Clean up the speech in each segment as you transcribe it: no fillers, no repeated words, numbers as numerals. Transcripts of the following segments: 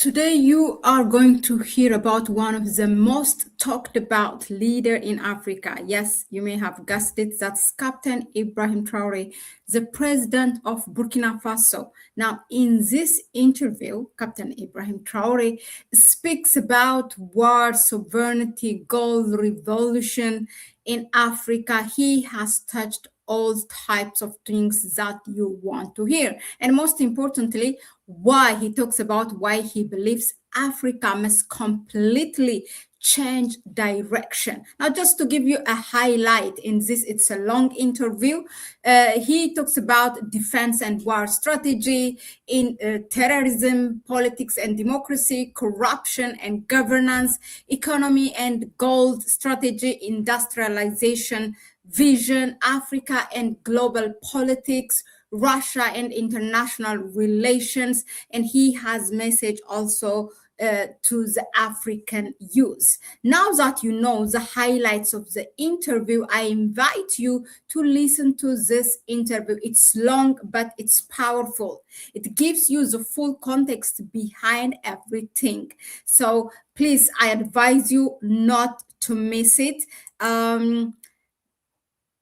Today you are going to hear about one of the most talked about leader in Africa. Yes, you may have guessed it. That's Captain Ibrahim Traoré, the president of Burkina Faso. Now, in this interview, Captain Ibrahim Traoré speaks about war, sovereignty, gold revolution in Africa. He has touched all types of things that you want to hear. And most importantly, why he talks about why he believes Africa must completely change direction. Now, just to give you a highlight in this, it's a long interview. He talks about defense and war strategy, in terrorism, politics and democracy, corruption and governance, economy and gold strategy, industrialization, vision, Africa and global politics, Russia and international relations, and he has message also to the African youth. Now that you know the highlights of the interview, I invite you to listen to this interview. It's long, but it's powerful. It gives you the full context behind everything. So please, I advise you not to miss it.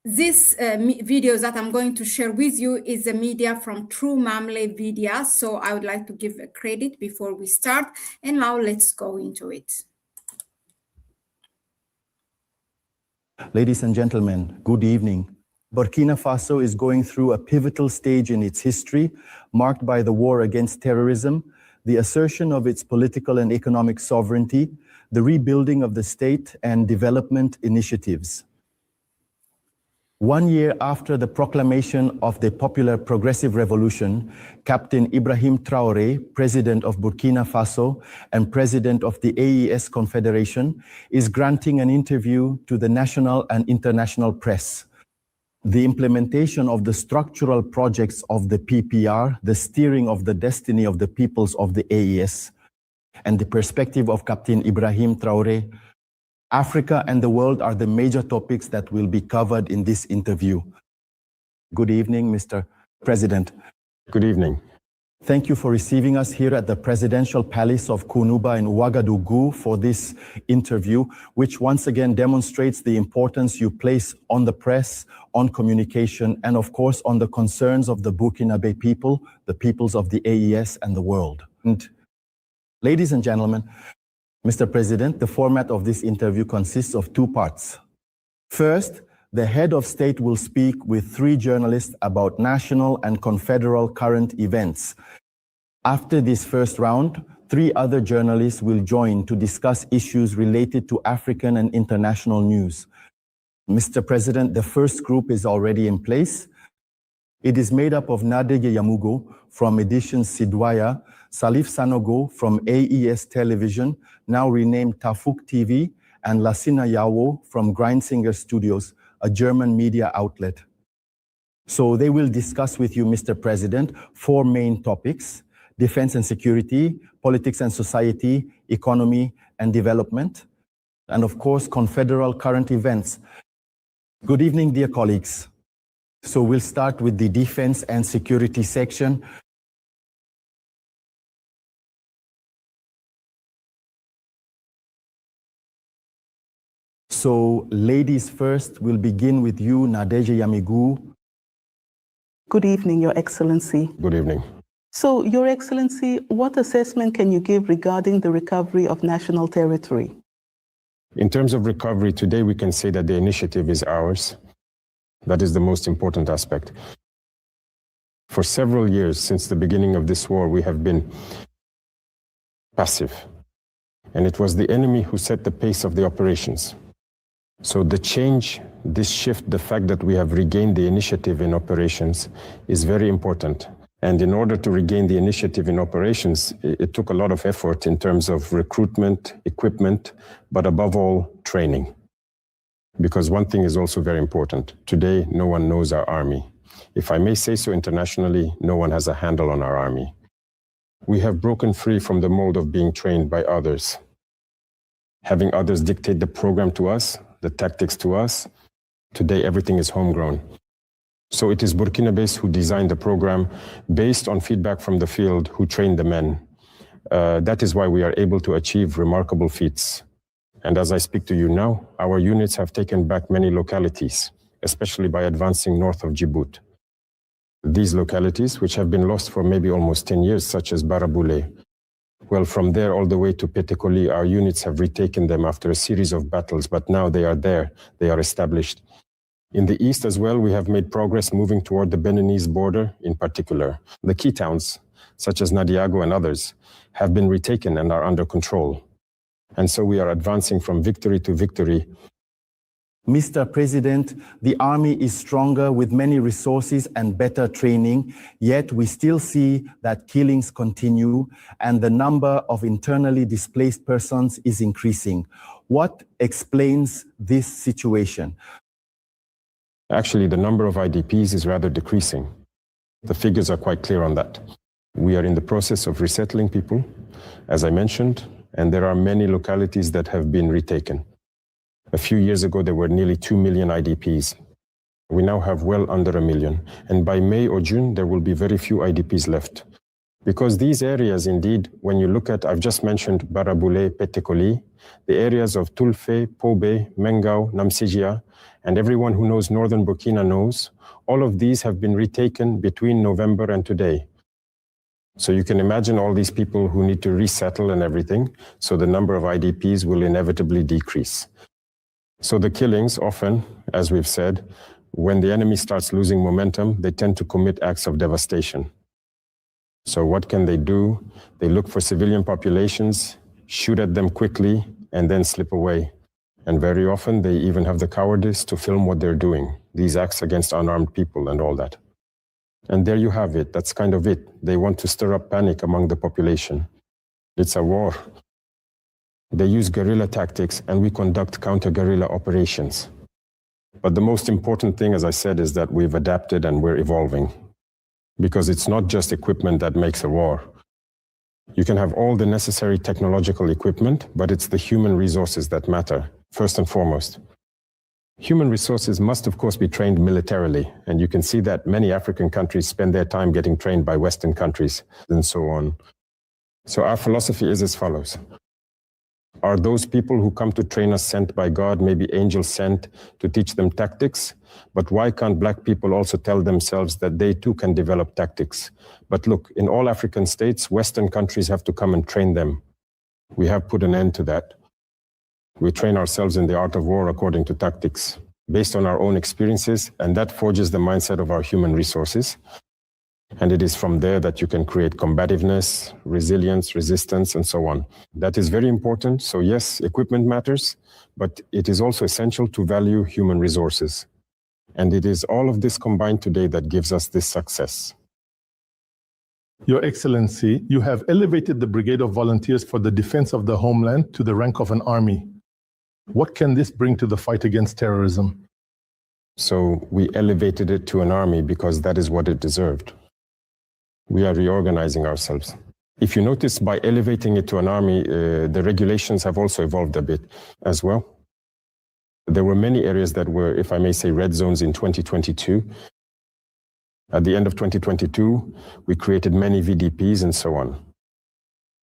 This video that I'm going to share with you is a media from True Mahlet Media. So I would like to give a credit before we start. And now let's go into it. Ladies and gentlemen, good evening. Burkina Faso is going through a pivotal stage in its history, marked by the war against terrorism, the assertion of its political and economic sovereignty, the rebuilding of the state, and development initiatives. 1 year after the proclamation of the Popular Progressive Revolution, Captain Ibrahim Traoré, President of Burkina Faso and President of the AES Confederation, is granting an interview to the national and international press. The implementation of the structural projects of the PPR, the steering of the destiny of the peoples of the AES, and the perspective of Captain Ibrahim Traoré, Africa and the world are the major topics that will be covered in this interview. Good evening, Mr. President. Good evening. Thank you for receiving us here at the Presidential Palace of Kounuba in Ouagadougou for this interview, which once again demonstrates the importance you place on the press, on communication, and of course on the concerns of the Burkinabe people, the peoples of the AES and the world. And ladies and gentlemen, Mr. President, the format of this interview consists of two parts. First, the head of state will speak with 3 journalists about national and confederal current events. After this first round, 3 other journalists will join to discuss issues related to African and international news. Mr. President, the first group is already in place. It is made up of Nadege Yamugo from Editions Sidwaya, Salif Sanogo from AES Television, now renamed Tafuk TV, and Lassina Yawo from Grindsinger Studios, a German media outlet. So they will discuss with you, Mr. President, 4 main topics: defense and security, politics and society, economy and development, and of course, confederal current events. Good evening, dear colleagues. So we'll start with the defense and security section. So, ladies first, we'll begin with you, Nadege Yamigu. Good evening, Your Excellency. Good evening. So, Your Excellency, what assessment can you give regarding the recovery of national territory? In terms of recovery, today we can say that the initiative is ours. That is the most important aspect. For several years, since the beginning of this war, we have been passive. And it was the enemy who set the pace of the operations. So the change, this shift, the fact that we have regained the initiative in operations is very important. And in order to regain the initiative in operations, it took a lot of effort in terms of recruitment, equipment, but above all, training. Because one thing is also very important. Today, no one knows our army. If I may say so internationally, no one has a handle on our army. We have broken free from the mold of being trained by others, having others dictate the program to us, the tactics to us. Today, everything is homegrown. So it is Burkinabés who designed the program based on feedback from the field, who trained the men. That is why we are able to achieve remarkable feats. And as I speak to you now, our units have taken back many localities, especially by advancing north of Djibouti. These localities, which have been lost for maybe almost 10 years, such as Baraboulé. Well, from there all the way to Petekoli, our units have retaken them after a series of battles, but now they are there, they are established. In the east as well, we have made progress moving toward the Beninese border in particular. The key towns, such as Nadiago and others, have been retaken and are under control. And so we are advancing from victory to victory. Mr. President, the army is stronger with many resources and better training, yet we still see that killings continue and the number of internally displaced persons is increasing. What explains this situation? Actually, the number of IDPs is rather decreasing. The figures are quite clear on that. We are in the process of resettling people, as I mentioned, and there are many localities that have been retaken. A few years ago, there were nearly 2 million IDPs. We now have well under 1 million. And by May or June, there will be very few IDPs left. Because these areas, indeed, when you look at, I've just mentioned Baraboulé, Petekoli, the areas of Tulfe, Pobe, Mengao, Namsijia, and everyone who knows northern Burkina knows, all of these have been retaken between November and today. So you can imagine all these people who need to resettle and everything, so the number of IDPs will inevitably decrease. So the killings often, as we've said, when the enemy starts losing momentum, they tend to commit acts of devastation. So what can they do? They look for civilian populations, shoot at them quickly, and then slip away. And very often they even have the cowardice to film what they're doing, these acts against unarmed people and all that. And there you have it. That's kind of it. They want to stir up panic among the population. It's a war. They use guerrilla tactics and we conduct counter-guerrilla operations. But the most important thing, as I said, is that we've adapted and we're evolving. Because it's not just equipment that makes a war. You can have all the necessary technological equipment, but it's the human resources that matter, first and foremost. Human resources must, of course, be trained militarily, and you can see that many African countries spend their time getting trained by Western countries, and so on. So our philosophy is as follows. Are those people who come to train us sent by God, maybe angels sent to teach them tactics? But why can't black people also tell themselves that they too can develop tactics? But look, in all African states, Western countries have to come and train them. We have put an end to that. We train ourselves in the art of war according to tactics, based on our own experiences, and that forges the mindset of our human resources. And it is from there that you can create combativeness, resilience, resistance, and so on. That is very important. So yes, equipment matters, but it is also essential to value human resources. And it is all of this combined today that gives us this success. Your Excellency, you have elevated the Brigade of Volunteers for the Defense of the Homeland to the rank of an army. What can this bring to the fight against terrorism? So we elevated it to an army because that is what it deserved. We are reorganizing ourselves. If you notice, by elevating it to an army, the regulations have also evolved a bit as well. There were many areas that were, if I may say, red zones in 2022. At the end of 2022, we created many VDPs and so on.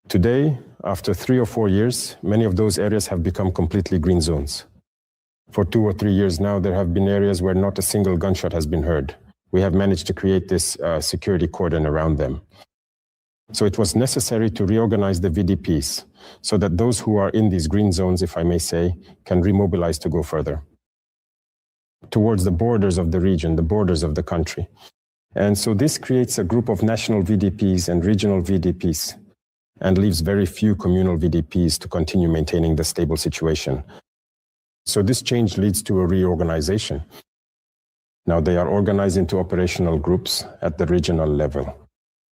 Today, after 3 or 4 years, many of those areas have become completely green zones. For 2 or 3 years now, there have been areas where not a single gunshot has been heard. We have managed to create this security cordon around them. So it was necessary to reorganize the VDPs so that those who are in these green zones, if I may say, can remobilize to go further towards the borders of the region, the borders of the country. And so this creates a group of national VDPs and regional VDPs and leaves very few communal VDPs to continue maintaining the stable situation. So this change leads to a reorganization. Now they are organized into operational groups at the regional level.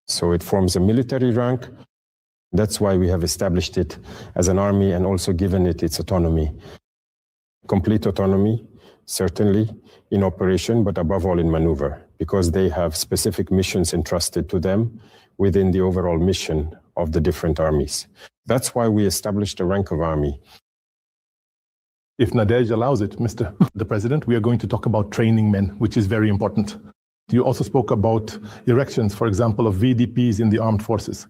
So it forms a military rank. That's why we have established it as an army and also given it its autonomy. Complete autonomy, certainly in operation, but above all in maneuver, because they have specific missions entrusted to them within the overall mission of the different armies. That's why we established a rank of army. If Nadej allows it, Mr. the President, we are going to talk about training men, which is very important. You also spoke about erections, for example, of VDPs in the armed forces.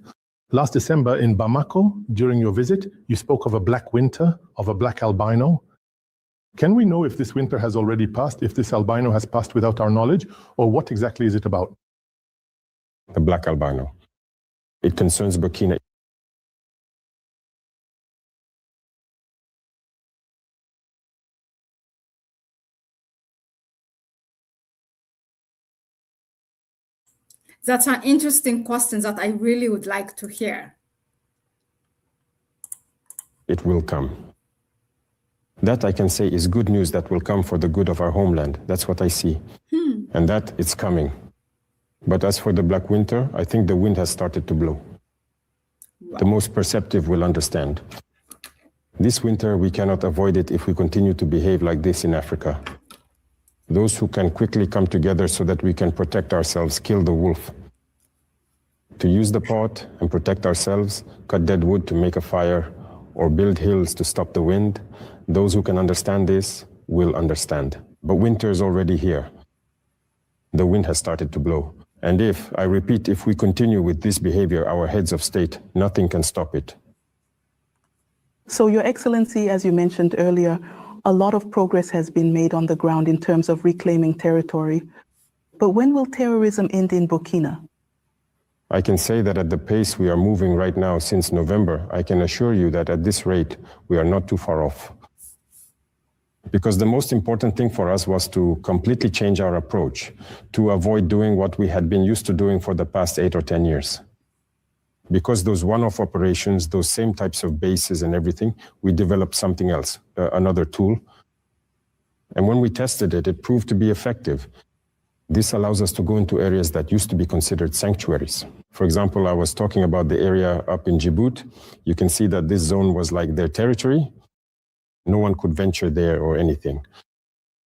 Last December in Bamako, during your visit, you spoke of a black winter, of a black albino. Can we know if this winter has already passed, if this albino has passed without our knowledge, or what exactly is it about? The black albino. It concerns Burkina. That's an interesting question that I really would like to hear. It will come. That I can say is good news that will come for the good of our homeland. That's what I see. And that it's coming. But as for the black winter, I think the wind has started to blow. Wow. The most perceptive will understand. This winter, we cannot avoid it if we continue to behave like this in Africa. Those who can quickly come together so that we can protect ourselves, kill the wolf. To use the pot and protect ourselves, cut dead wood to make a fire, or build hills to stop the wind, those who can understand this will understand. But winter is already here. The wind has started to blow. And if, I repeat, if we continue with this behavior, our heads of state, nothing can stop it. So, Your Excellency, as you mentioned earlier, a lot of progress has been made on the ground in terms of reclaiming territory. But when will terrorism end in Burkina? I can say that at the pace we are moving right now since November, I can assure you that at this rate, we are not too far off. Because the most important thing for us was to completely change our approach, to avoid doing what we had been used to doing for the past 8 or 10 years. Because those one-off operations, those same types of bases and everything, we developed something else, another tool. And when we tested it, it proved to be effective. This allows us to go into areas that used to be considered sanctuaries. For example, I was talking about the area up in Djibouti. You can see that this zone was like their territory. No one could venture there or anything.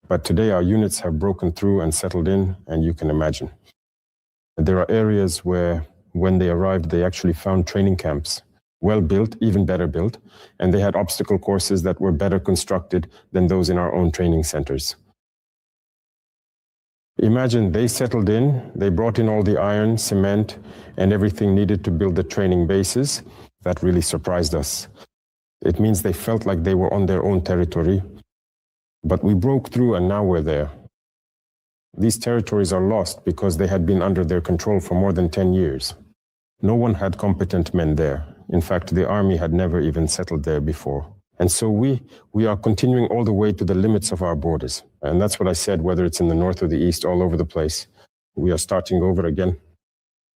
But today our units have broken through and settled in, and you can imagine. There are areas where when they arrived, they actually found training camps, well built, even better built, and they had obstacle courses that were better constructed than those in our own training centers. Imagine they settled in, they brought in all the iron, cement, and everything needed to build the training bases. That really surprised us. It means they felt like they were on their own territory, but we broke through and now we're there. These territories are lost because they had been under their control for more than 10 years. No one had competent men there. In fact, the army had never even settled there before. And so we are continuing all the way to the limits of our borders. And that's what I said, whether it's in the north or the east, all over the place. We are starting over again.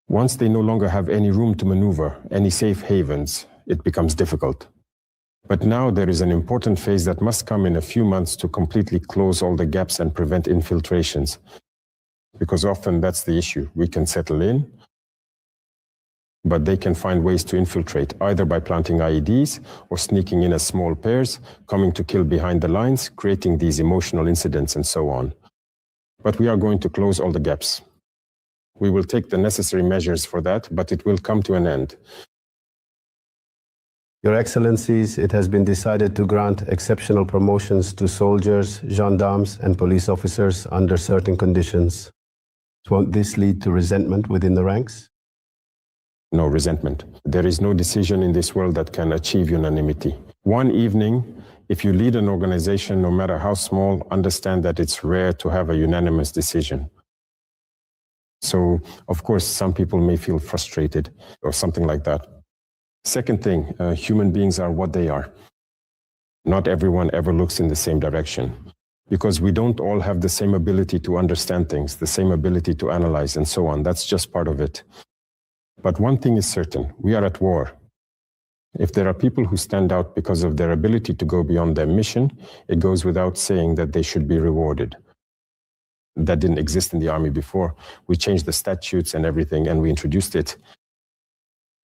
Once they no longer have any room to maneuver, any safe havens, it becomes difficult. But now there is an important phase that must come in a few months to completely close all the gaps and prevent infiltrations. Because often that's the issue. We can settle in, but they can find ways to infiltrate, either by planting IEDs or sneaking in as small pairs, coming to kill behind the lines, creating these emotional incidents and so on. But we are going to close all the gaps. We will take the necessary measures for that, but it will come to an end. Your Excellencies, it has been decided to grant exceptional promotions to soldiers, gendarmes, and police officers under certain conditions. Won't this lead to resentment within the ranks? No resentment. There is no decision in this world that can achieve unanimity. One evening, if you lead an organization, no matter how small, understand that it's rare to have a unanimous decision. So, of course, some people may feel frustrated or something like that. Second thing, human beings are what they are. Not everyone ever looks in the same direction, because we don't all have the same ability to understand things, the same ability to analyze and so on. That's just part of it. But one thing is certain, we are at war. If there are people who stand out because of their ability to go beyond their mission, it goes without saying that they should be rewarded. That didn't exist in the army before. We changed the statutes and everything, and we introduced it.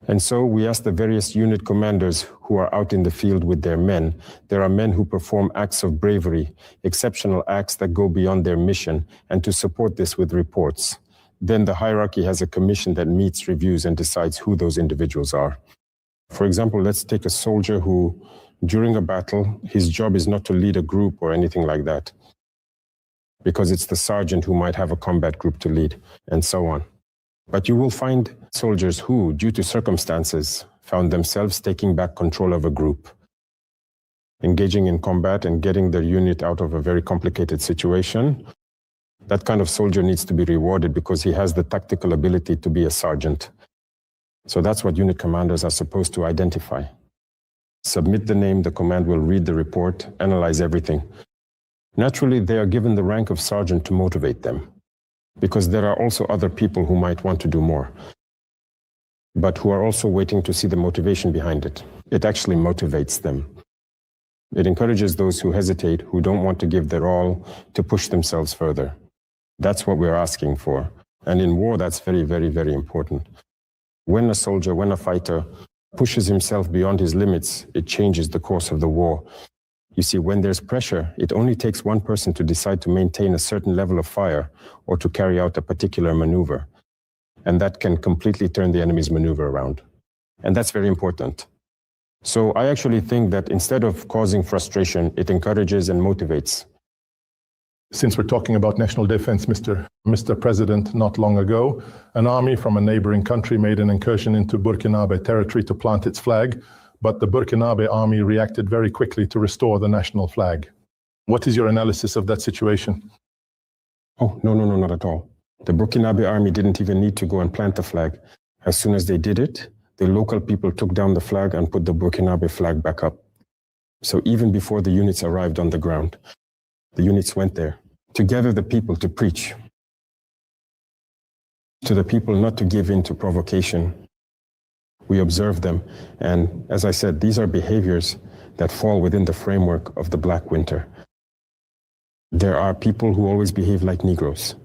And so we asked the various unit commanders who are out in the field with their men. There are men who perform acts of bravery, exceptional acts that go beyond their mission, and to support this with reports. Then the hierarchy has a commission that meets, reviews, and decides who those individuals are. For example, let's take a soldier who, during a battle, his job is not to lead a group or anything like that, because it's the sergeant who might have a combat group to lead, and so on. But you will find soldiers who, due to circumstances, found themselves taking back control of a group, engaging in combat and getting their unit out of a very complicated situation. That kind of soldier needs to be rewarded because he has the tactical ability to be a sergeant. So that's what unit commanders are supposed to identify. Submit the name, the command will read the report, analyze everything. Naturally, they are given the rank of sergeant to motivate them, because there are also other people who might want to do more, but who are also waiting to see the motivation behind it. It actually motivates them. It encourages those who hesitate, who don't want to give their all, to push themselves further. That's what we're asking for. And in war, that's very, very, very important. When a soldier, when a fighter pushes himself beyond his limits, it changes the course of the war. You see, when there's pressure, it only takes one person to decide to maintain a certain level of fire or to carry out a particular maneuver. And that can completely turn the enemy's maneuver around. And that's very important. So I actually think that instead of causing frustration, it encourages and motivates. Since we're talking about national defense, Mr. President, not long ago, an army from a neighboring country made an incursion into Burkinabe territory to plant its flag, but the Burkinabe army reacted very quickly to restore the national flag. What is your analysis of that situation? Oh, no, not at all. The Burkinabe army didn't even need to go and plant the flag. As soon as they did it, the local people took down the flag and put the Burkinabe flag back up. So even before the units arrived on the ground, the units went there to gather the people to preach, to the people not to give in to provocation. We observe them, and as I said, these are behaviors that fall within the framework of the Black Winter. There are people who always behave like Negroes.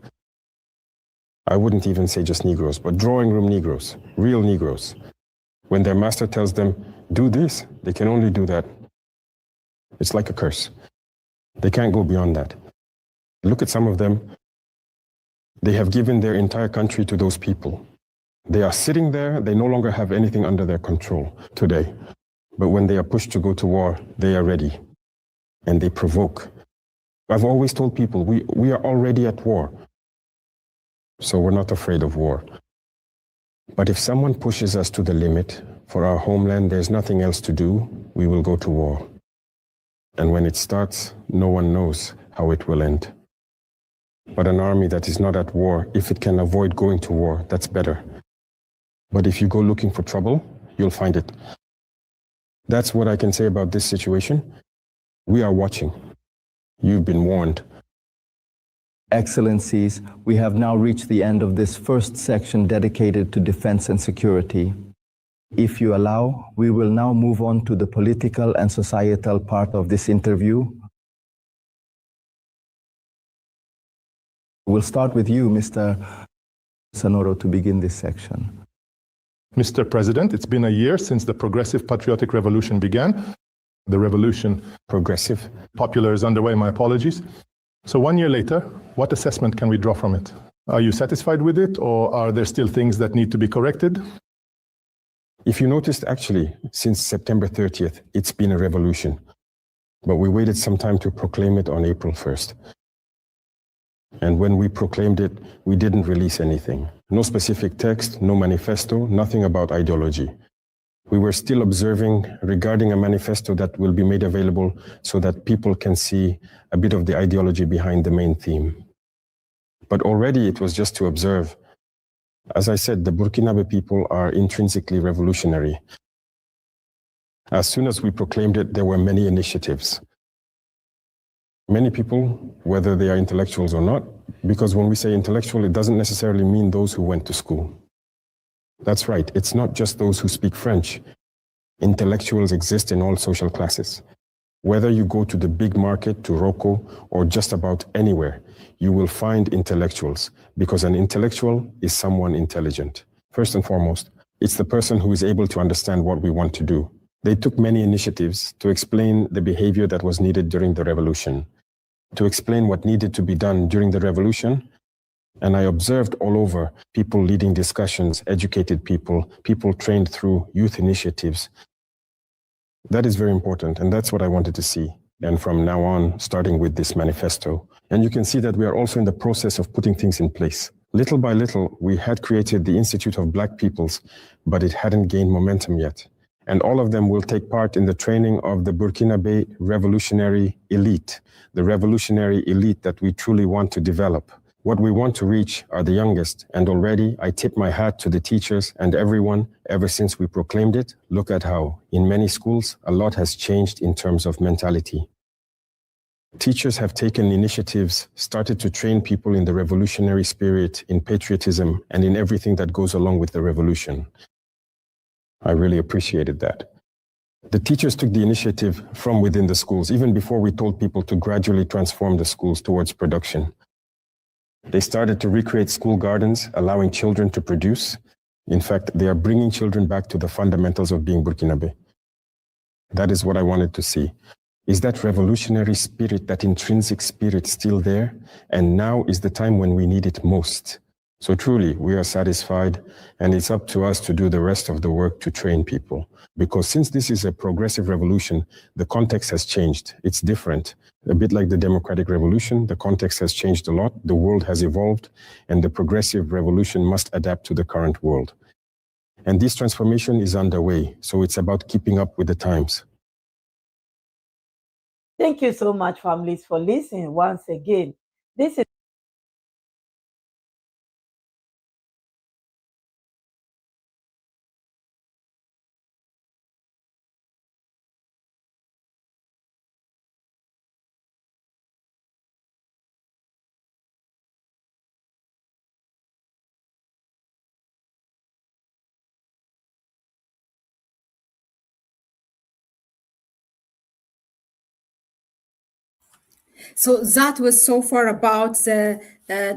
I wouldn't even say just Negroes, but drawing room Negroes, real Negroes. When their master tells them, do this, they can only do that. It's like a curse. They can't go beyond that. Look at some of them. They have given their entire country to those people. They are sitting there, they no longer have anything under their control today. But when they are pushed to go to war, they are ready. And they provoke. I've always told people, we are already at war. So we're not afraid of war. But if someone pushes us to the limit, for our homeland, there's nothing else to do, we will go to war. And when it starts, no one knows how it will end. But an army that is not at war, if it can avoid going to war, that's better. But if you go looking for trouble, you'll find it. That's what I can say about this situation. We are watching. You've been warned. Excellencies, we have now reached the end of this first section dedicated to defense and security. If you allow, we will now move on to the political and societal part of this interview. We'll start with you, Mr. Sonoro, to begin this section. Mr. President, it's been a year since the Progressive Patriotic Revolution began. The revolution, Progressive. popular, is underway, my apologies. So 1 year later, what assessment can we draw from it? Are you satisfied with it, or are there still things that need to be corrected? If you noticed, actually, since September 30th, it's been a revolution. But we waited some time to proclaim it on April 1st. And when we proclaimed it, we didn't release anything. No specific text, no manifesto, nothing about ideology. We were still observing regarding a manifesto that will be made available so that people can see a bit of the ideology behind the main theme. But already it was just to observe. As I said, the Burkinabe people are intrinsically revolutionary. As soon as we proclaimed it, there were many initiatives. Many people, whether they are intellectuals or not, because when we say intellectual, it doesn't necessarily mean those who went to school. That's right, it's not just those who speak French. Intellectuals exist in all social classes. Whether you go to the big market, to Roko, or just about anywhere, you will find intellectuals, because an intellectual is someone intelligent. First and foremost, it's the person who is able to understand what we want to do. They took many initiatives to explain the behavior that was needed during the revolution, to explain what needed to be done during the revolution. And I observed all over people leading discussions, educated people, people trained through youth initiatives. That is very important, and that's what I wanted to see. And from now on, starting with this manifesto. And you can see that we are also in the process of putting things in place. Little by little, we had created the Institute of Black Peoples, but it hadn't gained momentum yet. And all of them will take part in the training of the Burkinabe revolutionary elite, the revolutionary elite that we truly want to develop. What we want to reach are the youngest, and already I tip my hat to the teachers and everyone ever since we proclaimed it. Look at how, in many schools, a lot has changed in terms of mentality. Teachers have taken initiatives, started to train people in the revolutionary spirit, in patriotism, and in everything that goes along with the revolution. I really appreciated that. The teachers took the initiative from within the schools, even before we told people to gradually transform the schools towards production. They started to recreate school gardens, allowing children to produce. In fact, they are bringing children back to the fundamentals of being Burkinabe. That is what I wanted to see. Is that revolutionary spirit, that intrinsic spirit still there? And now is the time when we need it most. So truly, we are satisfied, and it's up to us to do the rest of the work to train people. Because since this is a progressive revolution, the context has changed. It's different. A bit like the democratic revolution, the context has changed a lot, the world has evolved, and the progressive revolution must adapt to the current world. And this transformation is underway, so it's about keeping up with the times. Thank you so much, families, for listening once again. This is So that was so far about the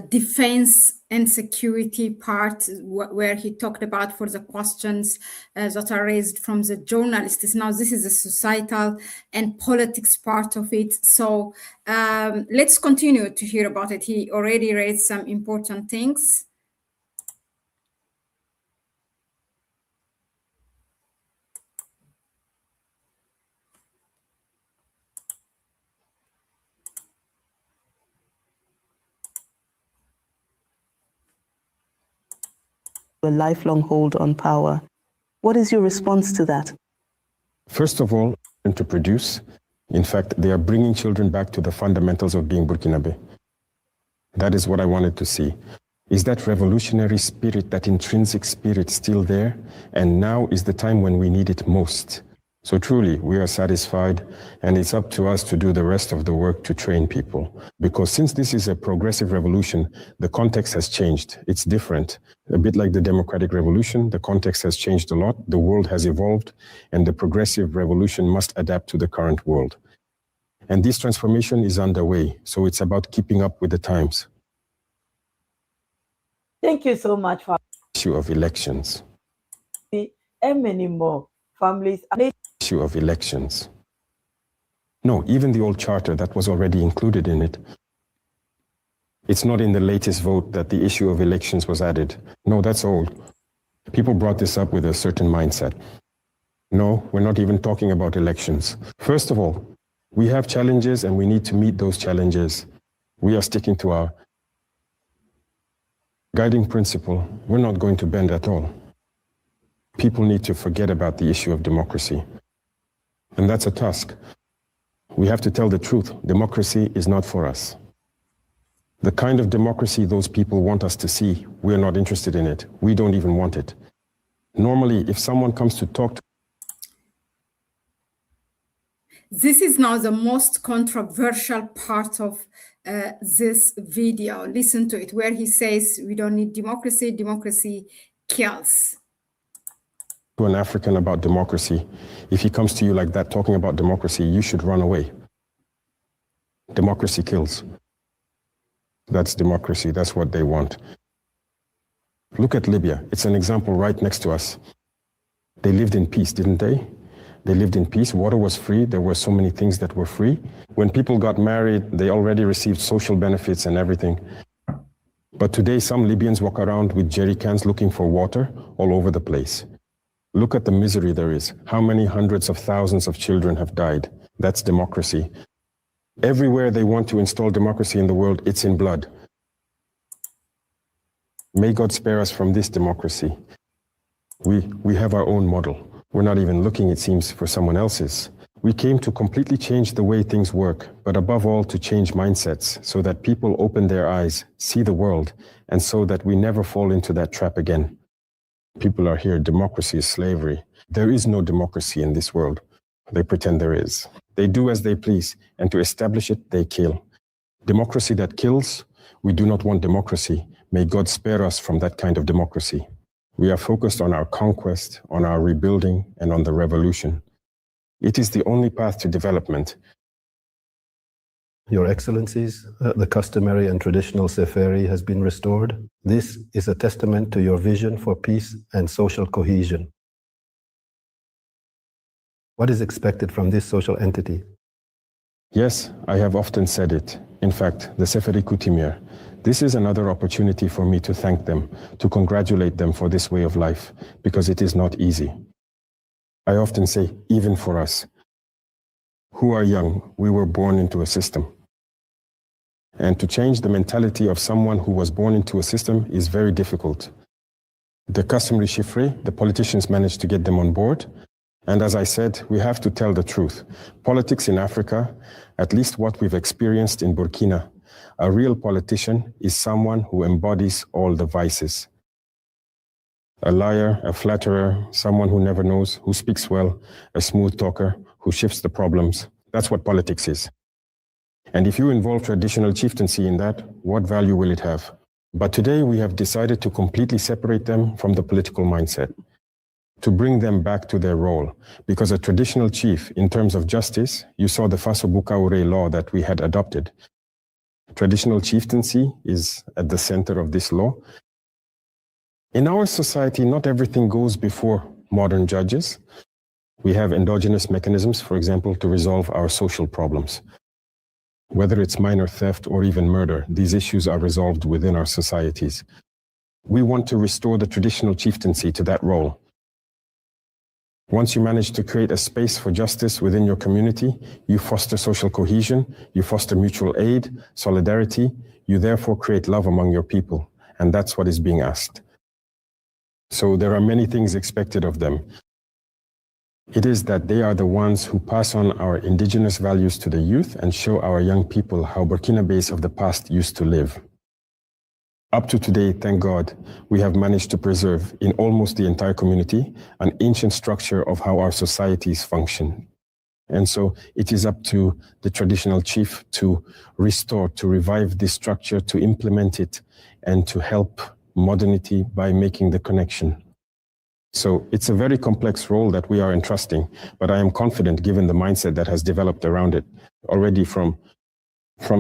defense and security part, where he talked about for the questions that are raised from the journalists. Now, this is the societal and politics part of it. So let's continue to hear about it. He already raised some important things. A lifelong hold on power. What is your response to that? First of all, to produce. In fact, they are bringing children back to the fundamentals of being Burkinabe. That is what I wanted to see. Is that revolutionary spirit, that intrinsic spirit still there? And now is the time when we need it most. So truly, we are satisfied, and it's up to us to do the rest of the work to train people. Because since this is a progressive revolution, the context has changed. It's different. A bit like the democratic revolution, the context has changed a lot, the world has evolved, and the progressive revolution must adapt to the current world. And this transformation is underway, so it's about keeping up with the times. thank you so much for The issue of elections. and many more families. Issue of elections. No, even the old charter that was already included in it. It's not in the latest vote that the issue of elections was added. No, that's old. People brought this up with a certain mindset. No, we're not even talking about elections. First of all, we have challenges and we need to meet those challenges. We are sticking to our guiding principle. We're not going to bend at all. People need to forget about the issue of democracy. And that's a task. We have to tell the truth. Democracy is not for us. The kind of democracy those people want us to see, we're not interested in it. We don't even want it. Normally, if someone comes to talk to This is now the most controversial part of this video. Listen to it, where he says we don't need democracy, democracy kills. to an African about democracy, if he comes to you like that talking about democracy, you should run away. Democracy kills. That's democracy. That's what they want. Look at Libya. It's an example right next to us. They lived in peace, didn't they? They lived in peace. Water was free. There were so many things that were free. When people got married, they already received social benefits and everything. But today, some Libyans walk around with jerry cans looking for water all over the place. Look at the misery there is. How many hundreds of thousands of children have died? That's democracy. Everywhere they want to install democracy in the world, it's in blood. May God spare us from this democracy. We have our own model. We're not even looking, it seems, for someone else's. We came to completely change the way things work, but above all to change mindsets so that people open their eyes, see the world, and so that we never fall into that trap again. People are here, democracy is slavery. There is no democracy in this world. They pretend there is. They do as they please, and to establish it, they kill. Democracy that kills, we do not want democracy. May God spare us from that kind of democracy. We are focused on our conquest, on our rebuilding, and on the revolution. It is the only path to development. Your Excellencies, the customary and traditional Seferi has been restored. This is a testament to your vision for peace and social cohesion. What is expected from this social entity? Yes, I have often said it. In fact, the Seferi Coutumier. This is another opportunity for me to thank them, to congratulate them for this way of life, because it is not easy. I often say, even for us, who are young, we were born into a system. And to change the mentality of someone who was born into a system is very difficult. The customary chiffre, the politicians managed to get them on board. And as I said, we have to tell the truth. Politics in Africa, at least what we've experienced in Burkina, a real politician is someone who embodies all the vices. A liar, a flatterer, someone who never knows, who speaks well, a smooth talker, who shifts the problems. That's what politics is. And if you involve traditional chieftaincy in that, what value will it have? But today we have decided to completely separate them from the political mindset, to bring them back to their role. Because a traditional chief, in terms of justice, you saw the Faso Bukaure law that we had adopted. Traditional chieftaincy is at the center of this law. In our society, not everything goes before modern judges. We have endogenous mechanisms, for example, to resolve our social problems. Whether it's minor theft or even murder, these issues are resolved within our societies. We want to restore the traditional chieftaincy to that role. Once you manage to create a space for justice within your community, you foster social cohesion, you foster mutual aid, solidarity, you therefore create love among your people. And that's what is being asked. So there are many things expected of them. It is that they are the ones who pass on our indigenous values to the youth and show our young people how Burkinabés of the past used to live. Up to today, thank God, we have managed to preserve in almost the entire community an ancient structure of how our societies function. And so it is up to the traditional chief to restore, to revive this structure, to implement it, and to help modernity by making the connection. So it's a very complex role that we are entrusting, but I am confident, given the mindset that has developed around it already from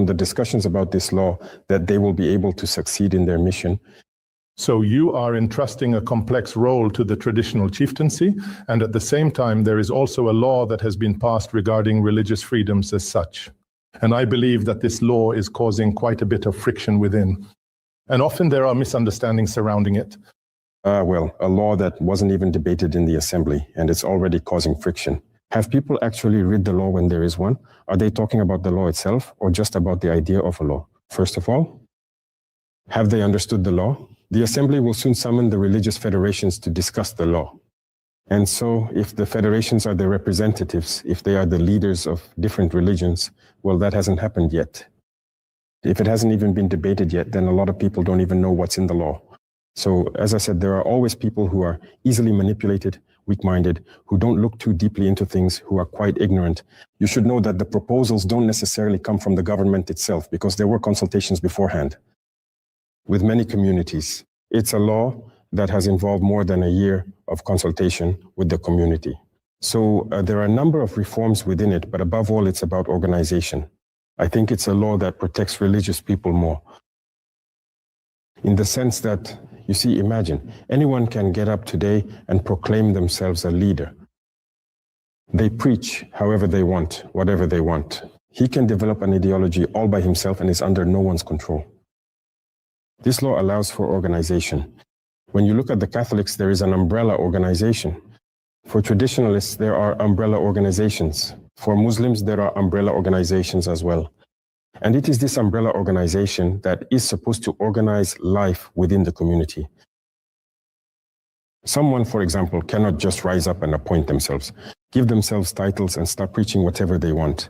the discussions about this law, that they will be able to succeed in their mission. So you are entrusting a complex role to the traditional chieftaincy, and at the same time, there is also a law that has been passed regarding religious freedoms as such. And I believe that this law is causing quite a bit of friction within. And often there are misunderstandings surrounding it. Well, a law that wasn't even debated in the assembly, and it's already causing friction. Have people actually read the law when there is one? Are they talking about the law itself or just about the idea of a law? First of all, have they understood the law? The assembly will soon summon the religious federations to discuss the law. And so if the federations are the representatives, if they are the leaders of different religions, well, that hasn't happened yet. If it hasn't even been debated yet, then a lot of people don't even know what's in the law. So as I said, there are always people who are easily manipulated, weak-minded, who don't look too deeply into things, who are quite ignorant. You should know that the proposals don't necessarily come from the government itself, because there were consultations beforehand with many communities. It's a law that has involved more than a year of consultation with the community. So there are a number of reforms within it, but above all, it's about organization. I think it's a law that protects religious people more. In the sense that, you see, imagine, anyone can get up today and proclaim themselves a leader. They preach however they want, whatever they want. He can develop an ideology all by himself and is under no one's control. This law allows for organization. When you look at the Catholics, there is an umbrella organization. For traditionalists, there are umbrella organizations. For Muslims, there are umbrella organizations as well. And it is this umbrella organization that is supposed to organize life within the community. Someone, for example, cannot just rise up and appoint themselves, give themselves titles and start preaching whatever they want.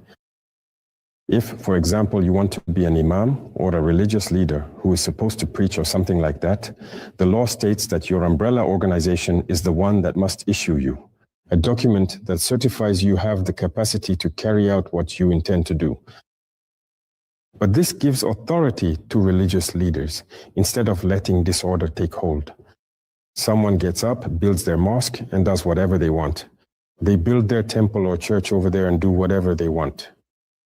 If, for example, you want to be an imam or a religious leader who is supposed to preach or something like that, the law states that your umbrella organization is the one that must issue you a document that certifies you have the capacity to carry out what you intend to do. But this gives authority to religious leaders instead of letting disorder take hold. Someone gets up, builds their mosque, and does whatever they want. They build their temple or church over there and do whatever they want.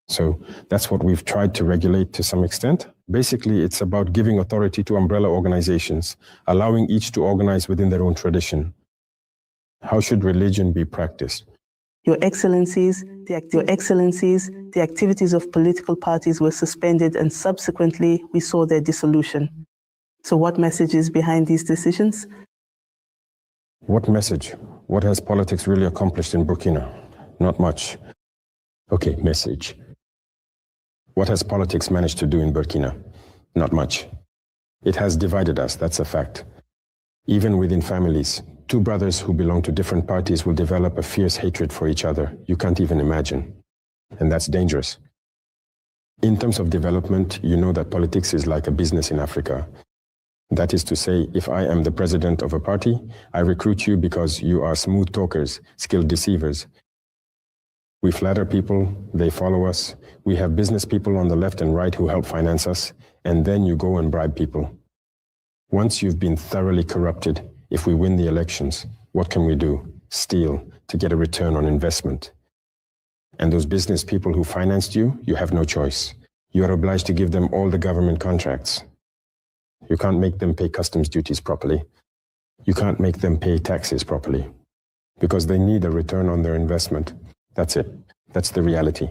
So that's what we've tried to regulate to some extent. Basically, it's about giving authority to umbrella organizations, allowing each to organize within their own tradition. How should religion be practiced? Your Excellencies, the activities of political parties were suspended and subsequently we saw their dissolution. So what message is behind these decisions? What message? What has politics really accomplished in Burkina? Not much. Okay, message. What has politics managed to do in Burkina? Not much. It has divided us, that's a fact. Even within families, two brothers who belong to different parties will develop a fierce hatred for each other. You can't even imagine. And that's dangerous. In terms of development, you know that politics is like a business in Africa. That is to say, if I am the president of a party, I recruit you because you are smooth talkers, skilled deceivers. We flatter people, they follow us. We have business people on the left and right who help finance us, and then you go and bribe people. Once you've been thoroughly corrupted, if we win the elections, what can we do? Steal to get a return on investment. And those business people who financed you, you have no choice. You are obliged to give them all the government contracts. You can't make them pay customs duties properly. You can't make them pay taxes properly because they need a return on their investment. That's it. That's the reality.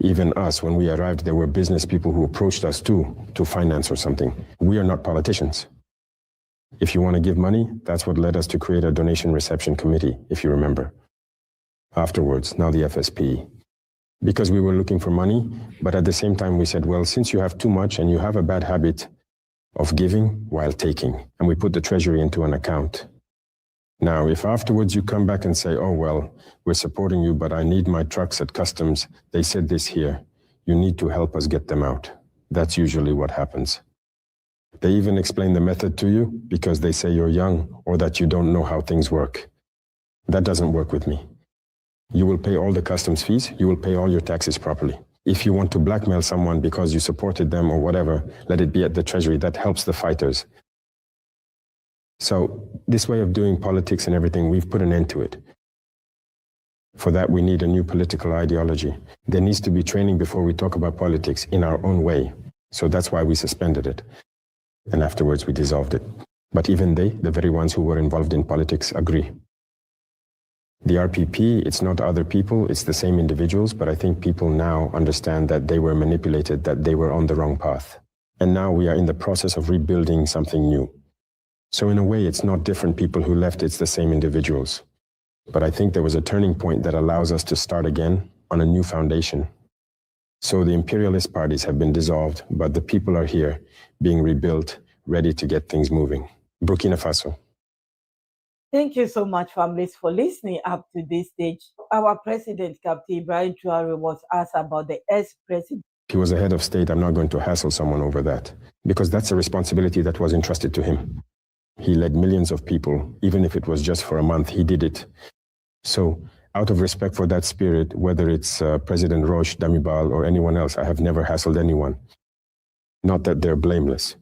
Even us, when we arrived, there were business people who approached us too, to finance or something. We are not politicians. If you want to give money, that's what led us to create a donation reception committee, if you remember. Afterwards, now the FSP. Because we were looking for money, but at the same time we said, well, since you have too much and you have a bad habit of giving while taking, and we put the treasury into an account. Now, if afterwards you come back and say, oh, well, we're supporting you, but I need my trucks at customs, they said this here, you need to help us get them out. That's usually what happens. They even explain the method to you because they say you're young or that you don't know how things work. That doesn't work with me. You will pay all the customs fees, you will pay all your taxes properly. If you want to blackmail someone because you supported them or whatever, let it be at the treasury. That helps the fighters. So this way of doing politics and everything, we've put an end to it. For that, we need a new political ideology. There needs to be training before we talk about politics in our own way. So that's why we suspended it. And afterwards, we dissolved it. But even they, the very ones who were involved in politics, agree. The RPP, it's not other people, it's the same individuals, but I think people now understand that they were manipulated, that they were on the wrong path. And now we are in the process of rebuilding something new. So in a way, it's not different people who left, it's the same individuals. But I think there was a turning point that allows us to start again on a new foundation. So the imperialist parties have been dissolved, but the people are here, being rebuilt, ready to get things moving. Burkina Faso. Thank you so much, families, for listening up to this stage. Our president, Captain Ibrahim Traoré, was asked about the ex-president. He was a head of state. I'm not going to hassle someone over that, because that's a responsibility that was entrusted to him. He led millions of people, even if it was just for a month, he did it. So out of respect for that spirit, whether it's President Roche, Damibal, or anyone else, I have never hassled anyone. Not that they're blameless.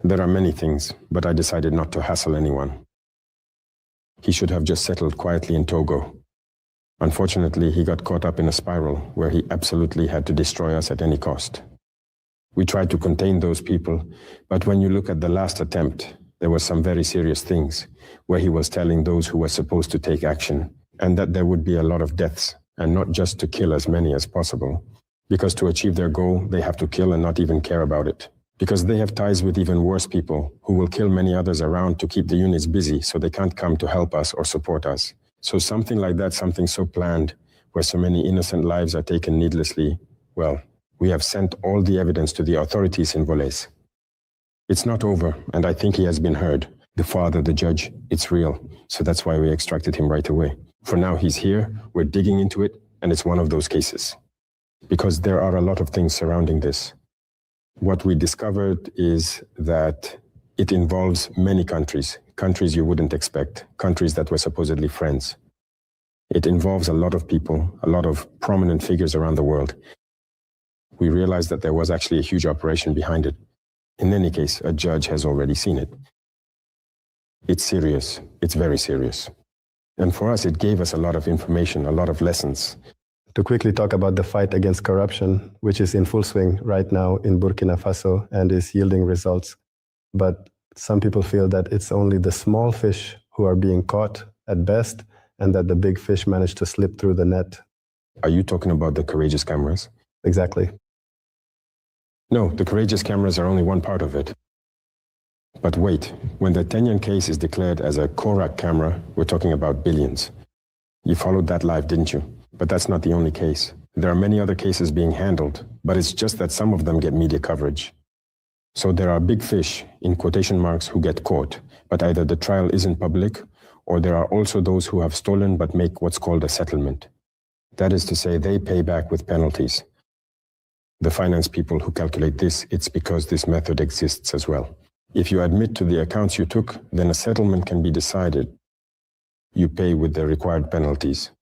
There are many things, but I decided not to hassle anyone. He should have just settled quietly in Togo. Unfortunately, he got caught up in a spiral where he absolutely had to destroy us at any cost. We tried to contain those people, but when you look at the last attempt, there were some very serious things where he was telling those who were supposed to take action, and that there would be a lot of deaths, and not just to kill as many as possible. Because to achieve their goal, they have to kill and not even care about it. Because they have ties with even worse people who will kill many others around to keep the units busy so they can't come to help us or support us. So something like that, something so planned, where so many innocent lives are taken needlessly, well, We have sent all the evidence to the authorities in Volés. It's not over, and I think he has been heard. The father, the judge, it's real. So that's why we extracted him right away. For now, he's here, we're digging into it, and it's one of those cases. Because there are a lot of things surrounding this. What we discovered is that it involves many countries, countries you wouldn't expect, countries that were supposedly friends. It involves a lot of people, a lot of prominent figures around the world. We realized that there was actually a huge operation behind it. In any case, a judge has already seen it. It's serious. It's very serious. And for us, it gave us a lot of information, a lot of lessons. To quickly talk about the fight against corruption, which is in full swing right now in Burkina Faso and is yielding results. But some people feel that it's only the small fish who are being caught at best, and that the big fish managed to slip through the net. Are you talking about the courageous cameras? Exactly. No, the courageous cameras are only one part of it. But wait, when the Tenyan case is declared as a Korak camera, we're talking about billions. You followed that live, didn't you? But that's not the only case. There are many other cases being handled, but it's just that some of them get media coverage. So there are big fish, in quotation marks, who get caught, but either the trial isn't public, or there are also those who have stolen but make what's called a settlement. That is to say, they pay back with penalties. The finance people who calculate this, it's because this method exists as well. If you admit to the accounts you took, then a settlement can be decided. You pay with the required penalties.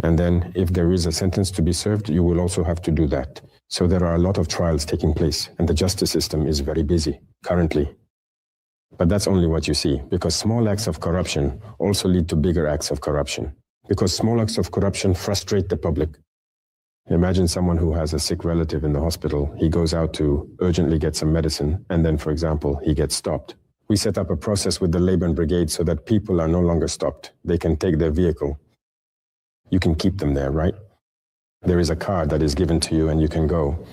And then, if there is a sentence to be served, you will also have to do that. So there are a lot of trials taking place, and the justice system is very busy, currently. But that's only what you see, because small acts of corruption also lead to bigger acts of corruption. Because small acts of corruption frustrate the public. Imagine someone who has a sick relative in the hospital. He goes out to urgently get some medicine, and then, for example, he gets stopped. We set up a process with the labor brigade so that people are no longer stopped. They can take their vehicle. You can keep them there, right? There is a card that is given to you and you can go.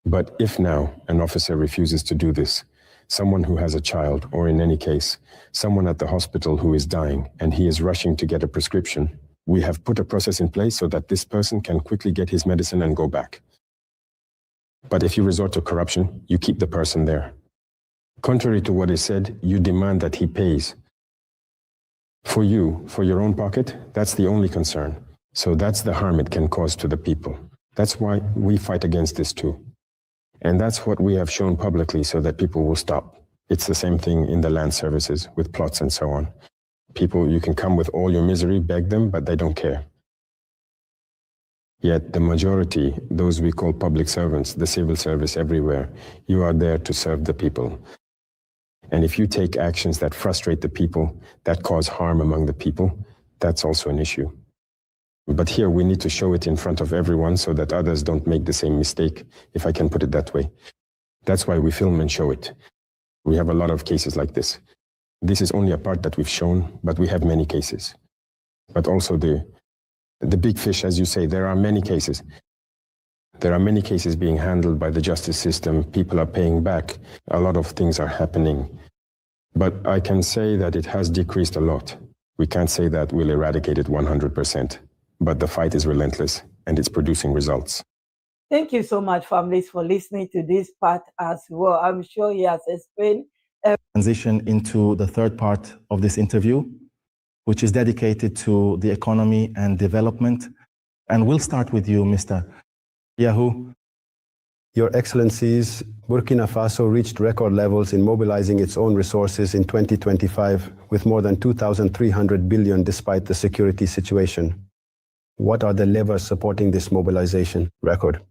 But if now an officer refuses to do this, someone who has a child, or in any case, someone at the hospital who is dying and he is rushing to get a prescription, we have put a process in place so that this person can quickly get his medicine and go back. But if you resort to corruption, you keep the person there. Contrary to what is said, you demand that he pays. For you, for your own pocket, that's the only concern. So that's the harm it can cause to the people. That's why we fight against this too. And that's what we have shown publicly so that people will stop. It's the same thing in the land services with plots and so on. People, you can come with all your misery, beg them, but they don't care. Yet the majority, those we call public servants, the civil service everywhere, you are there to serve the people. And if you take actions that frustrate the people, that cause harm among the people, that's also an issue. But here we need to show it in front of everyone so that others don't make the same mistake, if I can put it that way. That's why we film and show it. We have a lot of cases like this. This is only a part that we've shown, but we have many cases. But also the big fish, as you say, there are many cases. There are many cases being handled by the justice system. People are paying back. A lot of things are happening. But I can say that it has decreased a lot. We can't say that we'll eradicate it 100%. But the fight is relentless, and it's producing results. Thank you so much, families, for listening to this part as well. I'm sure he has explained. Transition into the third part of this interview, which is dedicated to the economy and development. And we'll start with you, Mr. Yahoo. Your Excellencies, Burkina Faso reached record levels in mobilizing its own resources in 2025 with more than 2,300 billion despite the security situation. What are the levers supporting this mobilization record?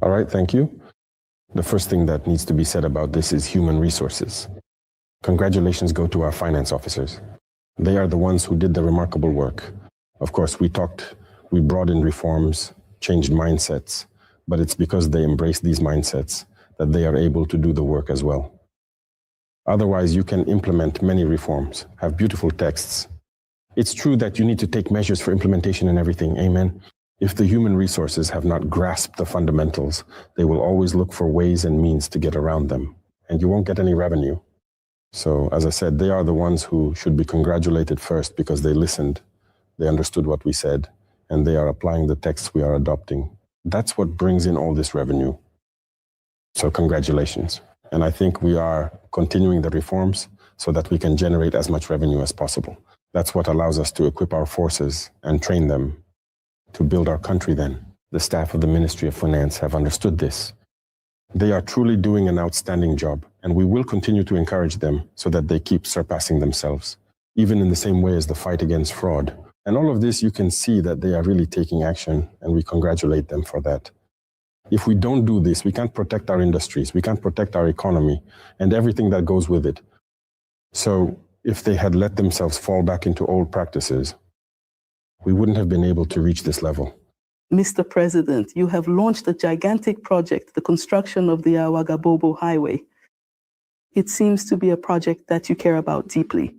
All right, thank you. The first thing that needs to be said about this is human resources. Congratulations go to our finance officers. They are the ones who did the remarkable work. Of course, we brought in reforms, changed mindsets, but it's because they embrace these mindsets that they are able to do the work as well. Otherwise, you can implement many reforms, have beautiful texts. It's true that you need to take measures for implementation and everything, amen? If the human resources have not grasped the fundamentals, they will always look for ways and means to get around them, and you won't get any revenue. So, as I said, they are the ones who should be congratulated first because they listened, they understood what we said, and they are applying the texts we are adopting That's what brings in all this revenue. So congratulations. And I think we are continuing the reforms so that we can generate as much revenue as possible. That's what allows us to equip our forces and train them to build our country then. The staff of the Ministry of Finance have understood this. They are truly doing an outstanding job, and we will continue to encourage them so that they keep surpassing themselves, even in the same way as the fight against fraud. And all of this, you can see that they are really taking action, and we congratulate them for that. If we don't do this, we can't protect our industries, we can't protect our economy, and everything that goes with it. So if they had let themselves fall back into old practices, we wouldn't have been able to reach this level. Mr. President, you have launched a gigantic project, the construction of the Ouagadougou Highway. It seems to be a project that you care about deeply.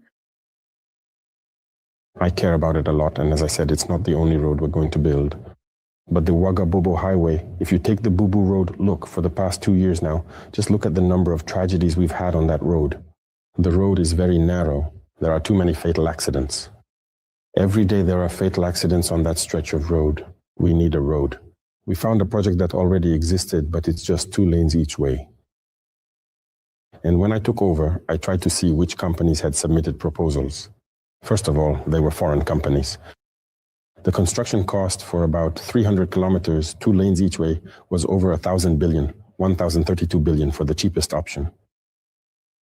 I care about it a lot, and as I said, it's not the only road we're going to build. But the Ouagadougou Highway, if you take the Bubu Road, look, for the past 2 years now, just look at the number of tragedies we've had on that road. The road is very narrow. There are too many fatal accidents. Every day there are fatal accidents on that stretch of road. We need a road. We found a project that already existed, but it's just 2 lanes each way. And when I took over, I tried to see which companies had submitted proposals. First of all, they were foreign companies. The construction cost for about 300 kilometers, 2 lanes each way, was over 1,000 billion, 1,032 billion for the cheapest option.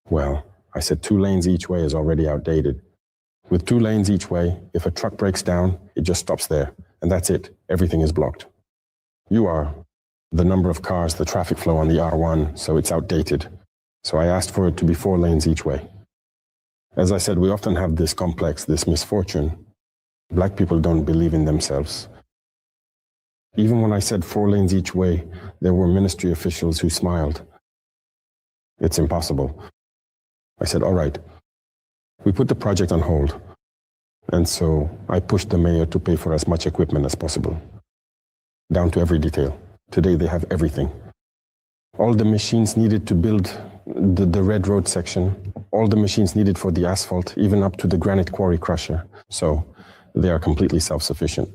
Well, I said 2 lanes each way is already outdated. With 2 lanes each way, if a truck breaks down, it just stops there. And that's it. Everything is blocked. You are the number of cars, the traffic flow on the R1, so it's outdated. So I asked for it to be 4 lanes each way. As I said, we often have this complex, this misfortune. Black people don't believe in themselves. Even when I said 4 lanes each way, there were ministry officials who smiled. It's impossible. I said, all right. We put the project on hold. And so I pushed the mayor to pay for as much equipment as possible, down to every detail. Today they have everything. All the machines needed to build the red road section, all the machines needed for the asphalt, even up to the granite quarry crusher. So they are completely self-sufficient.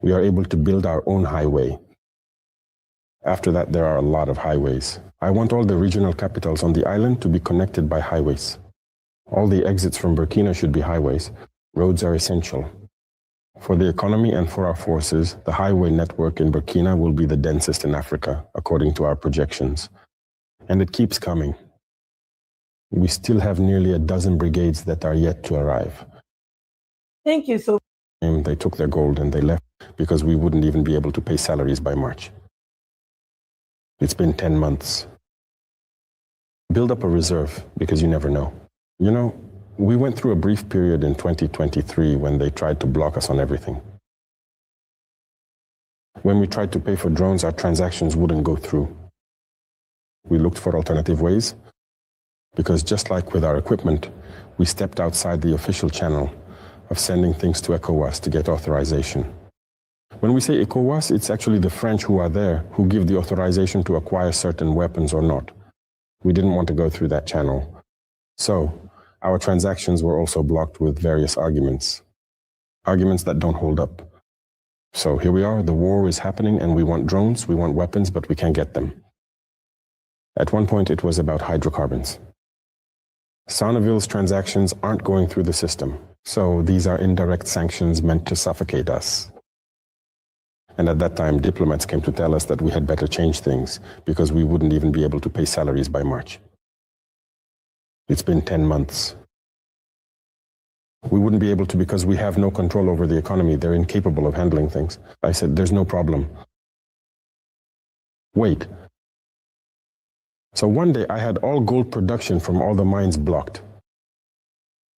We are able to build our own highway. After that, there are a lot of highways. I want all the regional capitals on the island to be connected by highways. All the exits from Burkina should be highways. Roads are essential. For the economy and for our forces, the highway network in Burkina will be the densest in Africa, according to our projections. And it keeps coming. We still have nearly a dozen brigades that are yet to arrive. Thank you so much. They took their gold and they left because we wouldn't even be able to pay salaries by March. It's been 10 months. Build up a reserve because you never know. You know, we went through a brief period in 2023 when they tried to block us on everything. When we tried to pay for drones, our transactions wouldn't go through. We looked for alternative ways because just like with our equipment, we stepped outside the official channel of sending things to ECOWAS to get authorization. When we say ECOWAS, it's actually the French who are there who give the authorization to acquire certain weapons or not. We didn't want to go through that channel. So our transactions were also blocked with various arguments that don't hold up. So here we are, the war is happening and we want drones, we want weapons, but we can't get them. At one point it was about hydrocarbons. Sonneville's transactions aren't going through the system. So these are indirect sanctions meant to suffocate us. And at that time, diplomats came to tell us that we had better change things because we wouldn't even be able to pay salaries by March. It's been 10 months. We wouldn't be able to because we have no control over the economy. They're incapable of handling things. I said, there's no problem. Wait. So one day I had all gold production from all the mines blocked.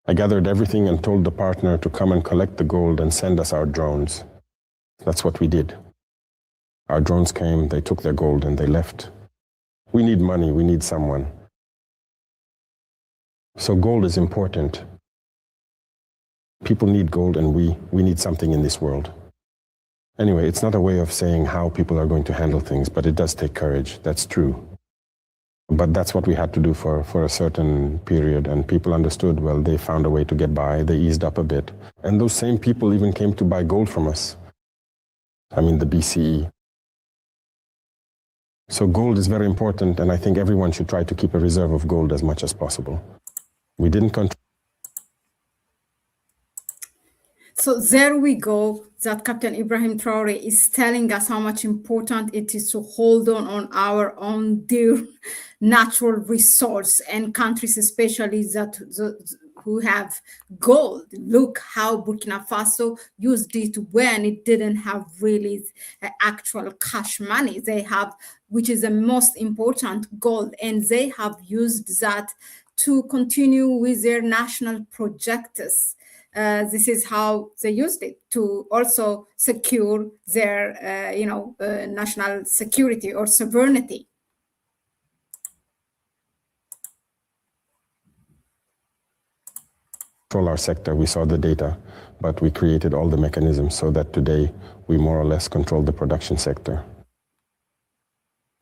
I gathered everything and told the partner to come and collect the gold and send us our drones. That's what we did. Our drones came, they took their gold and they left. We need money, we need someone. So gold is important. People need gold and we need something in this world. Anyway, it's not a way of saying how people are going to handle things, but it does take courage, that's true. But that's what we had to do for a certain period, and people understood, well, they found a way to get by, they eased up a bit. And those same people even came to buy gold from us. I mean, the BCE. So gold is very important, and I think everyone should try to keep a reserve of gold as much as possible. We didn't control. So there we go, that Captain Ibrahim Traoré is telling us how much important it is to hold on our own dear natural resource, and countries especially that who have gold. Look how Burkina Faso used it when it didn't have really actual cash money. They have, which is the most important, gold, and they have used that to continue with their national projects. This is how they used it to also secure their, national security or sovereignty. Our sector, we saw the data, but we created all the mechanisms so that today we more or less control the production sector.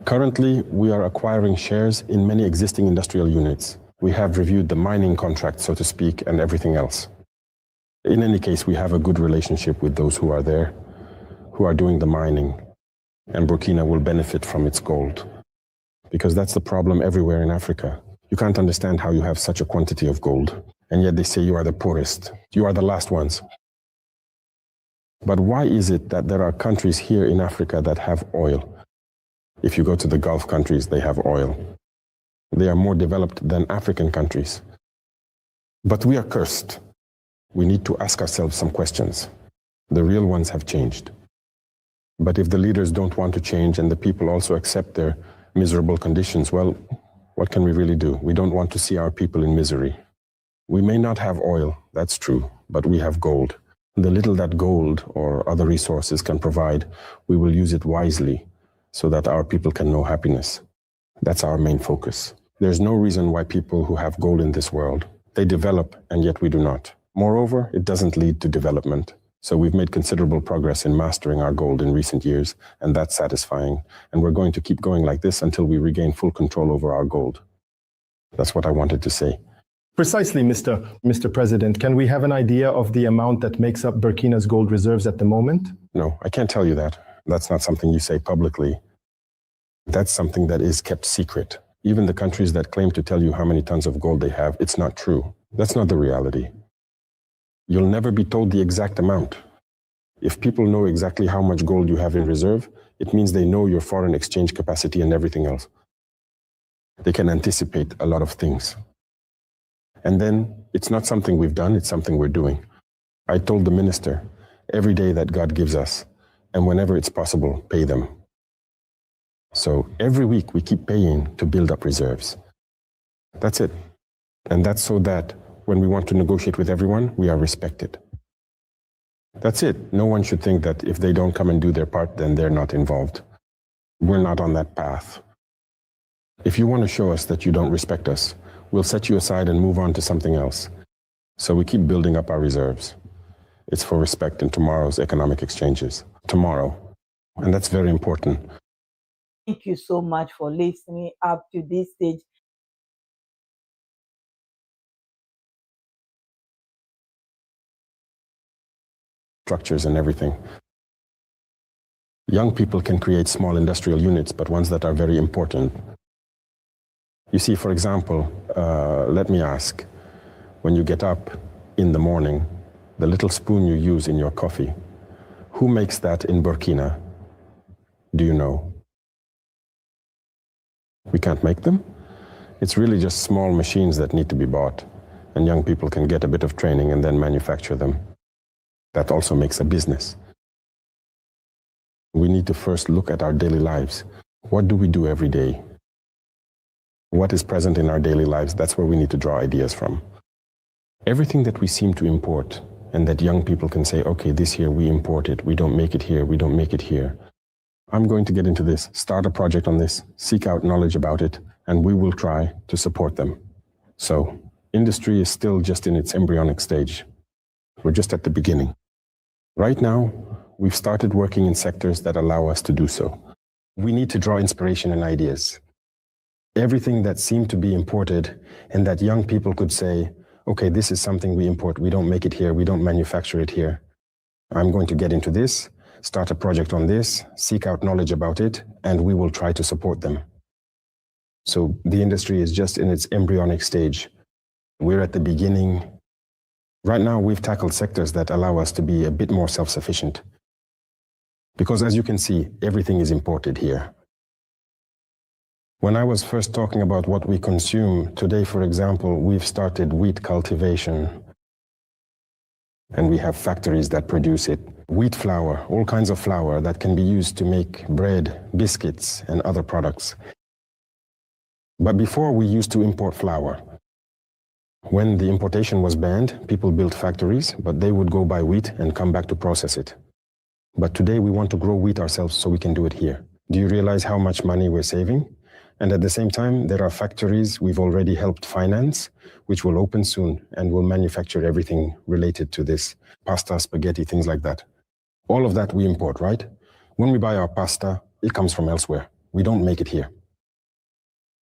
Currently, we are acquiring shares in many existing industrial units. We have reviewed the mining contract, so to speak, and everything else. In any case, we have a good relationship with those who are there, who are doing the mining, and Burkina will benefit from its gold. Because that's the problem everywhere in Africa. You can't understand how you have such a quantity of gold, and yet they say you are the poorest, you are the last ones. But why is it that there are countries here in Africa that have oil? If you go to the Gulf countries, they have oil. They are more developed than African countries. But we are cursed. We need to ask ourselves some questions. The real ones have changed. But if the leaders don't want to change and the people also accept their miserable conditions, well, what can we really do? We don't want to see our people in misery. We may not have oil, that's true, but we have gold. The little that gold or other resources can provide, we will use it wisely so that our people can know happiness. That's our main focus. There's no reason why people who have gold in this world, they develop and yet we do not. Moreover, it doesn't lead to development. So we've made considerable progress in mastering our gold in recent years, and that's satisfying. And we're going to keep going like this until we regain full control over our gold. That's what I wanted to say. Precisely, Mr. President. Can we have an idea of the amount that makes up Burkina's gold reserves at the moment? No, I can't tell you that. That's not something you say publicly. That's something that is kept secret. Even the countries that claim to tell you how many tons of gold they have, it's not true. That's not the reality. You'll never be told the exact amount. If people know exactly how much gold you have in reserve, it means they know your foreign exchange capacity and everything else. They can anticipate a lot of things. And then it's not something we've done, it's something we're doing. I told the minister, every day that God gives us, and whenever it's possible, pay them. So every week we keep paying to build up reserves. That's it. And that's so that when we want to negotiate with everyone, we are respected. That's it. No one should think that if they don't come and do their part, then they're not involved. We're not on that path. If you want to show us that you don't respect us, we'll set you aside and move on to something else. So we keep building up our reserves. It's for respect in tomorrow's economic exchanges. Tomorrow. And that's very important. Thank you so much for listening up to this stage. Structures and everything. Young people can create small industrial units, but ones that are very important. You see, for example, let me ask, when you get up in the morning, the little spoon you use in your coffee, who makes that in Burkina? Do you know? We can't make them? It's really just small machines that need to be bought, and young people can get a bit of training and then manufacture them. That also makes a business. We need to first look at our daily lives. What do we do every day? What is present in our daily lives? That's where we need to draw ideas from. Everything that we seem to import, and that young people can say, okay, this here we import it, we don't make it here, we don't make it here. I'm going to get into this, start a project on this, seek out knowledge about it, and we will try to support them. So, industry is still just in its embryonic stage. We're just at the beginning. Right now, we've started working in sectors that allow us to do so. We need to draw inspiration and ideas. Everything that seemed to be imported and that young people could say, okay, this is something we import, we don't make it here, we don't manufacture it here. I'm going to get into this. start a project on this, seek out knowledge about it, and we will try to support them. So the industry is just in its embryonic stage. We're at the beginning. Right now, we've tackled sectors that allow us to be a bit more self-sufficient. Because as you can see, everything is imported here. When I was first talking about what we consume, today, for example, we've started wheat cultivation. And we have factories that produce it. Wheat flour, all kinds of flour that can be used to make bread, biscuits, and other products. But before, we used to import flour. When the importation was banned, people built factories, but they would go buy wheat and come back to process it. But today, we want to grow wheat ourselves so we can do it here. Do you realize how much money we're saving? And at the same time, there are factories we've already helped finance, which will open soon and will manufacture everything related to this. Pasta, spaghetti, things like that. All of that we import, right? When we buy our pasta, it comes from elsewhere. We don't make it here.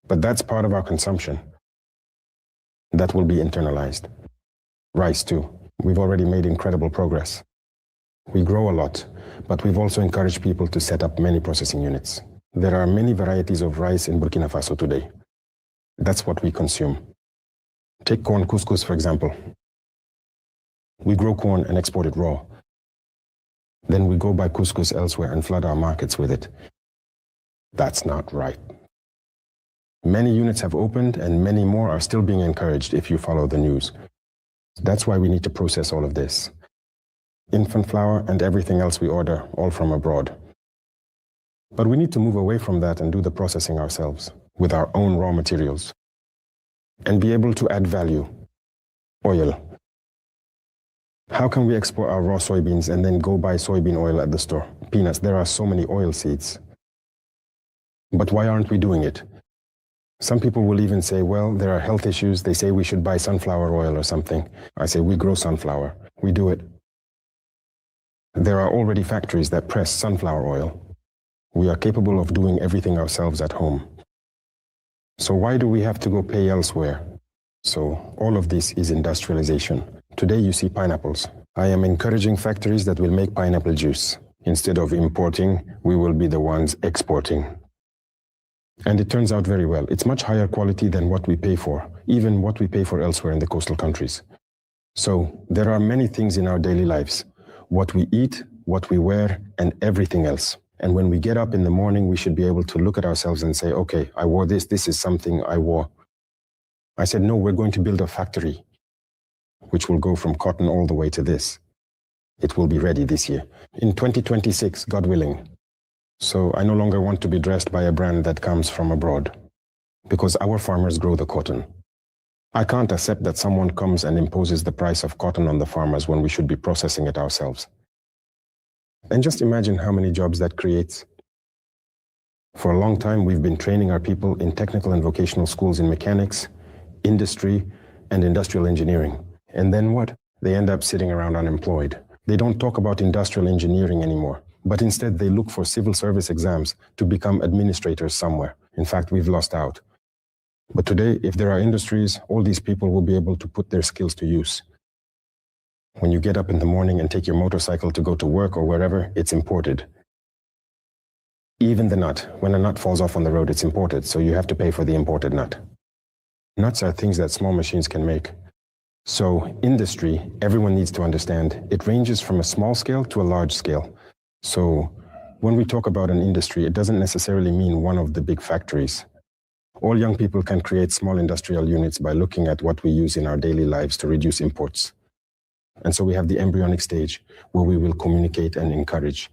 But that's part of our consumption. That will be internalized. Rice too. We've already made incredible progress. We grow a lot, but we've also encouraged people to set up many processing units. There are many varieties of rice in Burkina Faso today. That's what we consume. Take corn couscous, for example. We grow corn and export it raw. Then we go buy couscous elsewhere and flood our markets with it. That's not right. Many units have opened and many more are still being encouraged if you follow the news. That's why we need to process all of this. Infant flour and everything else we order, all from abroad. But we need to move away from that and do the processing ourselves with our own raw materials and be able to add value. Oil. How can we export our raw soybeans and then go buy soybean oil at the store? Peanuts, there are so many oil seeds. But why aren't we doing it? Some people will even say, well, there are health issues. They say we should buy sunflower oil or something. I say, we grow sunflower. We do it. There are already factories that press sunflower oil. We are capable of doing everything ourselves at home. So why do we have to go pay elsewhere? So all of this is industrialization. Today you see pineapples. I am encouraging factories that will make pineapple juice. Instead of importing, we will be the ones exporting. And it turns out very well. It's much higher quality than what we pay for, even what we pay for elsewhere in the coastal countries. So there are many things in our daily lives. What we eat, what we wear, and everything else. And when we get up in the morning, we should be able to look at ourselves and say, okay, I wore this, this is something I wore. I said, no, we're going to build a factory, which will go from cotton all the way to this. It will be ready this year. In 2026, God willing. So I no longer want to be dressed by a brand that comes from abroad, because our farmers grow the cotton. I can't accept that someone comes and imposes the price of cotton on the farmers when we should be processing it ourselves. And just imagine how many jobs that creates. For a long time, we've been training our people in technical and vocational schools in mechanics, industry, and industrial engineering. And then what? They end up sitting around unemployed. They don't talk about industrial engineering anymore, but instead they look for civil service exams to become administrators somewhere. In fact, we've lost out. But today, if there are industries, all these people will be able to put their skills to use. When you get up in the morning and take your motorcycle to go to work or wherever, it's imported. Even the nut, when a nut falls off on the road, it's imported, so you have to pay for the imported nut. Nuts are things that small machines can make. So industry, everyone needs to understand, it ranges from a small scale to a large scale. So when we talk about an industry, it doesn't necessarily mean one of the big factories. All young people can create small industrial units by looking at what we use in our daily lives to reduce imports. And so we have the embryonic stage where we will communicate and encourage.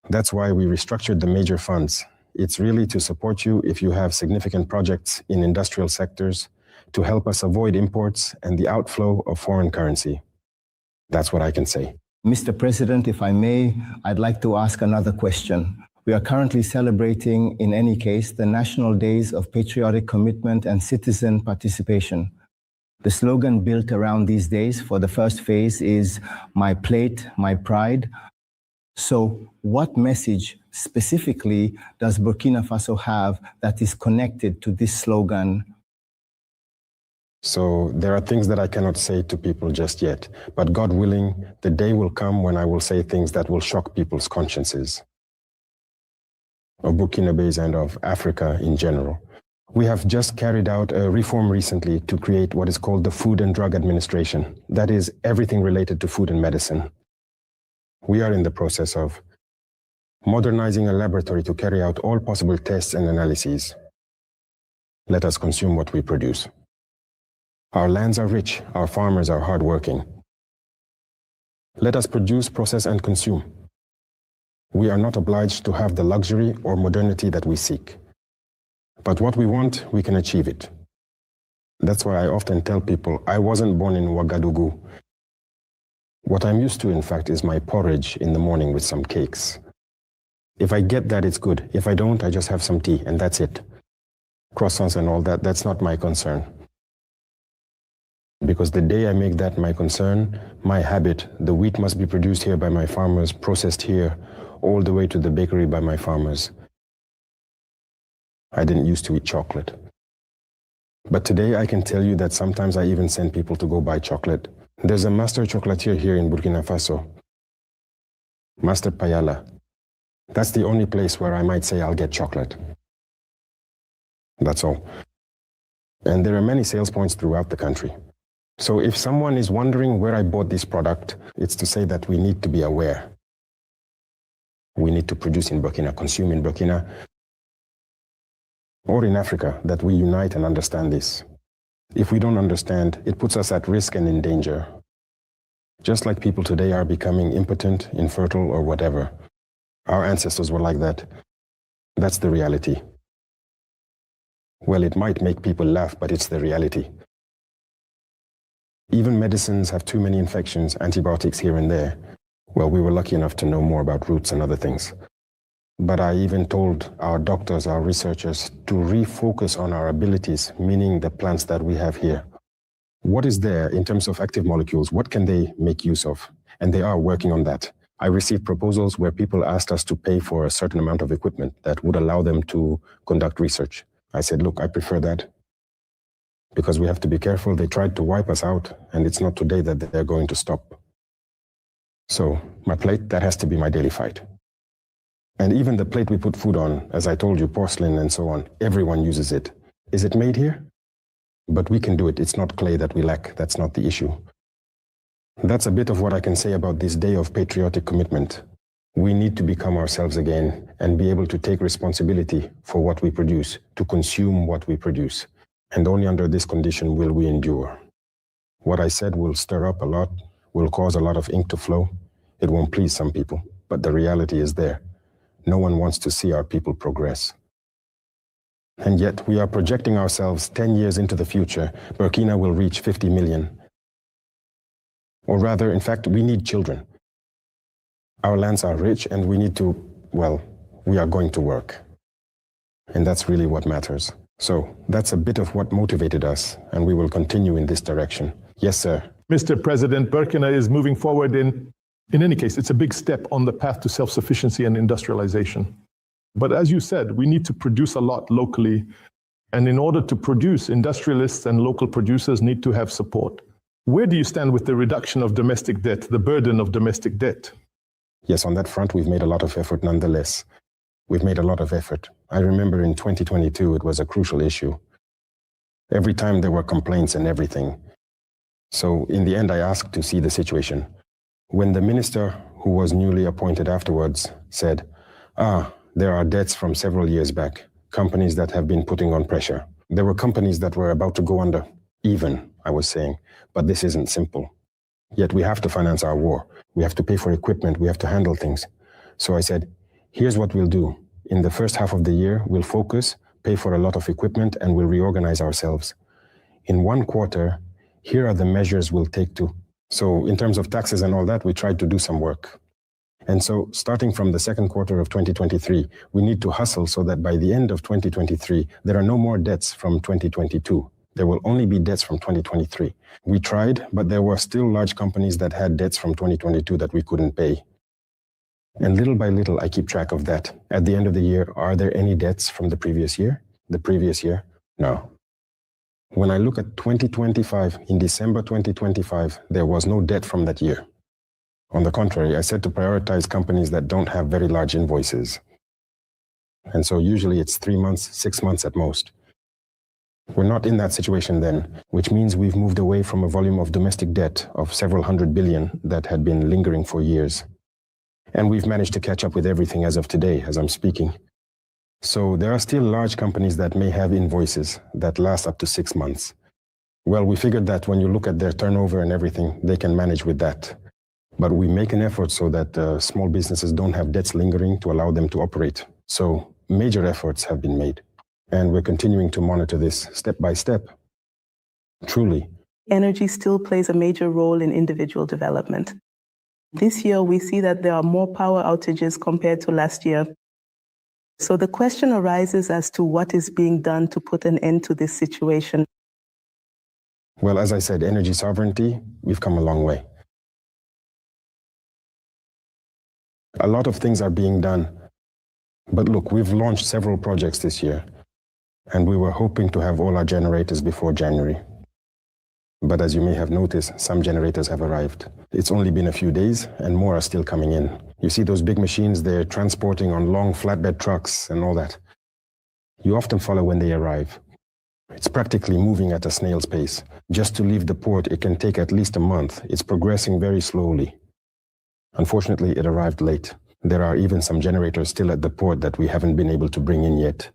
That's why we restructured the major funds. It's really to support you if you have significant projects in industrial sectors, to help us avoid imports and the outflow of foreign currency. That's what I can say. Mr. President, if I may, I'd like to ask another question. We are currently celebrating, in any case, the National Days of Patriotic Commitment and Citizen Participation. The slogan built around these days for the first phase is "My plate, my pride." So what message specifically does Burkina Faso have that is connected to this slogan? So there are things that I cannot say to people just yet. But God willing, the day will come when I will say things that will shock people's consciences of Burkina Faso and of Africa in general. We have just carried out a reform recently to create what is called the Food and Drug Administration. That is everything related to food and medicine. We are in the process of modernizing a laboratory to carry out all possible tests and analyses. Let us consume what we produce. Our lands are rich, our farmers are hardworking. Let us produce, process, and consume. We are not obliged to have the luxury or modernity that we seek. But what we want, we can achieve it. That's why I often tell people, I wasn't born in Ouagadougou. What I'm used to, in fact, is my porridge in the morning with some cakes. If I get that, it's good. If I don't, I just have some tea, and that's it. Croissants and all that, that's not my concern. Because the day I make that my concern, my habit, the wheat must be produced here by my farmers, processed here, all the way to the bakery by my farmers. I didn't used to eat chocolate. But today I can tell you that sometimes I even send people to go buy chocolate. There's a master chocolatier here in Burkina Faso, Master Ayele. That's the only place where I might say I'll get chocolate. That's all. And there are many sales points throughout the country. So if someone is wondering where I bought this product, it's to say that we need to be aware. We need to produce in Burkina, consume in Burkina, or in Africa, that we unite and understand this. If we don't understand, it puts us at risk and in danger. Just like people today are becoming impotent, infertile, or whatever. Our ancestors were like that. That's the reality. Well, it might make people laugh, but it's the reality. Even medicines have too many infections, antibiotics here and there. Well, we were lucky enough to know more about roots and other things. But I even told our doctors, our researchers, to refocus on our abilities, meaning the plants that we have here. What is there in terms of active molecules? What can they make use of? And they are working on that. I received proposals where people asked us to pay for a certain amount of equipment that would allow them to conduct research. I said, look, I prefer that because we have to be careful. They tried to wipe us out, and it's not today that they're going to stop. So my plate, that has to be my daily fight. And even the plate we put food on, as I told you, porcelain and so on, everyone uses it. Is it made here? But we can do it. It's not clay that we lack. That's not the issue. That's a bit of what I can say about this day of patriotic commitment. We need to become ourselves again and be able to take responsibility for what we produce, to consume what we produce. And only under this condition will we endure. What I said will stir up a lot, will cause a lot of ink to flow. It won't please some people, but the reality is there. No one wants to see our people progress. And yet we are projecting ourselves 10 years into the future. Burkina will reach 50 million. Or rather, in fact, we need children. Our lands are rich and we need to, well, we are going to work. And that's really what matters. So that's a bit of what motivated us, and we will continue in this direction. Yes, sir. Mr. President, Burkina is moving forward in any case, it's a big step on the path to self-sufficiency and industrialization. But as you said, we need to produce a lot locally. And in order to produce, industrialists and local producers need to have support. Where do you stand with the reduction of domestic debt, the burden of domestic debt? Yes, on that front, we've made a lot of effort nonetheless. We've made a lot of effort. I remember in 2022, it was a crucial issue. Every time there were complaints and everything. So in the end, I asked to see the situation. When the minister, who was newly appointed afterwards, said, there are debts from several years back, companies that have been putting on pressure. There were companies that were about to go under, even, I was saying, but this isn't simple. Yet we have to finance our war. We have to pay for equipment. We have to handle things. So I said, here's what we'll do. In the first half of the year, we'll focus, pay for a lot of equipment, and we'll reorganize ourselves. In 1 quarter, here are the measures we'll take to. So in terms of taxes and all that, we tried to do some work. And so starting from the 2nd quarter of 2023, we need to hustle so that by the end of 2023, there are no more debts from 2022. There will only be debts from 2023. We tried, but there were still large companies that had debts from 2022 that we couldn't pay. And little by little, I keep track of that. At the end of the year, are there any debts from the previous year? The previous year? No. When I look at 2025, in December 2025, there was no debt from that year. On the contrary, I said to prioritize companies that don't have very large invoices. And so usually it's 3 months, 6 months at most. We're not in that situation then, which means we've moved away from a volume of domestic debt of several hundred billion that had been lingering for years. And we've managed to catch up with everything as of today, as I'm speaking. So there are still large companies that may have invoices that last up to 6 months. Well, we figured that when you look at their turnover and everything, they can manage with that. But we make an effort so that small businesses don't have debts lingering to allow them to operate. So major efforts have been made. And we're continuing to monitor this step by step. Truly. Energy still plays a major role in individual development. This year, we see that there are more power outages compared to last year. So the question arises as to what is being done to put an end to this situation. Well, as I said, energy sovereignty, we've come a long way. A lot of things are being done. But look, we've launched several projects this year, and we were hoping to have all our generators before January. But as you may have noticed, some generators have arrived. It's only been a few days, and more are still coming in. You see those big machines they're transporting on long flatbed trucks and all that. You often follow when they arrive. It's practically moving at a snail's pace. Just to leave the port, it can take at least a month. It's progressing very slowly. Unfortunately, it arrived late. There are even some generators still at the port that we haven't been able to bring in yet.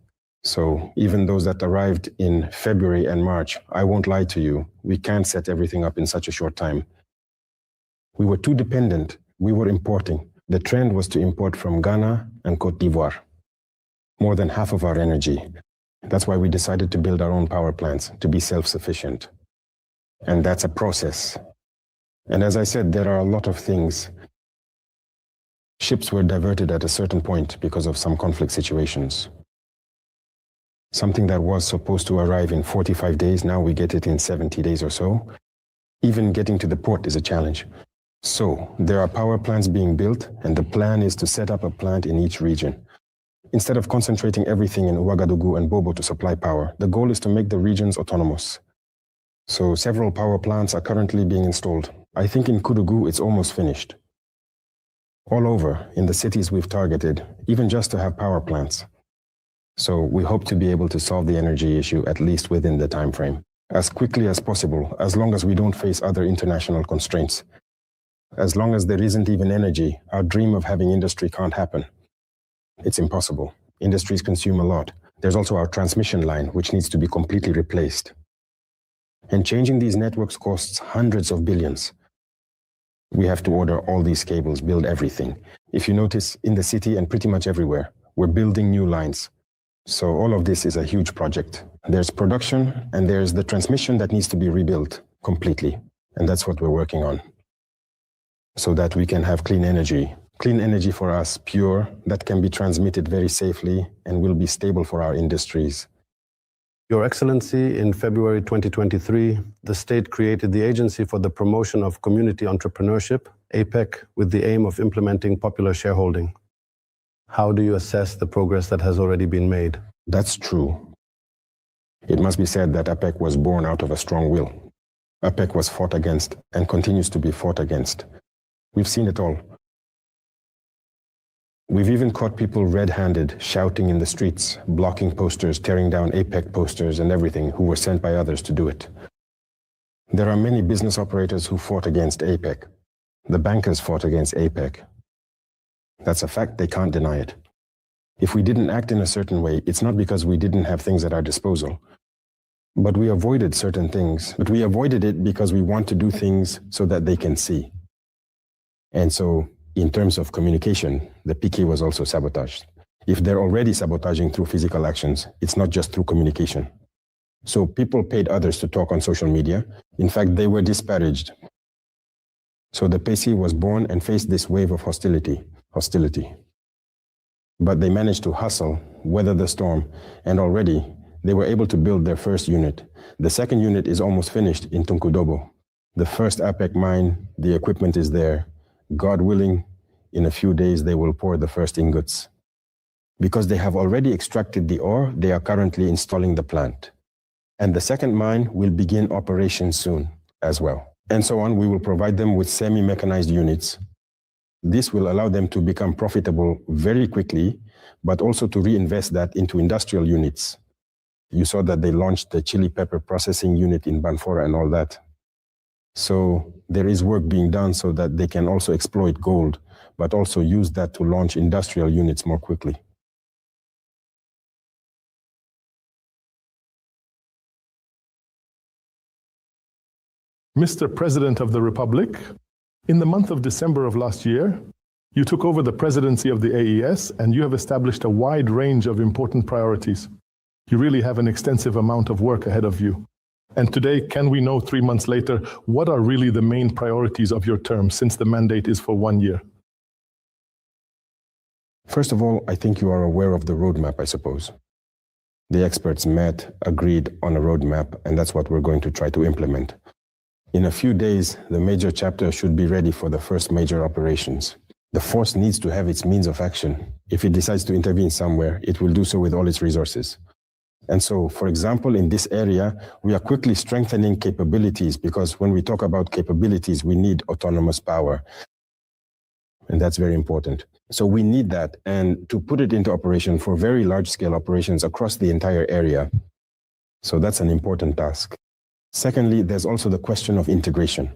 So even those that arrived in February and March, I won't lie to you, we can't set everything up in such a short time. We were too dependent. We were importing. The trend was to import from Ghana and Côte d'Ivoire. More than half of our energy. That's why we decided to build our own power plants, to be self-sufficient. And that's a process. And as I said, there are a lot of things. Ships were diverted at a certain point because of some conflict situations. Something that was supposed to arrive in 45 days, now we get it in 70 days or so. Even getting to the port is a challenge. So there are power plants being built, and the plan is to set up a plant in each region. Instead of concentrating everything in Ouagadougou and Bobo to supply power, the goal is to make the regions autonomous. So several power plants are currently being installed. I think in Koudougou it's almost finished. All over, in the cities we've targeted, even just to have power plants. So we hope to be able to solve the energy issue at least within the time frame, as quickly as possible, as long as we don't face other international constraints. As long as there isn't even energy, our dream of having industry can't happen. It's impossible. Industries consume a lot. There's also our transmission line, which needs to be completely replaced. And changing these networks costs hundreds of billions. We have to order all these cables, build everything. If you notice, in the city and pretty much everywhere, we're building new lines. So all of this is a huge project. There's production and there's the transmission that needs to be rebuilt completely. And that's what we're working on. So that we can have clean energy. Clean energy for us, pure, that can be transmitted very safely and will be stable for our industries. Your Excellency, in February 2023, the state created the Agency for the Promotion of Community Entrepreneurship, APEC, with the aim of implementing popular shareholding. How do you assess the progress that has already been made? That's true. It must be said that APEC was born out of a strong will. APEC was fought against and continues to be fought against. We've seen it all. We've even caught people red-handed, shouting in the streets, blocking posters, tearing down APEC posters and everything, who were sent by others to do it. There are many business operators who fought against APEC. The bankers fought against APEC. That's a fact, they can't deny it. If we didn't act in a certain way, it's not because we didn't have things at our disposal. But we avoided certain things. But we avoided it because we want to do things so that they can see. And so, in terms of communication, the PK was also sabotaged. If they're already sabotaging through physical actions, it's not just through communication. So people paid others to talk on social media. In fact, they were disparaged. So the PC was born and faced this wave of hostility. But they managed to hustle, weather the storm, and already they were able to build their first unit. The second unit is almost finished in Tunkudobo. The first APEC mine, the equipment is there. God willing, in a few days they will pour the first ingots. Because they have already extracted the ore, they are currently installing the plant. And the second mine will begin operations soon as well. And so on, we will provide them with semi-mechanized units. This will allow them to become profitable very quickly, but also to reinvest that into industrial units. You saw that they launched the chili pepper processing unit in Banfora and all that. So there is work being done so that they can also exploit gold, but also use that to launch industrial units more quickly. Mr. President of the Republic, in the month of December of last year, you took over the presidency of the AES and you have established a wide range of important priorities. You really have an extensive amount of work ahead of you. And today, can we know 3 months later, what are really the main priorities of your term since the mandate is for 1 year? First of all, I think you are aware of the roadmap, I suppose. The experts met, agreed on a roadmap, and that's what we're going to try to implement. In a few days, the major chapter should be ready for the first major operations. The force needs to have its means of action. If it decides to intervene somewhere, it will do so with all its resources. And so, for example, in this area, we are quickly strengthening capabilities because when we talk about capabilities, we need autonomous power. And that's very important. So we need that. And to put it into operation for very large-scale operations across the entire area. So that's an important task. Secondly, there's also the question of integration.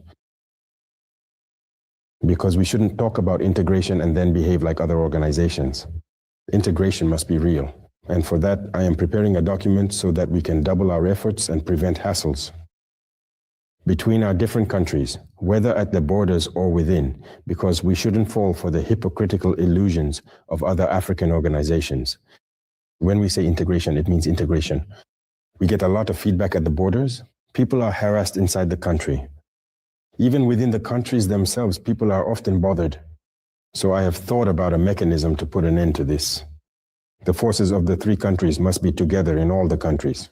Because we shouldn't talk about integration and then behave like other organizations. Integration must be real. And for that, I am preparing a document so that we can double our efforts and prevent hassles between our different countries, whether at the borders or within, because we shouldn't fall for the hypocritical illusions of other African organizations. When we say integration, it means integration. We get a lot of feedback at the borders. People are harassed inside the country. Even within the countries themselves, people are often bothered. So I have thought about a mechanism to put an end to this. The forces of the 3 countries must be together in all the countries.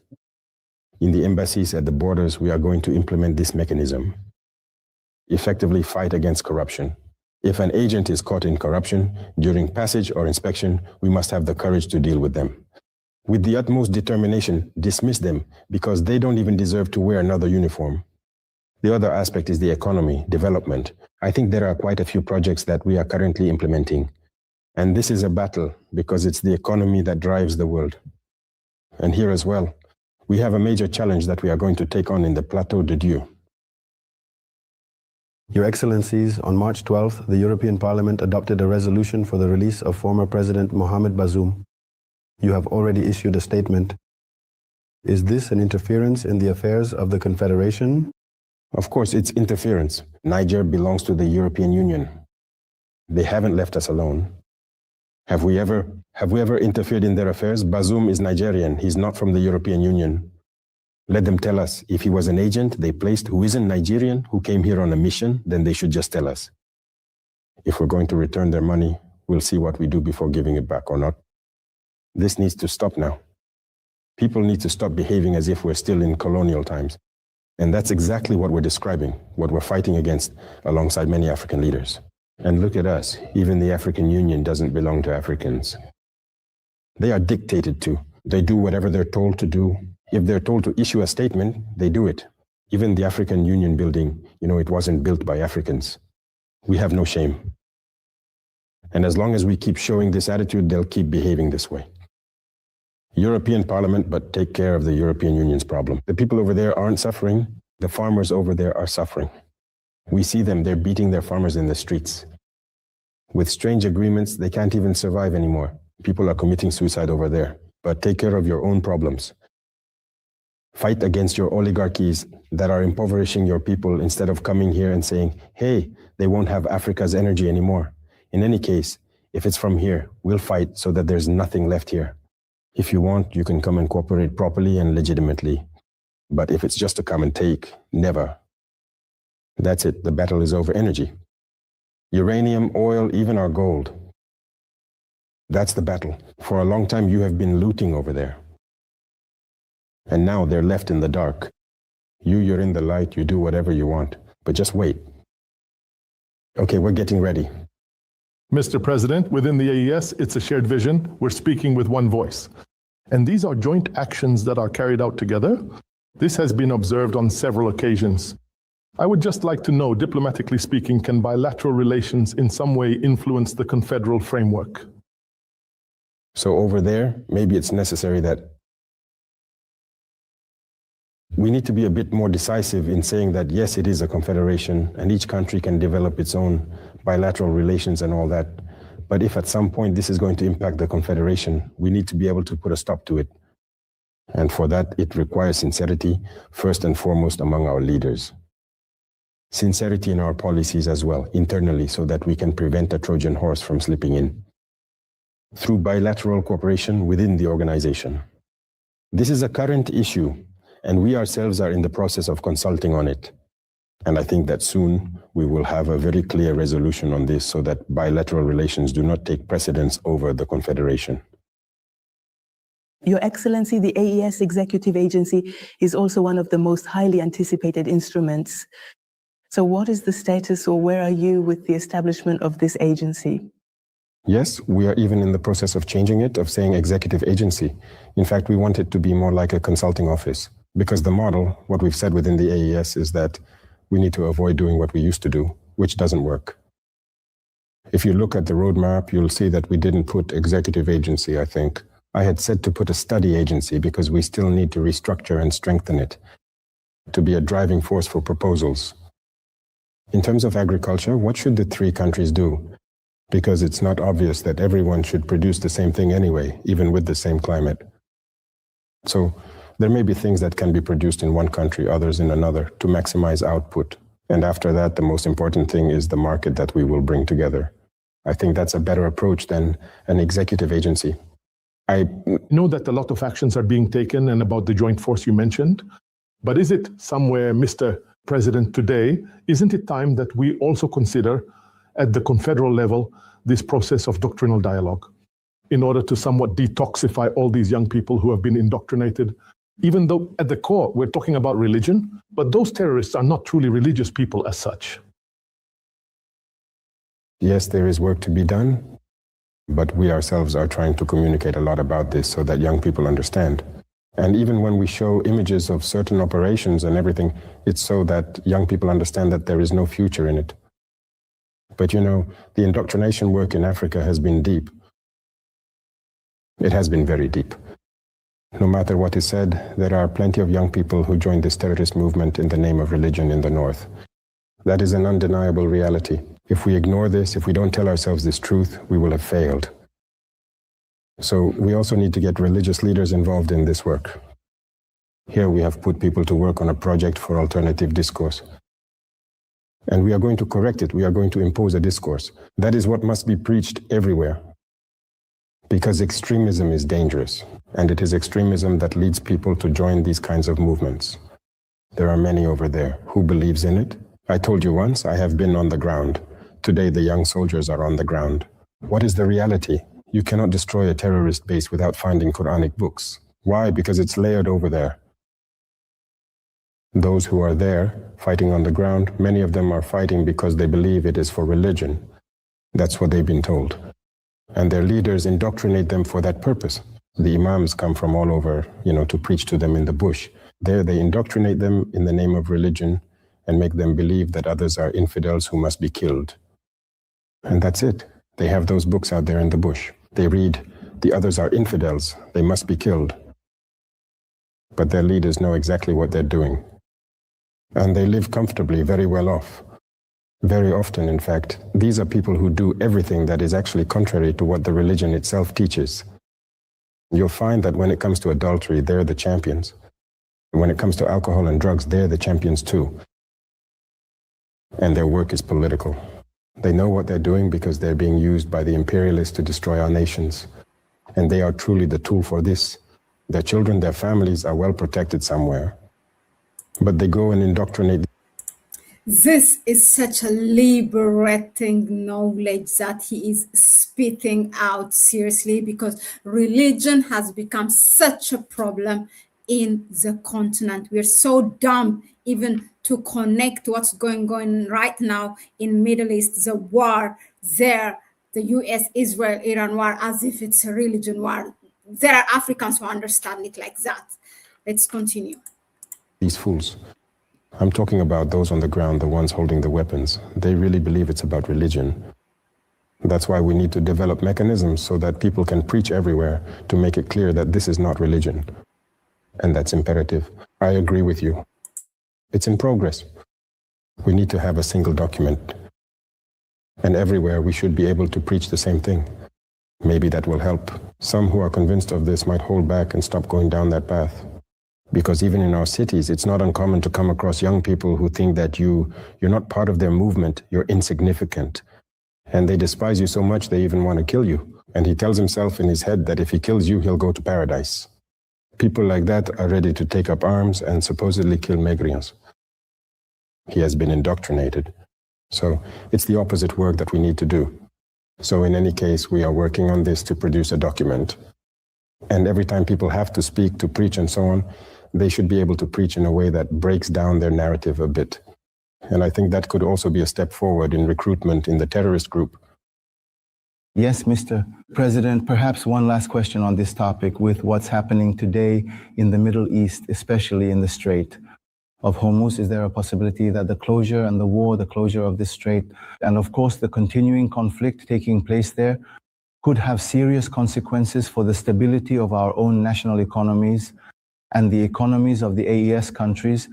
In the embassies at the borders, we are going to implement this mechanism. Effectively fight against corruption. If an agent is caught in corruption, during passage or inspection, we must have the courage to deal with them. With the utmost determination, dismiss them because they don't even deserve to wear another uniform. The other aspect is the economy, development. I think there are quite a few projects that we are currently implementing. And this is a battle because it's the economy that drives the world. And here as well, we have a major challenge that we are going to take on in the Plateau de Dieu. Your Excellencies, on March 12th, the European Parliament adopted a resolution for the release of former President Mohamed Bazoum. You have already issued a statement. Is this an interference in the affairs of the Confederation? Of course, it's interference. Niger belongs to the European Union. They haven't left us alone. Have we ever interfered in their affairs? Bazoum is Nigerian. He's not from the European Union. Let them tell us. If he was an agent they placed who isn't Nigerian, who came here on a mission, then they should just tell us. If we're going to return their money, we'll see what we do before giving it back or not. This needs to stop now. People need to stop behaving as if we're still in colonial times. And that's exactly what we're describing, what we're fighting against alongside many African leaders. And look at us. Even the African Union doesn't belong to Africans. They are dictated to. They do whatever they're told to do. If they're told to issue a statement, they do it. Even the African Union building, it wasn't built by Africans. We have no shame. And as long as we keep showing this attitude, they'll keep behaving this way. European Parliament, but take care of the European Union's problem. The people over there aren't suffering. The farmers over there are suffering. We see them, they're beating their farmers in the streets. With strange agreements, they can't even survive anymore. People are committing suicide over there. But take care of your own problems. Fight against your oligarchies that are impoverishing your people instead of coming here and saying, hey, they won't have Africa's energy anymore. In any case, if it's from here, we'll fight so that there's nothing left here. If you want, you can come and cooperate properly and legitimately. But if it's just to come and take, never. That's it. The battle is over energy. Uranium, oil, even our gold. That's the battle. For a long time, you have been looting over there. And now they're left in the dark. You're in the light, you do whatever you want. But just wait. Okay, we're getting ready. Mr. President, within the AES, it's a shared vision. We're speaking with one voice. And these are joint actions that are carried out together. This has been observed on several occasions. I would just like to know, diplomatically speaking, can bilateral relations in some way influence the confederal framework? So over there, maybe it's necessary that we need to be a bit more decisive in saying that, yes, it is a confederation and each country can develop its own bilateral relations and all that. But if at some point this is going to impact the confederation, we need to be able to put a stop to it. And for that, it requires sincerity, first and foremost among our leaders. Sincerity in our policies as well, internally, so that we can prevent a Trojan horse from slipping in. Through bilateral cooperation within the organization. This is a current issue, and we ourselves are in the process of consulting on it. And I think that soon we will have a very clear resolution on this so that bilateral relations do not take precedence over the Confederation. Your Excellency, the AES Executive Agency is also one of the most highly anticipated instruments. So what is the status, or where are you with the establishment of this agency? Yes, we are even in the process of changing it, of saying executive agency. In fact, we want it to be more like a consulting office, because the model, what we've said within the AES, is that we need to avoid doing what we used to do, which doesn't work. If you look at the roadmap, you'll see that we didn't put executive agency, I think. I had said to put a study agency because we still need to restructure and strengthen it to be a driving force for proposals. In terms of agriculture, what should the three countries do? Because it's not obvious that everyone should produce the same thing anyway, even with the same climate. So there may be things that can be produced in one country, others in another, to maximize output. And after that, the most important thing is the market that we will bring together. I think that's a better approach than an executive agency. I know that a lot of actions are being taken and about the joint force you mentioned, but is it somewhere, Mr. President, today, isn't it time that we also consider at the confederal level this process of doctrinal dialogue in order to somewhat detoxify all these young people who have been indoctrinated? Even though at the core we're talking about religion, but those terrorists are not truly religious people as such. Yes, there is work to be done. But we ourselves are trying to communicate a lot about this so that young people understand. And even when we show images of certain operations and everything, it's so that young people understand that there is no future in it. But you know, the indoctrination work in Africa has been deep. It has been very deep. No matter what is said, there are plenty of young people who joined this terrorist movement in the name of religion in the north. That is an undeniable reality. If we ignore this, if we don't tell ourselves this truth, we will have failed. So we also need to get religious leaders involved in this work. Here we have put people to work on a project for alternative discourse. And we are going to correct it. We are going to impose a discourse. That is what must be preached everywhere. Because extremism is dangerous. And it is extremism that leads people to join these kinds of movements. There are many over there. Who believes in it? I told you once, I have been on the ground. Today, the young soldiers are on the ground. What is the reality? You cannot destroy a terrorist base without finding Quranic books. Why? Because it's layered over there. Those who are there, fighting on the ground, many of them are fighting because they believe it is for religion. That's what they've been told. And their leaders indoctrinate them for that purpose. The imams come from all over, to preach to them in the bush. There they indoctrinate them in the name of religion and make them believe that others are infidels who must be killed. And that's it. They have those books out there in the bush. They read, the others are infidels, they must be killed. But their leaders know exactly what they're doing. And they live comfortably, very well off. Very often, in fact, these are people who do everything that is actually contrary to what the religion itself teaches. You'll find that when it comes to adultery, they're the champions. And when it comes to alcohol and drugs, they're the champions too. And their work is political. They know what they're doing because they're being used by the imperialists to destroy our nations. And they are truly the tool for this. Their children, their families are well protected somewhere. But they go and indoctrinate. This is such a liberating knowledge that he is spitting out, seriously, because religion has become such a problem in the continent. We're so dumb even to connect what's going on right now in Middle East, the war there, the US, Israel, Iran war, as if it's a religion war. There are Africans who understand it like that. Let's continue. these fools. I'm talking about those on the ground, the ones holding the weapons. They really believe it's about religion. That's why we need to develop mechanisms so that people can preach everywhere to make it clear that this is not religion. And that's imperative. I agree with you. It's in progress. We need to have a single document. And everywhere we should be able to preach the same thing. Maybe that will help. Some who are convinced of this might hold back and stop going down that path. Because even in our cities, it's not uncommon to come across young people who think that you're not part of their movement, you're insignificant. And they despise you so much they even want to kill you. And he tells himself in his head that if he kills you, he'll go to paradise. People like that are ready to take up arms and supposedly kill Megrians. He has been indoctrinated. So it's the opposite work that we need to do. So in any case, we are working on this to produce a document. And every time people have to speak, to preach and so on, they should be able to preach in a way that breaks down their narrative a bit. And I think that could also be a step forward in recruitment in the terrorist group. Yes, Mr. President, perhaps one last question on this topic with what's happening today in the Middle East, especially in the Strait of Hormuz. Is there a possibility that the closure and the war, the closure of this strait, and of course the continuing conflict taking place there could have serious consequences for the stability of our own national economies and the economies of the AES countries,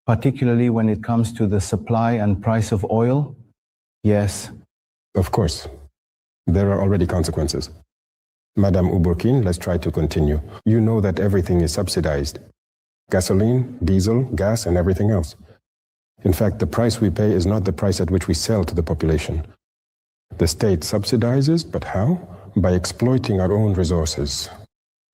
particularly when it comes to the supply and price of oil? Yes. Of course. There are already consequences. Madame Uburkin, let's try to continue. You know that everything is subsidized. Gasoline, diesel, gas, and everything else. In fact, the price we pay is not the price at which we sell to the population. The state subsidizes, but how? By exploiting our own resources.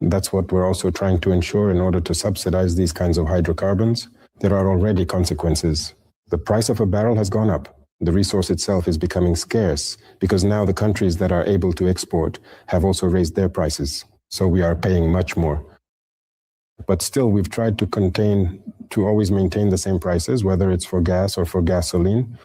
That's what we're also trying to ensure in order to subsidize these kinds of hydrocarbons. There are already consequences. The price of a barrel has gone up. The resource itself is becoming scarce because now the countries that are able to export have also raised their prices. So we are paying much more. But still, we've tried to always maintain the same prices, whether it's for gas or for gasoline.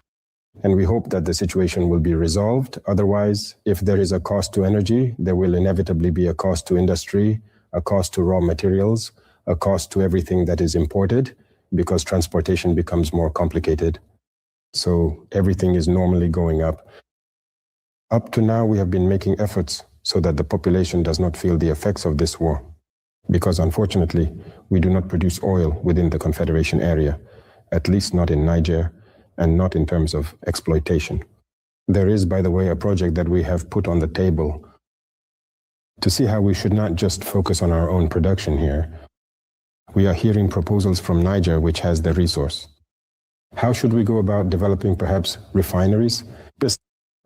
And we hope that the situation will be resolved. Otherwise, if there is a cost to energy, there will inevitably be a cost to industry, a cost to raw materials, a cost to everything that is imported, because transportation becomes more complicated. So everything is normally going up. Up to now, we have been making efforts so that the population does not feel the effects of this war. Because unfortunately, we do not produce oil within the Confederation area, at least not in Niger, and not in terms of exploitation. There is, by the way, a project that we have put on the table to see how we should not just focus on our own production here. We are hearing proposals from Niger, which has the resource. How should we go about developing perhaps refineries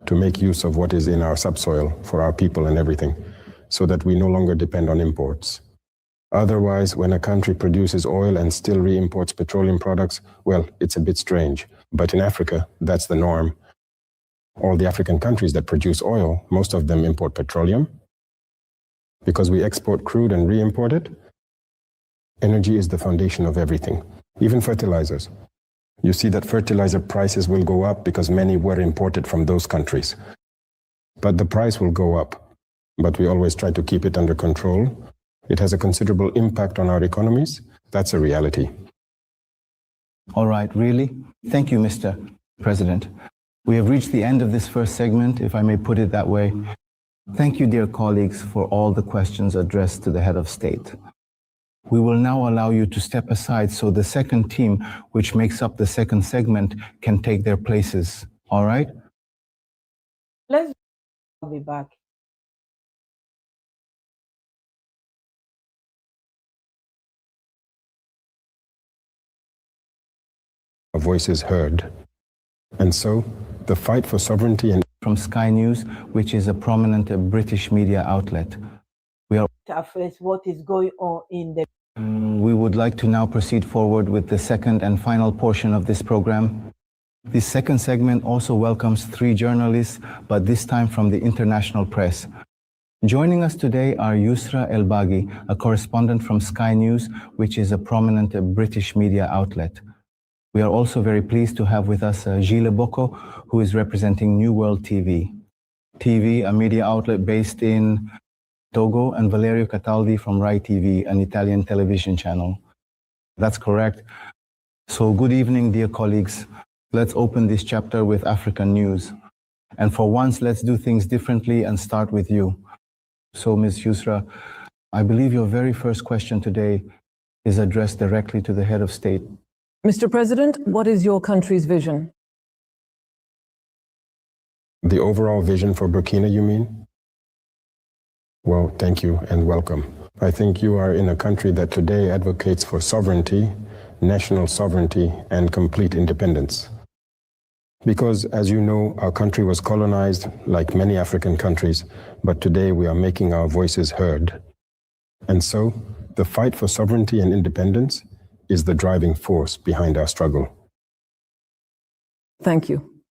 to make use of what is in our subsoil for our people and everything, so that we no longer depend on imports? Otherwise, when a country produces oil and still re-imports petroleum products, well, it's a bit strange. But in Africa, that's the norm. All the African countries that produce oil, most of them import petroleum. Because we export crude and re-import it, energy is the foundation of everything, even fertilizers. You see that fertilizer prices will go up because many were imported from those countries. But the price will go up. But we always try to keep it under control. It has a considerable impact on our economies. That's a reality. All right, really? Thank you, Mr. President. We have reached the end of this first segment, if I may put it that way. Thank you, dear colleagues, for all the questions addressed to the head of state. We will now allow you to step aside so the second team, which makes up the second segment, can take their places. All right? I'll be back. Voices heard. And so, the fight for sovereignty and from Sky News, which is a prominent British media outlet. What is going on in the... We would like to now proceed forward with the second and final portion of this program. This second segment also welcomes 3 journalists, but this time from the international press. Joining us today are Yusra El-Baghi, a correspondent from Sky News, which is a prominent British media outlet. We are also very pleased to have with us Gilles Bocco, who is representing New World TV, a media outlet based in Togo, and Valerio Cataldi from Rai TV, an Italian television channel. That's correct. So good evening, dear colleagues. Let's open this chapter with African news. And for once, let's do things differently and start with you. So, Ms. Yusra, I believe your very first question today is addressed directly to the head of state. Mr. President, what is your country's vision? The overall vision for Burkina, you mean? Well, thank you and welcome. I think you are in a country that today advocates for sovereignty, national sovereignty, and complete independence. Because, as you know, our country was colonized like many African countries, but today we are making our voices heard. And so, the fight for sovereignty and independence is the driving force behind our struggle. Thank you.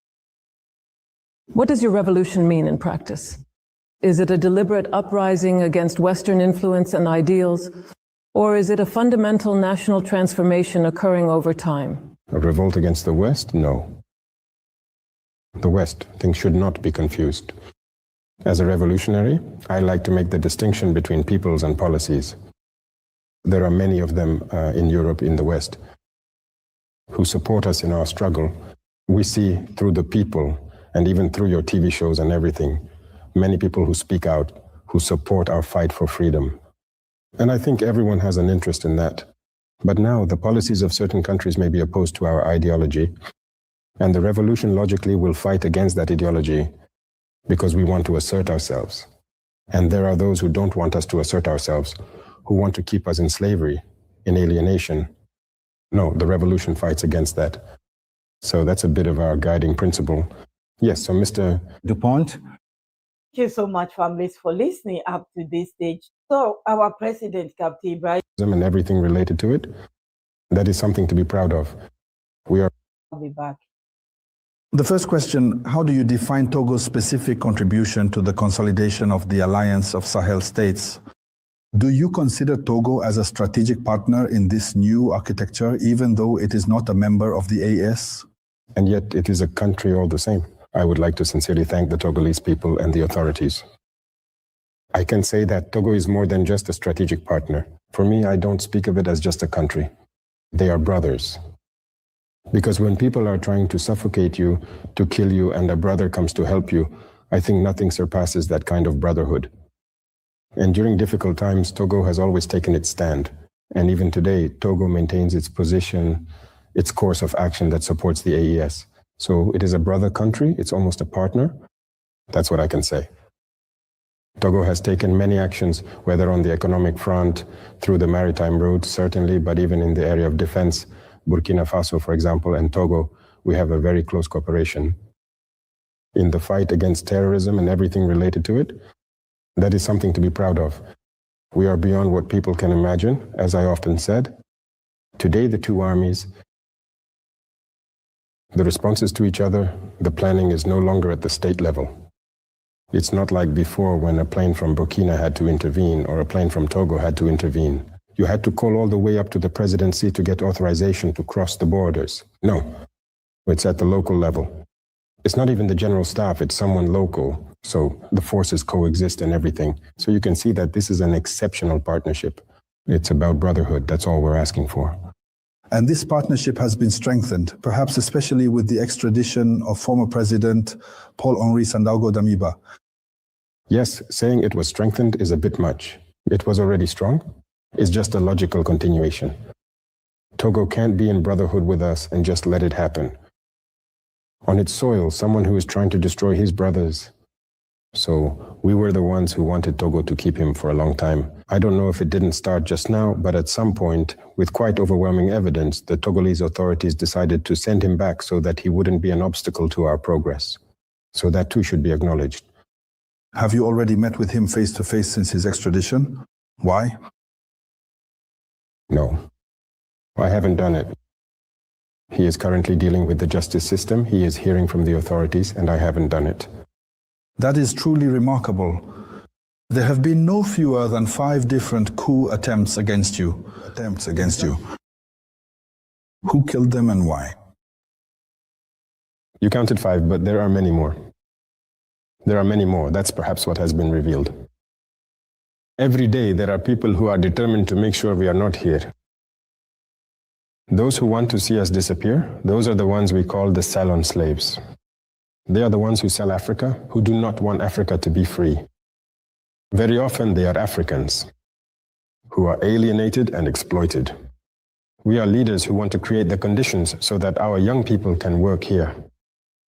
What does your revolution mean in practice? Is it a deliberate uprising against Western influence and ideals, or is it a fundamental national transformation occurring over time? A revolt against the West? No. The West, things should not be confused. As a revolutionary, I like to make the distinction between peoples and policies. There are many of them in Europe, in the West, who support us in our struggle. We see through the people, and even through your TV shows and everything, many people who speak out, who support our fight for freedom. And I think everyone has an interest in that. But now the policies of certain countries may be opposed to our ideology, and the revolution logically will fight against that ideology because we want to assert ourselves. And there are those who don't want us to assert ourselves, who want to keep us in slavery, in alienation. No, the revolution fights against that. So that's a bit of our guiding principle. Yes, so Mr. DuPont? Thank you so much, families, for listening up to this stage. So our president, Captain Ibrahim, and everything related to it, that is something to be proud of. I'll be back. The first question, how do you define Togo's specific contribution to the consolidation of the alliance of Sahel states? Do you consider Togo as a strategic partner in this new architecture, even though it is not a member of the AES? And yet it is a country all the same. I would like to sincerely thank the Togolese people and the authorities. I can say that Togo is more than just a strategic partner. For me, I don't speak of it as just a country. They are brothers. Because when people are trying to suffocate you, to kill you, and a brother comes to help you, I think nothing surpasses that kind of brotherhood. And during difficult times, Togo has always taken its stand. And even today, Togo maintains its position, its course of action that supports the AES. So it is a brother country, it's almost a partner. That's what I can say. Togo has taken many actions, whether on the economic front, through the maritime route, certainly, but even in the area of defense. Burkina Faso, for example, and Togo, we have a very close cooperation. In the fight against terrorism and everything related to it, that is something to be proud of. We are beyond what people can imagine, as I often said. Today, the two armies, the responses to each other, the planning is no longer at the state level. It's not like before when a plane from Burkina had to intervene or a plane from Togo had to intervene. You had to call all the way up to the presidency to get authorization to cross the borders. No, it's at the local level. It's not even the general staff, it's someone local. So the forces coexist and everything. So you can see that this is an exceptional partnership. It's about brotherhood, that's all we're asking for. And this partnership has been strengthened, perhaps especially with the extradition of former President Paul-Henri Sandaogo Damiba. Yes, saying it was strengthened is a bit much. It was already strong. It's just a logical continuation. Togo can't be in brotherhood with us and just let it happen. On its soil, someone who is trying to destroy his brothers. So we were the ones who wanted Togo to keep him for a long time. I don't know if it didn't start just now, but at some point, with quite overwhelming evidence, the Togolese authorities decided to send him back so that he wouldn't be an obstacle to our progress. So that too should be acknowledged. Have you already met with him face to face since his extradition? Why? No, I haven't done it. He is currently dealing with the justice system. He is hearing from the authorities, and I haven't done it. That is truly remarkable. There have been no fewer than 5 different coup attempts against you. Who killed them and why? You counted 5, but there are many more. There are many more. That's perhaps what has been revealed. Every day there are people who are determined to make sure we are not here. Those who want to see us disappear, those are the ones we call the sell-on slaves. They are the ones who sell Africa, who do not want Africa to be free. Very often they are Africans who are alienated and exploited. We are leaders who want to create the conditions so that our young people can work here,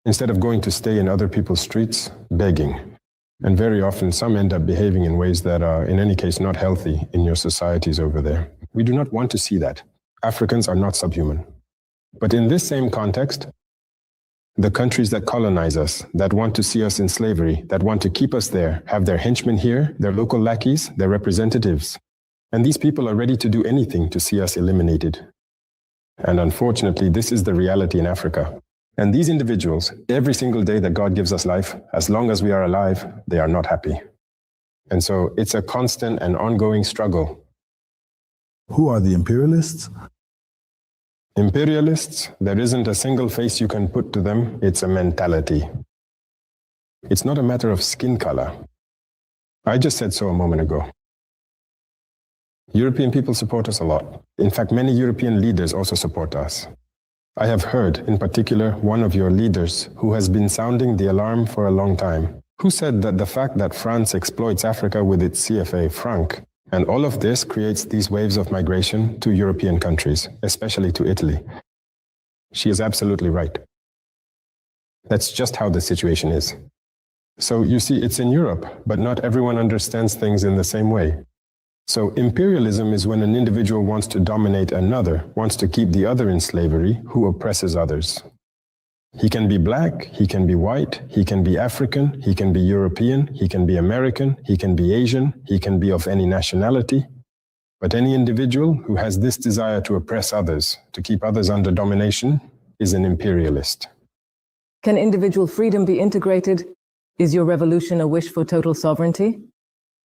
instead of going to stay in other people's streets, begging. And very often some end up behaving in ways that are, in any case, not healthy in your societies over there. We do not want to see that. Africans are not subhuman. But in this same context, the countries that colonize us, that want to see us in slavery, that want to keep us there, have their henchmen here, their local lackeys, their representatives. And these people are ready to do anything to see us eliminated. And unfortunately, this is the reality in Africa. And these individuals, every single day that God gives us life, as long as we are alive, they are not happy. And so it's a constant and ongoing struggle. Who are the imperialists? Imperialists, there isn't a single face you can put to them. It's a mentality. It's not a matter of skin color. I just said so a moment ago. European people support us a lot. In fact, many European leaders also support us. I have heard, in particular, one of your leaders who has been sounding the alarm for a long time, who said that the fact that France exploits Africa with its CFA franc, and all of this creates these waves of migration to European countries, especially to Italy. She is absolutely right. That's just how the situation is. So you see, it's in Europe, but not everyone understands things in the same way. So imperialism is when an individual wants to dominate another, wants to keep the other in slavery, who oppresses others. He can be black, he can be white, he can be African, he can be European, he can be American, he can be Asian, he can be of any nationality. But any individual who has this desire to oppress others, to keep others under domination, is an imperialist. Can individual freedom be integrated? Is your revolution a wish for total sovereignty?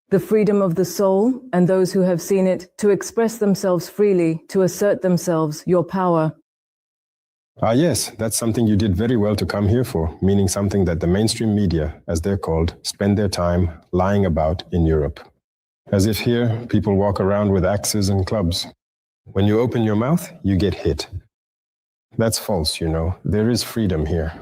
The freedom of the soul and those who have seen it to express themselves freely, to assert themselves, your power. Yes, that's something you did very well to come here for, meaning something that the mainstream media, as they're called, spend their time lying about in Europe. As if here, people walk around with axes and clubs. When you open your mouth, you get hit. That's false, you know. There is freedom here.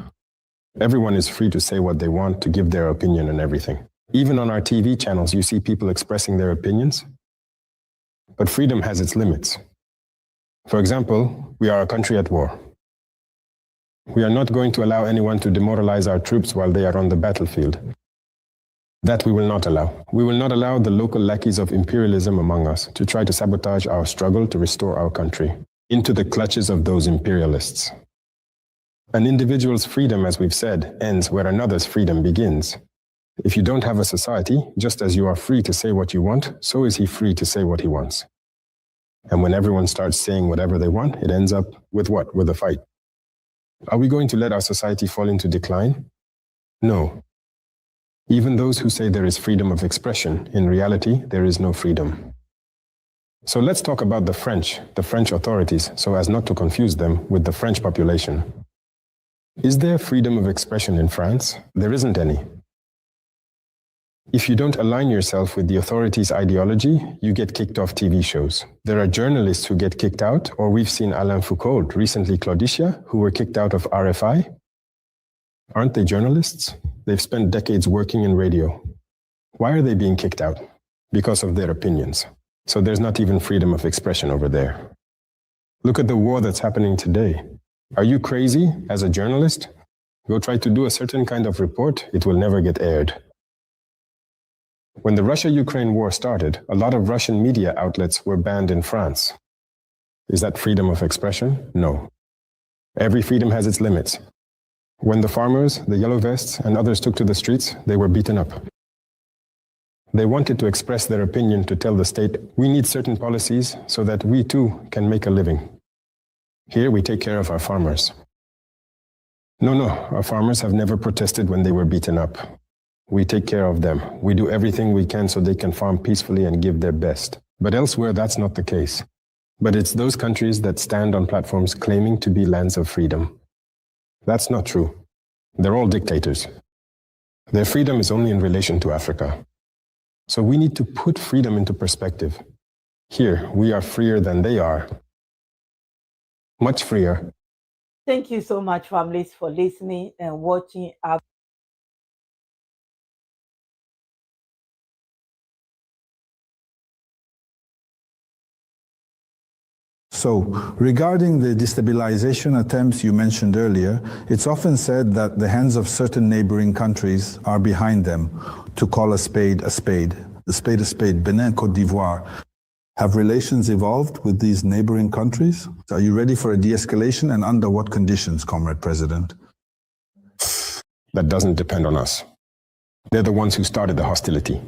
Everyone is free to say what they want, to give their opinion and everything. Even on our TV channels, you see people expressing their opinions. But freedom has its limits. For example, we are a country at war. We are not going to allow anyone to demoralize our troops while they are on the battlefield. That we will not allow. We will not allow the local lackeys of imperialism among us to try to sabotage our struggle to restore our country into the clutches of those imperialists. An individual's freedom, as we've said, ends where another's freedom begins. If you don't have a society, just as you are free to say what you want, so is he free to say what he wants. And when everyone starts saying whatever they want, it ends up with what? With a fight. Are we going to let our society fall into decline? No. Even those who say there is freedom of expression, in reality, there is no freedom. So let's talk about the French authorities, so as not to confuse them with the French population. Is there freedom of expression in France? There isn't any. If you don't align yourself with the authorities' ideology, you get kicked off TV shows. There are journalists who get kicked out, or we've seen Alain Foucault, recently Claudicia, who were kicked out of RFI. Aren't they journalists? They've spent decades working in radio. Why are they being kicked out? Because of their opinions. So there's not even freedom of expression over there. Look at the war that's happening today. Are you crazy as a journalist? Go try to do a certain kind of report, it will never get aired. When the Russia-Ukraine war started, a lot of Russian media outlets were banned in France. Is that freedom of expression? No. Every freedom has its limits. When the farmers, the yellow vests, and others took to the streets, they were beaten up. They wanted to express their opinion, to tell the state, we need certain policies so that we too can make a living. Here we take care of our farmers. No, our farmers have never protested when they were beaten up. We take care of them. We do everything we can so they can farm peacefully and give their best. But elsewhere, that's not the case. But it's those countries that stand on platforms claiming to be lands of freedom. That's not true. They're all dictators. Their freedom is only in relation to Africa. So we need to put freedom into perspective. Here, we are freer than they are. much freer. Thank you so much, families, for listening and watching our So, regarding the destabilization attempts you mentioned earlier, it's often said that the hands of certain neighboring countries are behind them. To call a spade a spade, a spade, Benin, Côte d'Ivoire. Have relations evolved with these neighboring countries? Are you ready for a de-escalation, and under what conditions, Comrade President? That doesn't depend on us. They're the ones who started the hostility.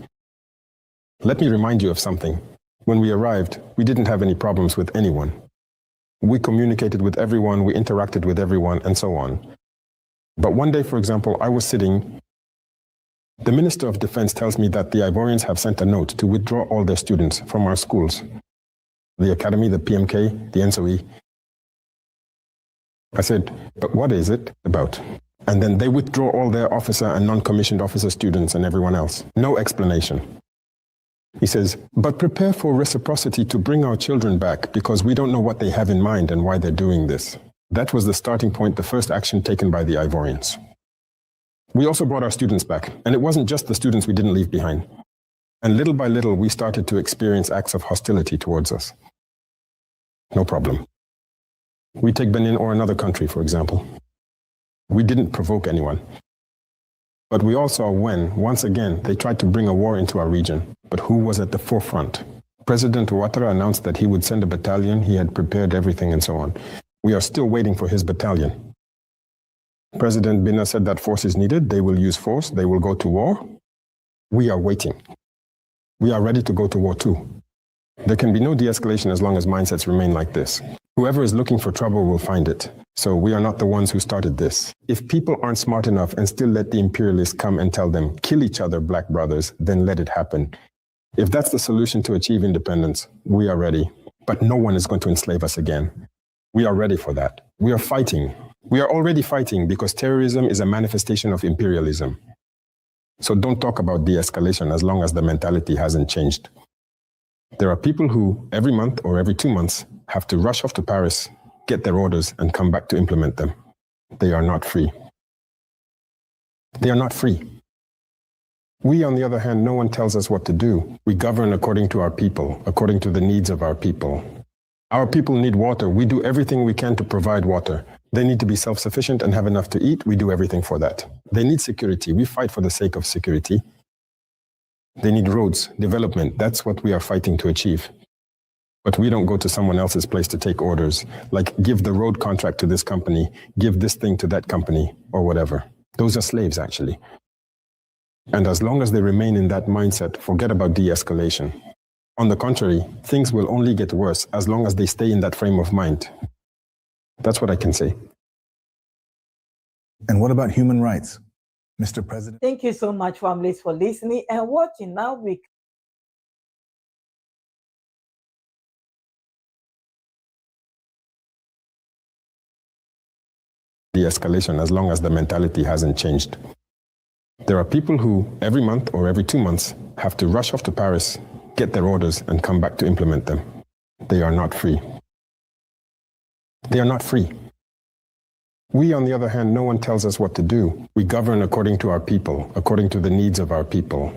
Let me remind you of something. When we arrived, we didn't have any problems with anyone. We communicated with everyone, we interacted with everyone, and so on. But one day, for example, I was sitting. The Minister of Defense tells me that the Ivorians have sent a note to withdraw all their students from our schools. The Academy, the PMK, the NSOE. I said, but what is it about? And then they withdraw all their officer and non-commissioned officer students and everyone else. No explanation. He says, but prepare for reciprocity to bring our children back because we don't know what they have in mind and why they're doing this. That was the starting point, the first action taken by the Ivorians. We also brought our students back, and it wasn't just the students we didn't leave behind. And little by little, we started to experience acts of hostility towards us. No problem. We take Benin or another country, for example. We didn't provoke anyone. But we all saw when, once again, they tried to bring a war into our region. But who was at the forefront? President Ouattara announced that he would send a battalion, he had prepared everything and so on. We are still waiting for his battalion. President Bina said that force is needed, they will use force, they will go to war. We are waiting. We are ready to go to war too. There can be no de-escalation as long as mindsets remain like this. Whoever is looking for trouble will find it. So we are not the ones who started this. If people aren't smart enough and still let the imperialists come and tell them, kill each other, black brothers, then let it happen. If that's the solution to achieve independence, we are ready. But no one is going to enslave us again. We are ready for that. We are fighting. We are already fighting because terrorism is a manifestation of imperialism. So don't talk about de-escalation as long as the mentality hasn't changed. There are people who, every month or every 2 months, have to rush off to Paris, get their orders, and come back to implement them. They are not free. They are not free. We, on the other hand, no one tells us what to do. We govern according to our people, according to the needs of our people. Our people need water. We do everything we can to provide water. They need to be self-sufficient and have enough to eat. We do everything for that. They need security. We fight for the sake of security. They need roads, development. That's what we are fighting to achieve. But we don't go to someone else's place to take orders, like give the road contract to this company, give this thing to that company, or whatever. Those are slaves, actually. And as long as they remain in that mindset, forget about de-escalation. On the contrary, things will only get worse as long as they stay in that frame of mind. That's what I can say. And what about human rights, Mr. President? Thank you so much, families, for listening and watching. Now we de-escalation as long as the mentality hasn't changed. There are people who, every month or every 2 months, have to rush off to Paris, get their orders, and come back to implement them. They are not free. They are not free. We, on the other hand, no one tells us what to do. We govern according to our people, according to the needs of our people.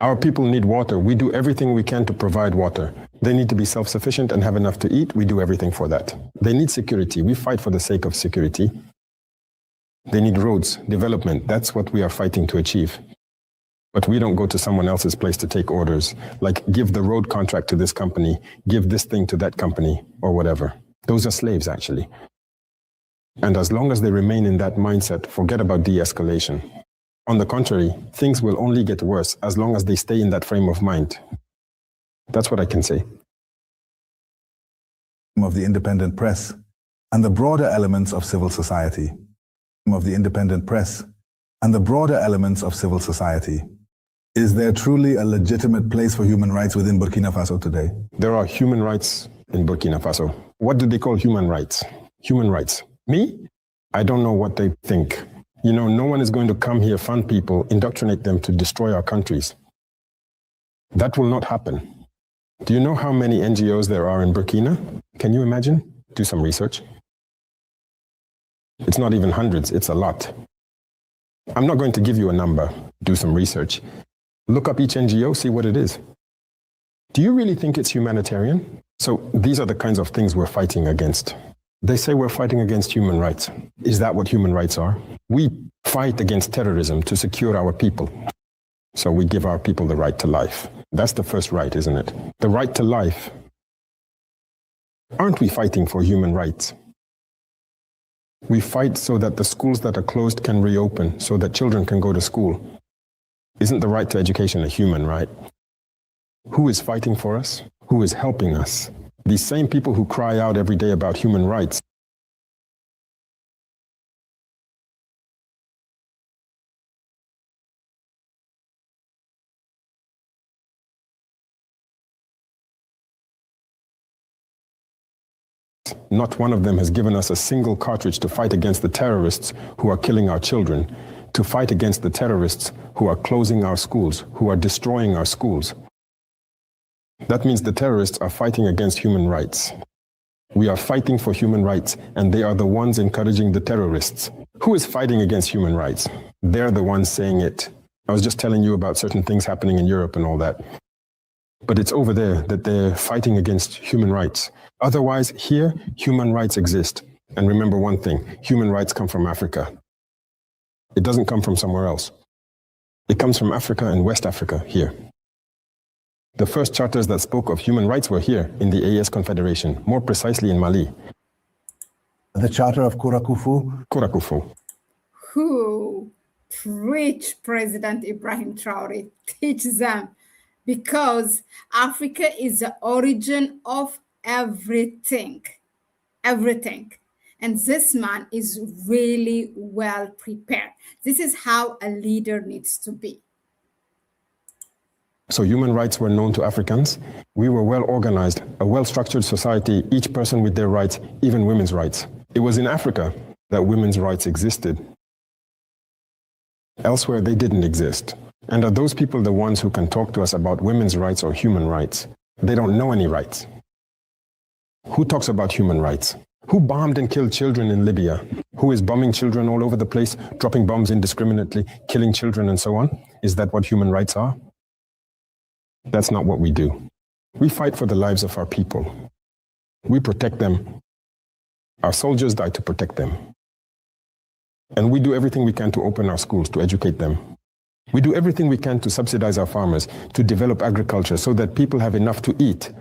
Our people need water. We do everything we can to provide water. They need to be self-sufficient and have enough to eat. We do everything for that. They need security. We fight for the sake of security. They need roads, development. That's what we are fighting to achieve. But we don't go to someone else's place to take orders, like give the road contract to this company, give this thing to that company, or whatever. Those are slaves, actually. And as long as they remain in that mindset, forget about de-escalation. On the contrary, things will only get worse as long as they stay in that frame of mind. That's what I can say. Of the independent press and the broader elements of civil society. Of the independent press and the broader elements of civil society. Is there truly a legitimate place for human rights within Burkina Faso today? There are human rights in Burkina Faso. What do they call human rights? Human rights. Me? I don't know what they think. You know, no one is going to come here, fund people, indoctrinate them to destroy our countries. That will not happen. Do you know how many NGOs there are in Burkina? Can you imagine? Do some research. It's not even hundreds, it's a lot. I'm not going to give you a number. Do some research. Look up each NGO, see what it is. Do you really think it's humanitarian? So these are the kinds of things we're fighting against. They say we're fighting against human rights. Is that what human rights are? We fight against terrorism to secure our people. So we give our people the right to life. That's the first right, isn't it? The right to life. Aren't we fighting for human rights? We fight so that the schools that are closed can reopen, so that children can go to school. Isn't the right to education a human right? Who is fighting for us? Who is helping us? These same people who cry out every day about human rights. Not one of them has given us a single cartridge to fight against the terrorists who are killing our children, to fight against the terrorists who are closing our schools, who are destroying our schools. That means the terrorists are fighting against human rights. We are fighting for human rights, and they are the ones encouraging the terrorists. Who is fighting against human rights? They're the ones saying it. I was just telling you about certain things happening in Europe and all that. But it's over there that they're fighting against human rights. Otherwise, here, human rights exist. And remember one thing, human rights come from Africa. It doesn't come from somewhere else. It comes from Africa and West Africa, here. The first charters that spoke of human rights were here in the AES Confederation, more precisely in Mali. The Charter of Kurakufu. Kurakufu. Who preach President Ibrahim Traoré, teach them, because Africa is the origin of everything, everything. And this man is really well prepared. This is how a leader needs to be. So human rights were known to Africans. We were well organized, a well-structured society, each person with their rights, even women's rights. It was in Africa that women's rights existed. Elsewhere, they didn't exist. And are those people the ones who can talk to us about women's rights or human rights? They don't know any rights. Who talks about human rights? Who bombed and killed children in Libya? Who is bombing children all over the place, dropping bombs indiscriminately, killing children and so on? Is that what human rights are? That's not what we do. We fight for the lives of our people. We protect them. Our soldiers die to protect them. And we do everything we can to open our schools, to educate them. We do everything we can to subsidize our farmers, to develop agriculture so that people have enough to eat.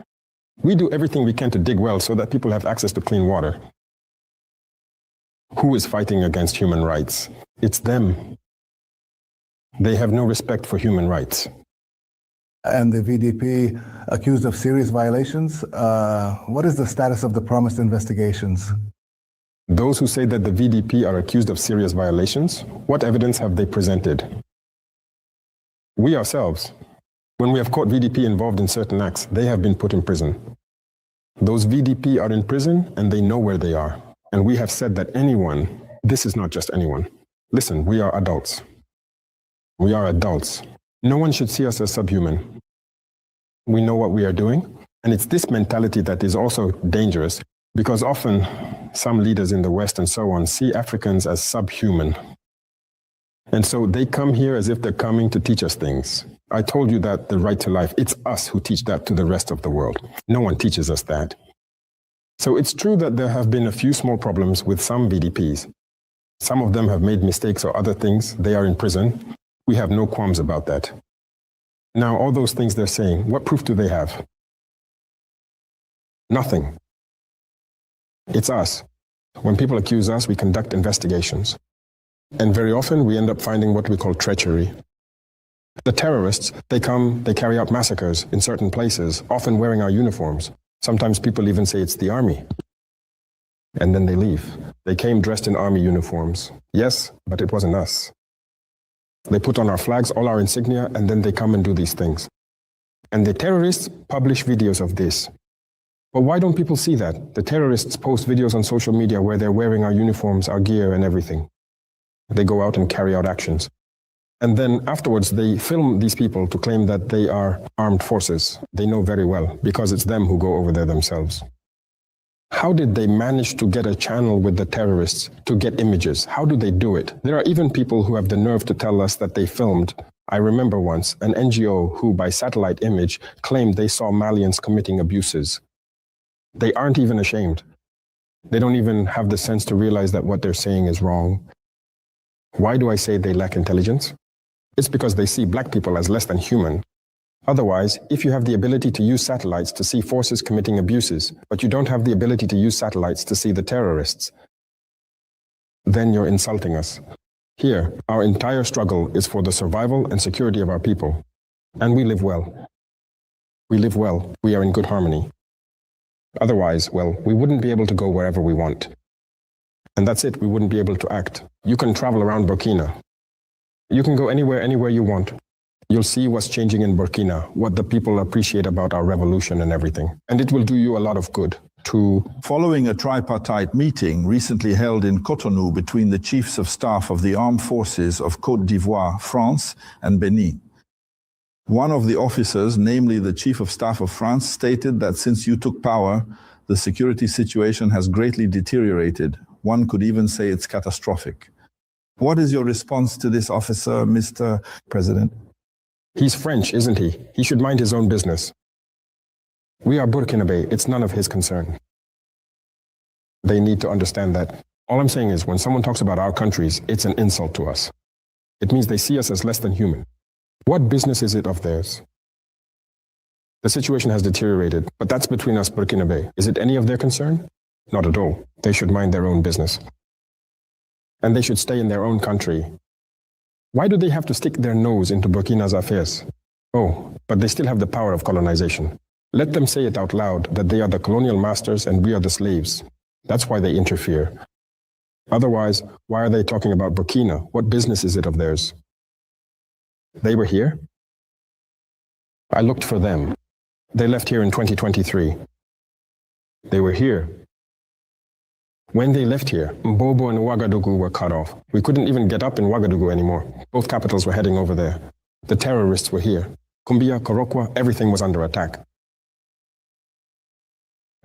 We do everything we can to dig wells so that people have access to clean water. Who is fighting against human rights? It's them. They have no respect for human rights. And the VDP accused of serious violations. What is the status of the promised investigations? Those who say that the VDP are accused of serious violations, what evidence have they presented? We ourselves, when we have caught VDP involved in certain acts, they have been put in prison. Those VDP are in prison and they know where they are. And we have said that anyone, this is not just anyone. Listen, we are adults. We are adults. No one should see us as subhuman. We know what we are doing. And it's this mentality that is also dangerous, because often some leaders in the West and so on see Africans as subhuman. And so they come here as if they're coming to teach us things. I told you that the right to life, it's us who teach that to the rest of the world. No one teaches us that. So it's true that there have been a few small problems with some VDPs. Some of them have made mistakes or other things. They are in prison. We have no qualms about that. Now, all those things they're saying, what proof do they have? Nothing. It's us. When people accuse us, we conduct investigations. And very often we end up finding what we call treachery. The terrorists, they come, they carry out massacres in certain places, often wearing our uniforms. Sometimes people even say it's the army. And then they leave. They came dressed in army uniforms. Yes, but it wasn't us. They put on our flags, all our insignia, and then they come and do these things. And the terrorists publish videos of this. But why don't people see that? The terrorists post videos on social media where they're wearing our uniforms, our gear, and everything. They go out and carry out actions. And then afterwards, they film these people to claim that they are armed forces. They know very well, because it's them who go over there themselves. How did they manage to get a channel with the terrorists to get images? How do they do it? There are even people who have the nerve to tell us that they filmed. I remember once an NGO who, by satellite image, claimed they saw Malians committing abuses. They aren't even ashamed. They don't even have the sense to realize that what they're saying is wrong. Why do I say they lack intelligence? It's because they see black people as less than human. Otherwise, if you have the ability to use satellites to see forces committing abuses, but you don't have the ability to use satellites to see the terrorists, then you're insulting us. Here, our entire struggle is for the survival and security of our people. And we live well. We live well. We are in good harmony. Otherwise, well, we wouldn't be able to go wherever we want. And that's it, we wouldn't be able to act. You can travel around Burkina. You can go anywhere you want. You'll see what's changing in Burkina, what the people appreciate about our revolution and everything. And it will do you a lot of good. Following a tripartite meeting recently held in Cotonou between the chiefs of staff of the armed forces of Côte d'Ivoire, France, and Benin. One of the officers, namely the chief of staff of France, stated that since you took power, the security situation has greatly deteriorated. One could even say it's catastrophic. What is your response to this officer, Mr. President? He's French, isn't he? He should mind his own business. We are Burkinabe. It's none of his concern. They need to understand that. All I'm saying is when someone talks about our countries, it's an insult to us. It means they see us as less than human. What business is it of theirs? The situation has deteriorated, but that's between us, Burkinabe. Is it any of their concern? Not at all. They should mind their own business. And they should stay in their own country. Why do they have to stick their nose into Burkina's affairs? Oh, but they still have the power of colonization. Let them say it out loud that they are the colonial masters and we are the slaves. That's why they interfere. Otherwise, why are they talking about Burkina? What business is it of theirs? They were here. I looked for them. They left here in 2023. They were here. When they left here, Mbobo and Ouagadougou were cut off. We couldn't even get up in Ouagadougou anymore. Both capitals were heading over there. The terrorists were here. Kumbia, Korokwa, everything was under attack.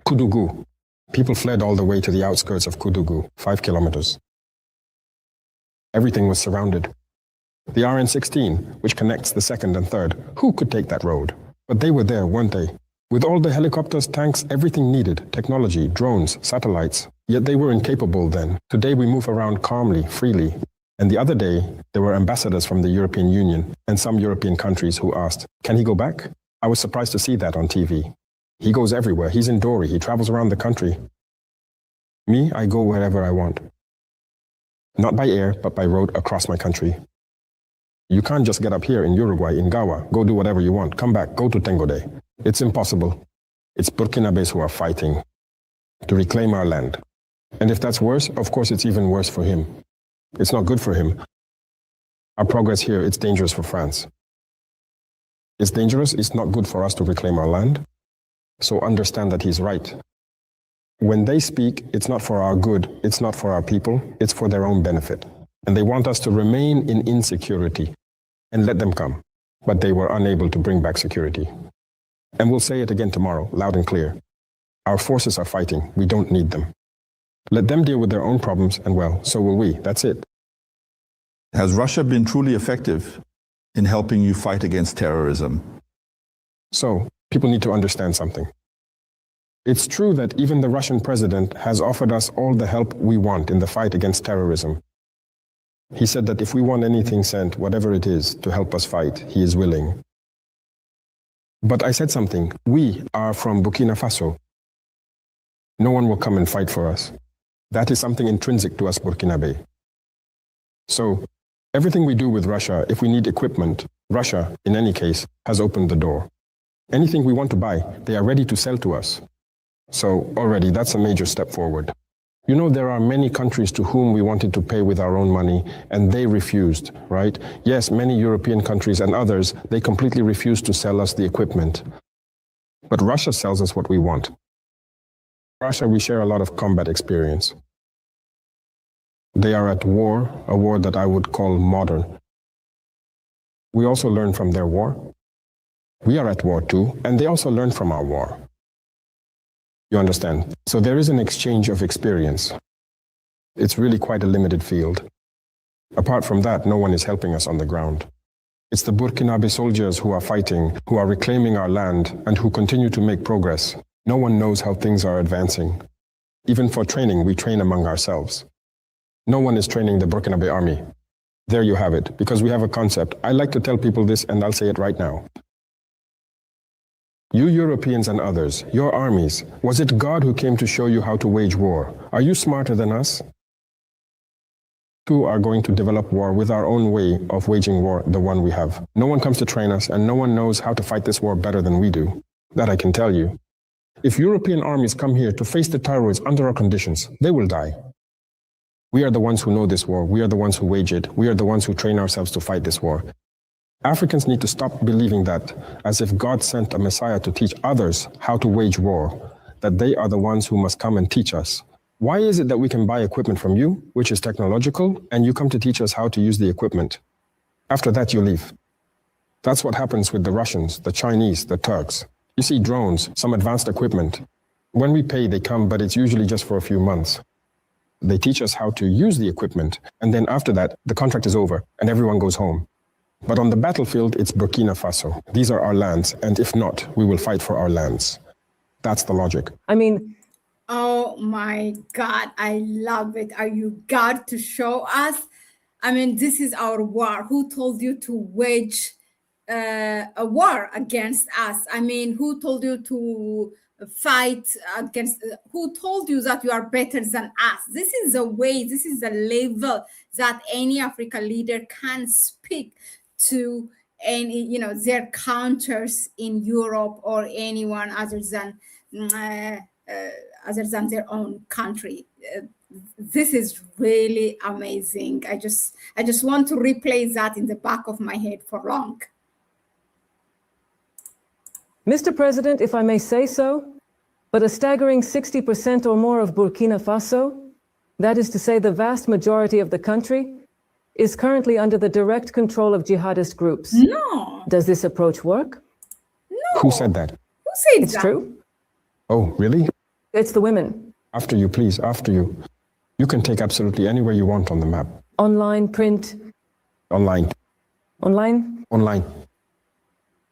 Koudougou. People fled all the way to the outskirts of Koudougou, 5 kilometers. Everything was surrounded. The RN16, which connects the 2nd and 3rd, who could take that road? But they were there, weren't they? With all the helicopters, tanks, everything needed, technology, drones, satellites. Yet they were incapable then. Today we move around calmly, freely. And the other day, there were ambassadors from the European Union and some European countries who asked, can he go back? I was surprised to see that on TV. He goes everywhere. He's in Dori. He travels around the country. Me, I go wherever I want. Not by air, but by road across my country. You can't just get up here in Uruguay, in Gawa, go do whatever you want, come back, go to Tengode. It's impossible. It's Burkinabes who are fighting to reclaim our land. And if that's worse, of course it's even worse for him. It's not good for him. Our progress here, it's dangerous for France. It's dangerous, it's not good for us to reclaim our land. So understand that he's right. When they speak, it's not for our good, it's not for our people, it's for their own benefit. And they want us to remain in insecurity. And let them come. But they were unable to bring back security. And we'll say it again tomorrow, loud and clear. Our forces are fighting. We don't need them. Let them deal with their own problems, and well, so will we. That's it. Has Russia been truly effective in helping you fight against terrorism? So, people need to understand something. It's true that even the Russian president has offered us all the help we want in the fight against terrorism. He said that if we want anything sent, whatever it is, to help us fight, he is willing. But I said something. We are from Burkina Faso. No one will come and fight for us. That is something intrinsic to us Burkinabe. So, everything we do with Russia, if we need equipment, Russia, in any case, has opened the door. Anything we want to buy, they are ready to sell to us. So, already, that's a major step forward. You know, there are many countries to whom we wanted to pay with our own money, and they refused, right? Yes, many European countries and others, they completely refused to sell us the equipment. But Russia sells us what we want. Russia, we share a lot of combat experience. They are at war, a war that I would call modern. We also learn from their war. We are at war too, and they also learn from our war. You understand? So there is an exchange of experience. It's really quite a limited field. Apart from that, no one is helping us on the ground. It's the Burkinabe soldiers who are fighting, who are reclaiming our land, and who continue to make progress. No one knows how things are advancing. Even for training, we train among ourselves. No one is training the Burkinabe army. There you have it, because we have a concept. I like to tell people this, and I'll say it right now. You Europeans and others, your armies, was it God who came to show you how to wage war? Are you smarter than us? Who are going to develop war with our own way of waging war, the one we have. No one comes to train us, and no one knows how to fight this war better than we do. That I can tell you. If European armies come here to face the terrorists under our conditions, they will die. We are the ones who know this war. We are the ones who wage it. We are the ones who train ourselves to fight this war. Africans need to stop believing that, as if God sent a Messiah to teach others how to wage war, that they are the ones who must come and teach us. Why is it that we can buy equipment from you, which is technological, and you come to teach us how to use the equipment? After that, you leave. That's what happens with the Russians, the Chinese, the Turks. You see drones, some advanced equipment. When we pay, they come, but it's usually just for a few months. They teach us how to use the equipment, and then after that, the contract is over, and everyone goes home. But on the battlefield, it's Burkina Faso. These are our lands, and if not, we will fight for our lands. That's the logic. I mean, oh my God, I love it. Are you God to show us? I mean, this is our war. Who told you to wage a war against us? I mean, who told you to fight against, who told you that you are better than us? This is the way, this is the level that any African leader can speak to any, you know, their counters in Europe or anyone other than their own country. This is really amazing. I just want to replay that in the back of my head for long. Mr. President, if I may say so, but a staggering 60% or more of Burkina Faso, that is to say the vast majority of the country, is currently under the direct control of jihadist groups. No. Does this approach work? No. Who said that? Who said It's that? true. Oh, really? It's the women. After you, please, after you. You can take absolutely anywhere you want on the map. Online, print. Online. Online? Online.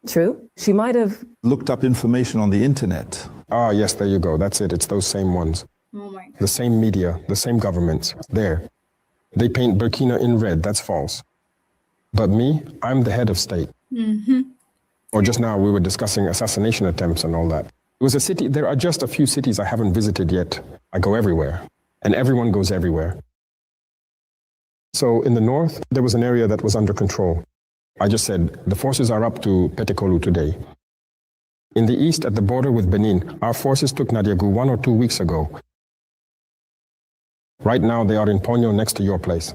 True. She might have Looked up information on the internet. Ah, yes, there you go. That's it. It's those same ones. Oh my God. The same media, the same governments. There. They paint Burkina in red. That's false. But me, I'm the head of state. Mm-hmm. Or just now we were discussing assassination attempts and all that. It was a city, there are just a few cities I haven't visited yet. I go everywhere. And everyone goes everywhere. So in the north, there was an area that was under control. I just said, the forces are up to Petekolu today. In the east, at the border with Benin, our forces took Nadiagu 1 or 2 weeks ago. Right now, they are in Ponyo next to your place.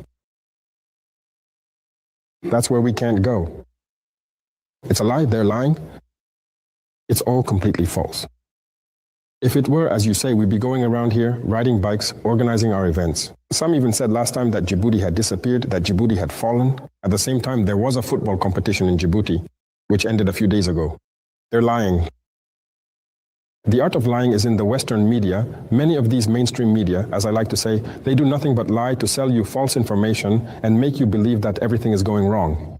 That's where we can't go. It's a lie, they're lying. It's all completely false. If it were, as you say, we'd be going around here, riding bikes, organizing our events. Some even said last time that Djibouti had disappeared, that Djibouti had fallen. At the same time, there was a football competition in Djibouti, which ended a few days ago. They're lying. The art of lying is in the Western media. Many of these mainstream media, as I like to say, they do nothing but lie to sell you false information and make you believe that everything is going wrong.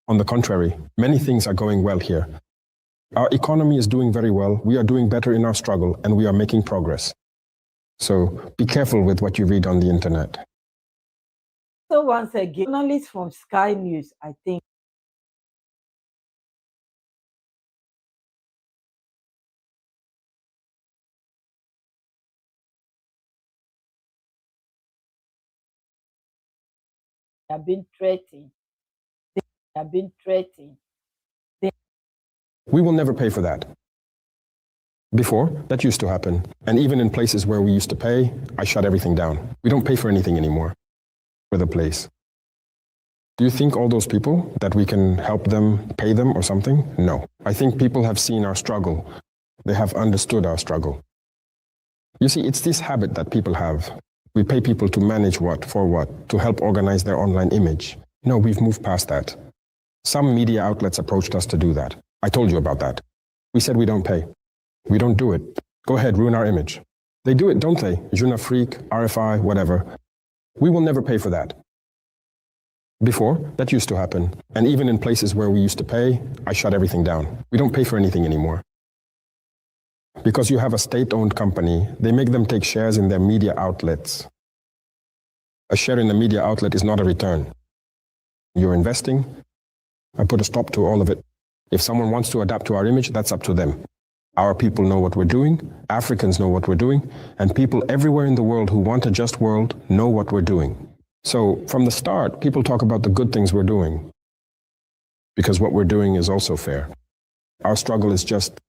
On the contrary, many things are going well here. Our economy is doing very well. We are doing better in our struggle, and we are making progress. So be careful with what you read on the internet. So once again, journalists from Sky News, I think, have been threatened. They have been threatened. We will never pay for that. Before, that used to happen. And even in places where we used to pay, I shut everything down. We don't pay for anything anymore for the place. Do you think all those people, that we can help them, pay them or something? No. I think people have seen our struggle. They have understood our struggle. You see, it's this habit that people have. We pay people to manage what, for what, to help organize their online image. No, we've moved past that. Some media outlets approached us to do that. I told you about that. We said we don't pay. We don't do it. Go ahead, ruin our image. They do it, don't they? Jeune Afrique, RFI, whatever. We will never pay for that. Before, that used to happen. And even in places where we used to pay, I shut everything down. We don't pay for anything anymore. Because you have a state-owned company, they make them take shares in their media outlets. A share in the media outlet is not a return. You're investing. I put a stop to all of it. If someone wants to adapt to our image, that's up to them. Our people know what we're doing, Africans know what we're doing, and people everywhere in the world who want a just world know what we're doing. So from the start, people talk about the good things we're doing, because what we're doing is also fair. Our struggle is just,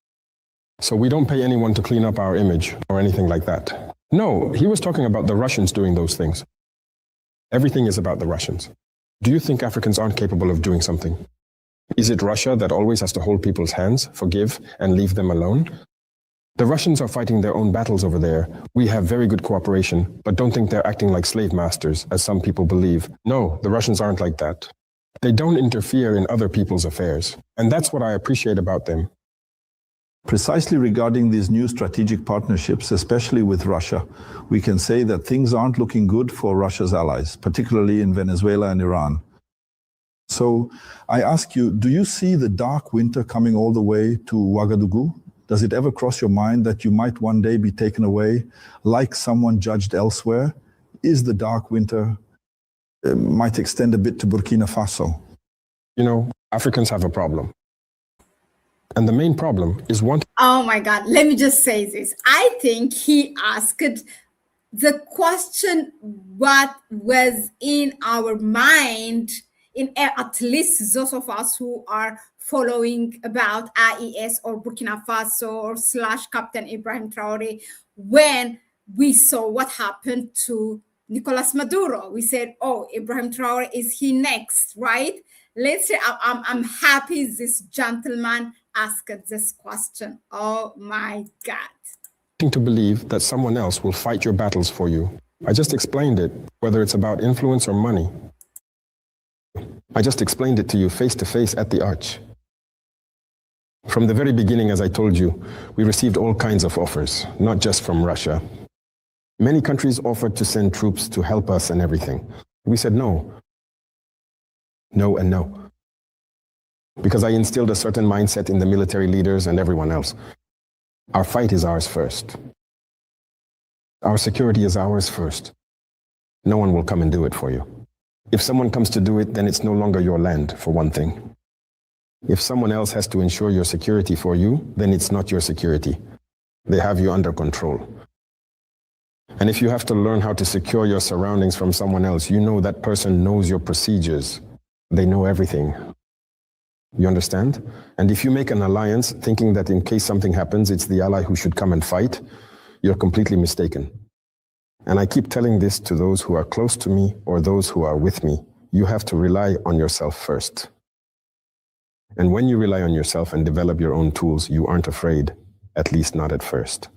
so we don't pay anyone to clean up our image or anything like that. No, he was talking about the Russians doing those things. Everything is about the Russians. Do you think Africans aren't capable of doing something? Is it Russia that always has to hold people's hands, forgive, and leave them alone? The Russians are fighting their own battles over there. We have very good cooperation, but don't think they're acting like slave masters, as some people believe. No, the Russians aren't like that. They don't interfere in other people's affairs. And that's what I appreciate about them. Precisely regarding these new strategic partnerships, especially with Russia, we can say that things aren't looking good for Russia's allies, particularly in Venezuela and Iran. So I ask you, do you see the dark winter coming all the way to Ouagadougou? Does it ever cross your mind that you might one day be taken away like someone judged elsewhere? Is the dark winter might extend a bit to Burkina Faso? You know, Africans have a problem. And the main problem is one. Oh my God, let me just say this. I think he asked the question what was in our mind, in at least those of us who are following about IES or Burkina Faso or / Captain Ibrahim Traoré, when we saw what happened to Nicolas Maduro. We said, oh, Ibrahim Traoré, is he next, right? Let's say I'm happy this gentleman asked this question. Oh my God. To believe that someone else will fight your battles for you. I just explained it, whether it's about influence or money. I just explained it to you face to face at the Arch. From the very beginning, as I told you, we received all kinds of offers, not just from Russia. Many countries offered to send troops to help us and everything. We said no. No and no. Because I instilled a certain mindset in the military leaders and everyone else. Our fight is ours first. Our security is ours first. No one will come and do it for you. If someone comes to do it, then it's no longer your land, for one thing. If someone else has to ensure your security for you, then it's not your security. They have you under control. And if you have to learn how to secure your surroundings from someone else, you know that person knows your procedures. They know everything. You understand? And if you make an alliance thinking that in case something happens, it's the ally who should come and fight, you're completely mistaken. And I keep telling this to those who are close to me or those who are with me. You have to rely on yourself first. And when you rely on yourself and develop your own tools, you aren't afraid, at least not at first.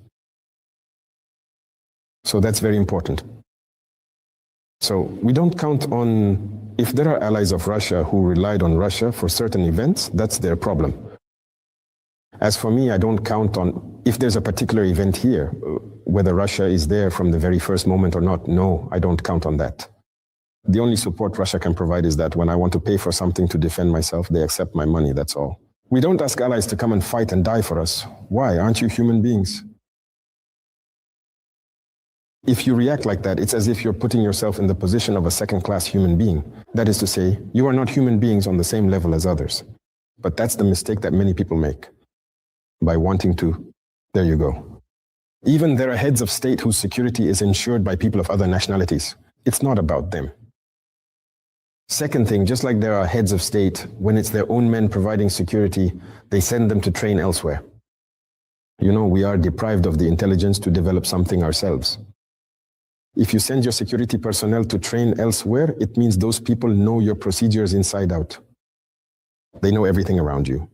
So that's very important. So we don't count on, if there are allies of Russia who relied on Russia for certain events, that's their problem. As for me, I don't count on, if there's a particular event here, whether Russia is there from the very first moment or not, no, I don't count on that. The only support Russia can provide is that when I want to pay for something to defend myself, they accept my money, that's all. We don't ask allies to come and fight and die for us. Why? Aren't you human beings? If you react like that, it's as if you're putting yourself in the position of a second-class human being. That is to say, you are not human beings on the same level as others. But that's the mistake that many people make. By wanting to, there you go. Even there are heads of state whose security is ensured by people of other nationalities. It's not about them. Second thing, just like there are heads of state, when it's their own men providing security, they send them to train elsewhere. You know, we are deprived of the intelligence to develop something ourselves. If you send your security personnel to train elsewhere, it means those people know your procedures inside out. They know everything around you.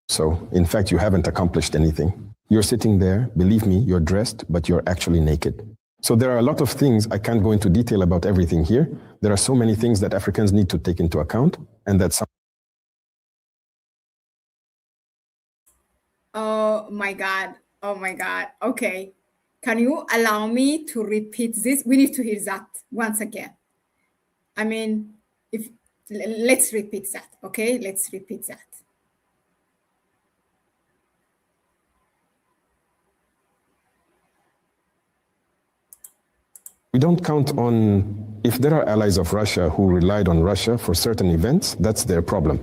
So, in fact, you haven't accomplished anything. You're sitting there, believe me, you're dressed, but you're actually naked. So there are a lot of things, I can't go into detail about everything here. There are so many things that Africans need to take into account, and that some... Oh my God. Oh my God. Okay. Can you allow me to repeat this? We need to hear that once again. I mean, if let's repeat that. Okay, let's repeat that. We don't count on, if there are allies of Russia who relied on Russia for certain events, that's their problem.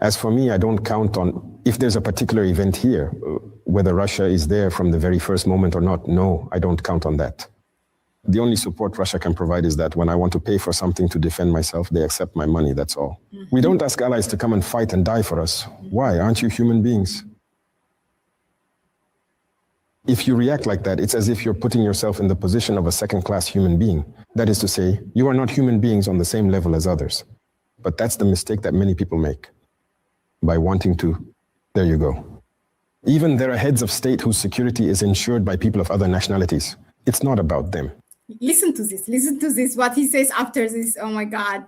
As for me, I don't count on, if there's a particular event here, whether Russia is there from the very first moment or not, no, I don't count on that. The only support Russia can provide is that when I want to pay for something to defend myself, they accept my money, that's all. We don't ask allies to come and fight and die for us. Why? Aren't you human beings? If you react like that, it's as if you're putting yourself in the position of a second-class human being. That is to say, you are not human beings on the same level as others. But that's the mistake that many people make by wanting to, there you go. Even there are heads of state whose security is ensured by people of other nationalities. It's not about them. Listen to this, what he says after this, oh my God.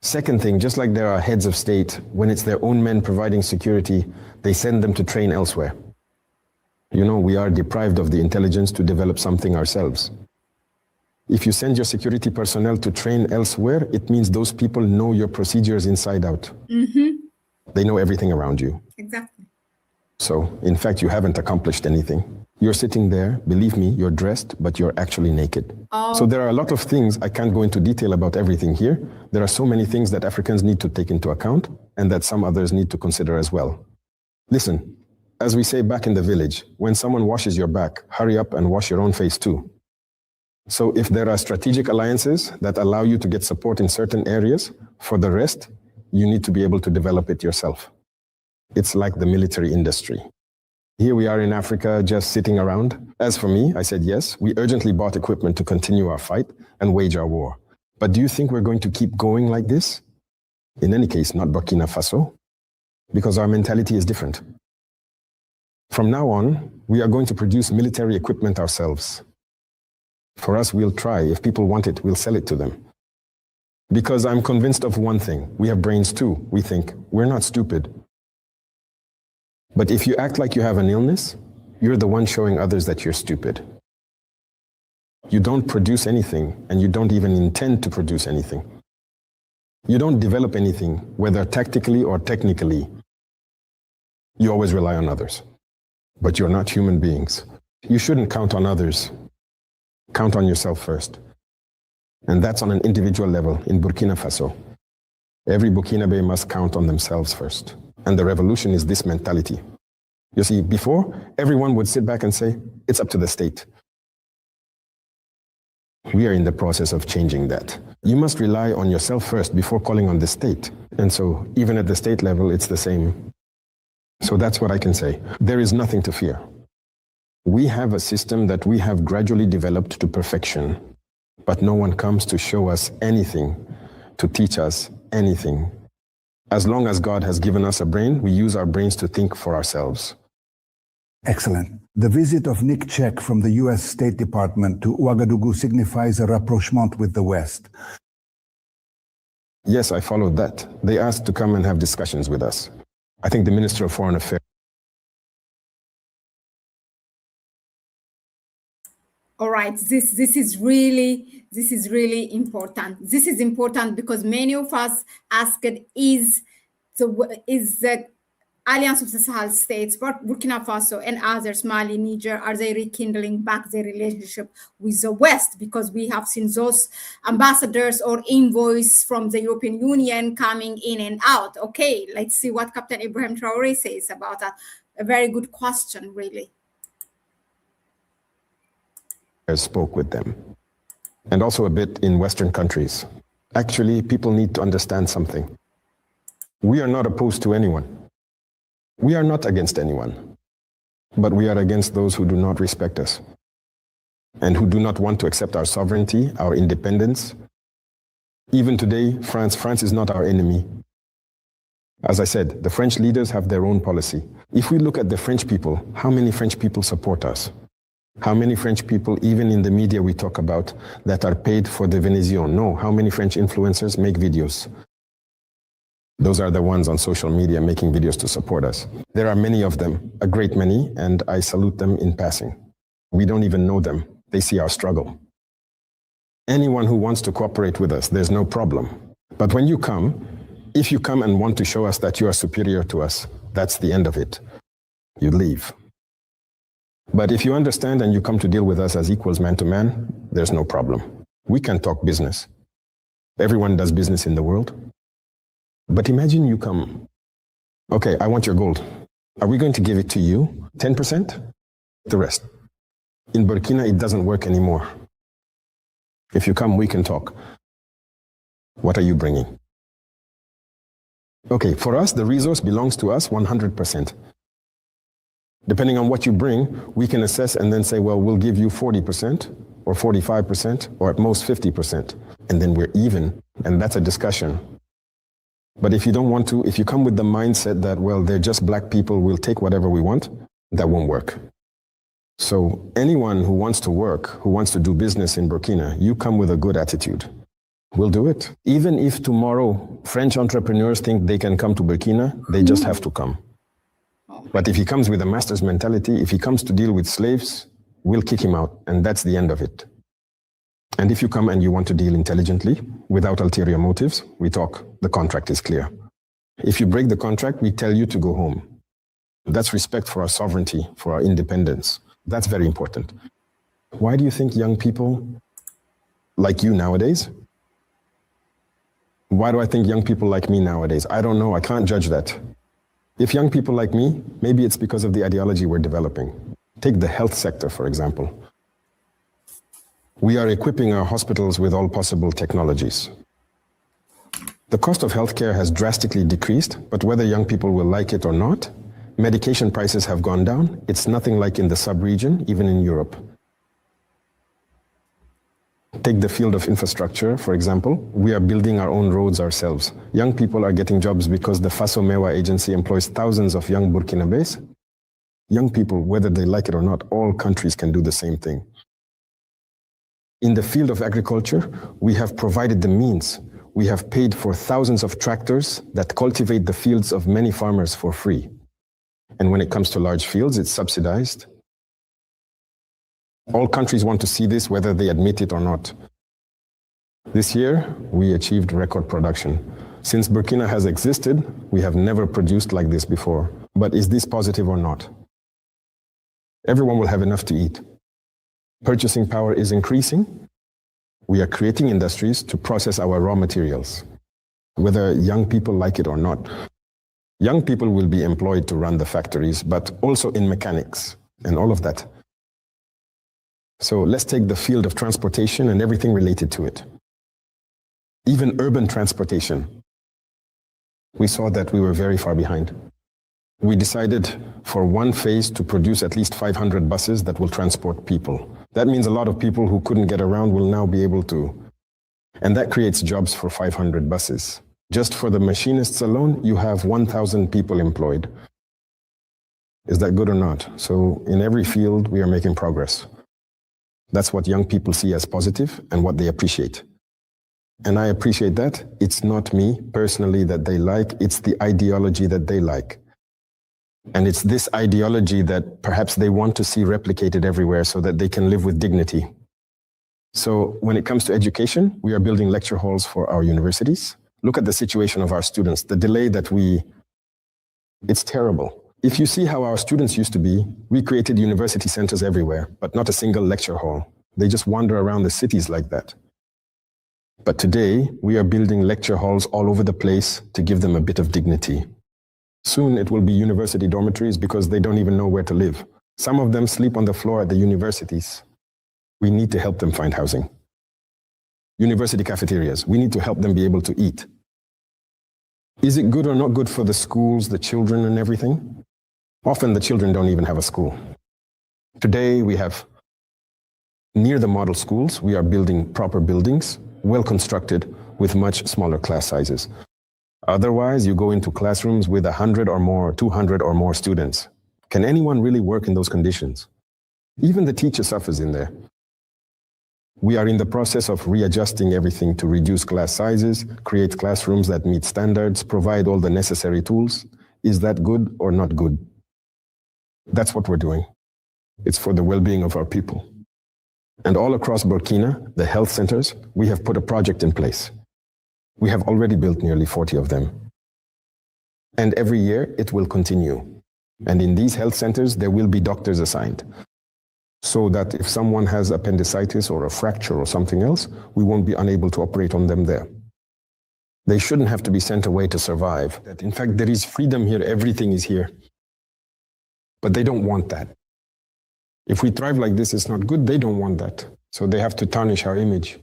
Second thing, just like there are heads of state, when it's their own men providing security, they send them to train elsewhere. You know, we are deprived of the intelligence to develop something ourselves. If you send your security personnel to train elsewhere, it means those people know your procedures inside out. They know everything around you. Exactly. So, in fact, you haven't accomplished anything. You're sitting there, believe me, you're dressed, but you're actually naked. So there are a lot of things, I can't go into detail about everything here. There are so many things that Africans need to take into account and that some others need to consider as well. Listen, as we say back in the village, when someone washes your back, hurry up and wash your own face too. So if there are strategic alliances that allow you to get support in certain areas, for the rest, you need to be able to develop it yourself. It's like the military industry. Here we are in Africa just sitting around. As for me, I said yes, we urgently bought equipment to continue our fight and wage our war. But do you think we're going to keep going like this? In any case, not Burkina Faso, because our mentality is different. From now on, we are going to produce military equipment ourselves. For us, we'll try. If people want it, we'll sell it to them. Because I'm convinced of one thing. We have brains too. We think. We're not stupid. But if you act like you have an illness, you're the one showing others that you're stupid. You don't produce anything, and you don't even intend to produce anything. You don't develop anything, whether tactically or technically. You always rely on others. But you're not human beings. You shouldn't count on others. Count on yourself first. And that's on an individual level in Burkina Faso. Every Burkinabe must count on themselves first. And the revolution is this mentality. You see, before, everyone would sit back and say, it's up to the state. We are in the process of changing that. You must rely on yourself first before calling on the state. And so, even at the state level, it's the same. So that's what I can say. There is nothing to fear. We have a system that we have gradually developed to perfection, but no one comes to show us anything, to teach us anything. As long as God has given us a brain, we use our brains to think for ourselves. Excellent. The visit of Nick Clegg from the U.S. State Department to Ouagadougou signifies a rapprochement with the West. Yes, I followed that. They asked to come and have discussions with us. I think the Minister of Foreign Affairs. All right, this is really important. This is important because many of us asked, is the Alliance of the Sahel States, Burkina Faso and others, Mali, Niger, are they rekindling back their relationship with the West? Because we have seen those ambassadors or envoys from the European Union coming in and out. Okay, let's see what Captain Ibrahim Traoré says about that. A very good question, really. Spoke with them, and also a bit in Western countries. Actually, people need to understand something. We are not opposed to anyone. We are not against anyone, but we are against those who do not respect us and who do not want to accept our sovereignty, our independence. Even today, France is not our enemy. As I said, the French leaders have their own policy. If we look at the French people, how many French people support us? How many French people, even in the media we talk about, that are paid for the Venezuela? No. How many French influencers make videos? Those are the ones on social media making videos to support us. There are many of them, a great many, and I salute them in passing. We don't even know them. They see our struggle. Anyone who wants to cooperate with us, there's no problem. But when you come, if you come and want to show us that you are superior to us, that's the end of it. You leave. But if you understand and you come to deal with us as equals man to man, there's no problem. We can talk business. Everyone does business in the world. But imagine you come, okay, I want your gold. Are we going to give it to you? 10%? The rest. In Burkina, it doesn't work anymore. If you come, we can talk. What are you bringing? Okay, for us, the resource belongs to us 100%. Depending on what you bring, we can assess and then say, well, we'll give you 40% or 45% or at most 50%. And then we're even. And that's a discussion. But if you don't want to, if you come with the mindset that, well, they're just black people, we'll take whatever we want, that won't work. So anyone who wants to work, who wants to do business in Burkina, you come with a good attitude. We'll do it. Even if tomorrow French entrepreneurs think they can come to Burkina, they just have to come. But if he comes with a master's mentality, if he comes to deal with slaves, we'll kick him out, and that's the end of it. And if you come and you want to deal intelligently, without ulterior motives, we talk. The contract is clear. If you break the contract, we tell you to go home. That's respect for our sovereignty, for our independence. That's very important. Why do you think young people like you nowadays? Why do I think young people like me nowadays? I don't know. I can't judge that. If young people like me, maybe it's because of the ideology we're developing. Take the health sector, for example. We are equipping our hospitals with all possible technologies. The cost of healthcare has drastically decreased, but whether young people will like it or not, medication prices have gone down. It's nothing like in the sub-region, even in Europe. Take the field of infrastructure, for example. We are building our own roads ourselves. Young people are getting jobs because the Faso Mewa agency employs thousands of young Burkinabés. Young people, whether they like it or not, all countries can do the same thing. In the field of agriculture, we have provided the means. We have paid for thousands of tractors that cultivate the fields of many farmers for free. And when it comes to large fields, it's subsidized. All countries want to see this, whether they admit it or not. This year, we achieved record production. Since Burkina has existed, we have never produced like this before. But is this positive or not? Everyone will have enough to eat. Purchasing power is increasing. We are creating industries to process our raw materials, whether young people like it or not. Young people will be employed to run the factories, but also in mechanics and all of that. So let's take the field of transportation and everything related to it. Even urban transportation. We saw that we were very far behind. We decided for one phase to produce at least 500 buses that will transport people. That means a lot of people who couldn't get around will now be able to. And that creates jobs for 500 buses. Just for the machinists alone, you have 1,000 people employed. Is that good or not? So in every field, we are making progress. That's what young people see as positive and what they appreciate. And I appreciate that. It's not me personally that they like, it's the ideology that they like. And it's this ideology that perhaps they want to see replicated everywhere so that they can live with dignity. So when it comes to education, we are building lecture halls for our universities. Look at the situation of our students, the delay that it's terrible. If you see how our students used to be, we created university centers everywhere, but not a single lecture hall. They just wander around the cities like that. But today, we are building lecture halls all over the place to give them a bit of dignity. Soon it will be university dormitories because they don't even know where to live. Some of them sleep on the floor at the universities. We need to help them find housing. University cafeterias, we need to help them be able to eat. Is it good or not good for the schools, the children and everything? Often the children don't even have a school. Today we have, near the model schools, we are building proper buildings, well constructed, with much smaller class sizes. Otherwise, you go into classrooms with 100 or more, 200 or more students. Can anyone really work in those conditions? Even the teacher suffers in there. We are in the process of readjusting everything to reduce class sizes, create classrooms that meet standards, provide all the necessary tools. Is that good or not good? That's what we're doing. It's for the well-being of our people. And all across Burkina, the health centers, we have put a project in place. We have already built nearly 40 of them. And every year it will continue. And in these health centers, there will be doctors assigned. So that if someone has appendicitis or a fracture or something else, we won't be unable to operate on them there. They shouldn't have to be sent away to survive. In fact, there is freedom here, everything is here. But they don't want that. If we thrive like this, it's not good, they don't want that. So they have to tarnish our image.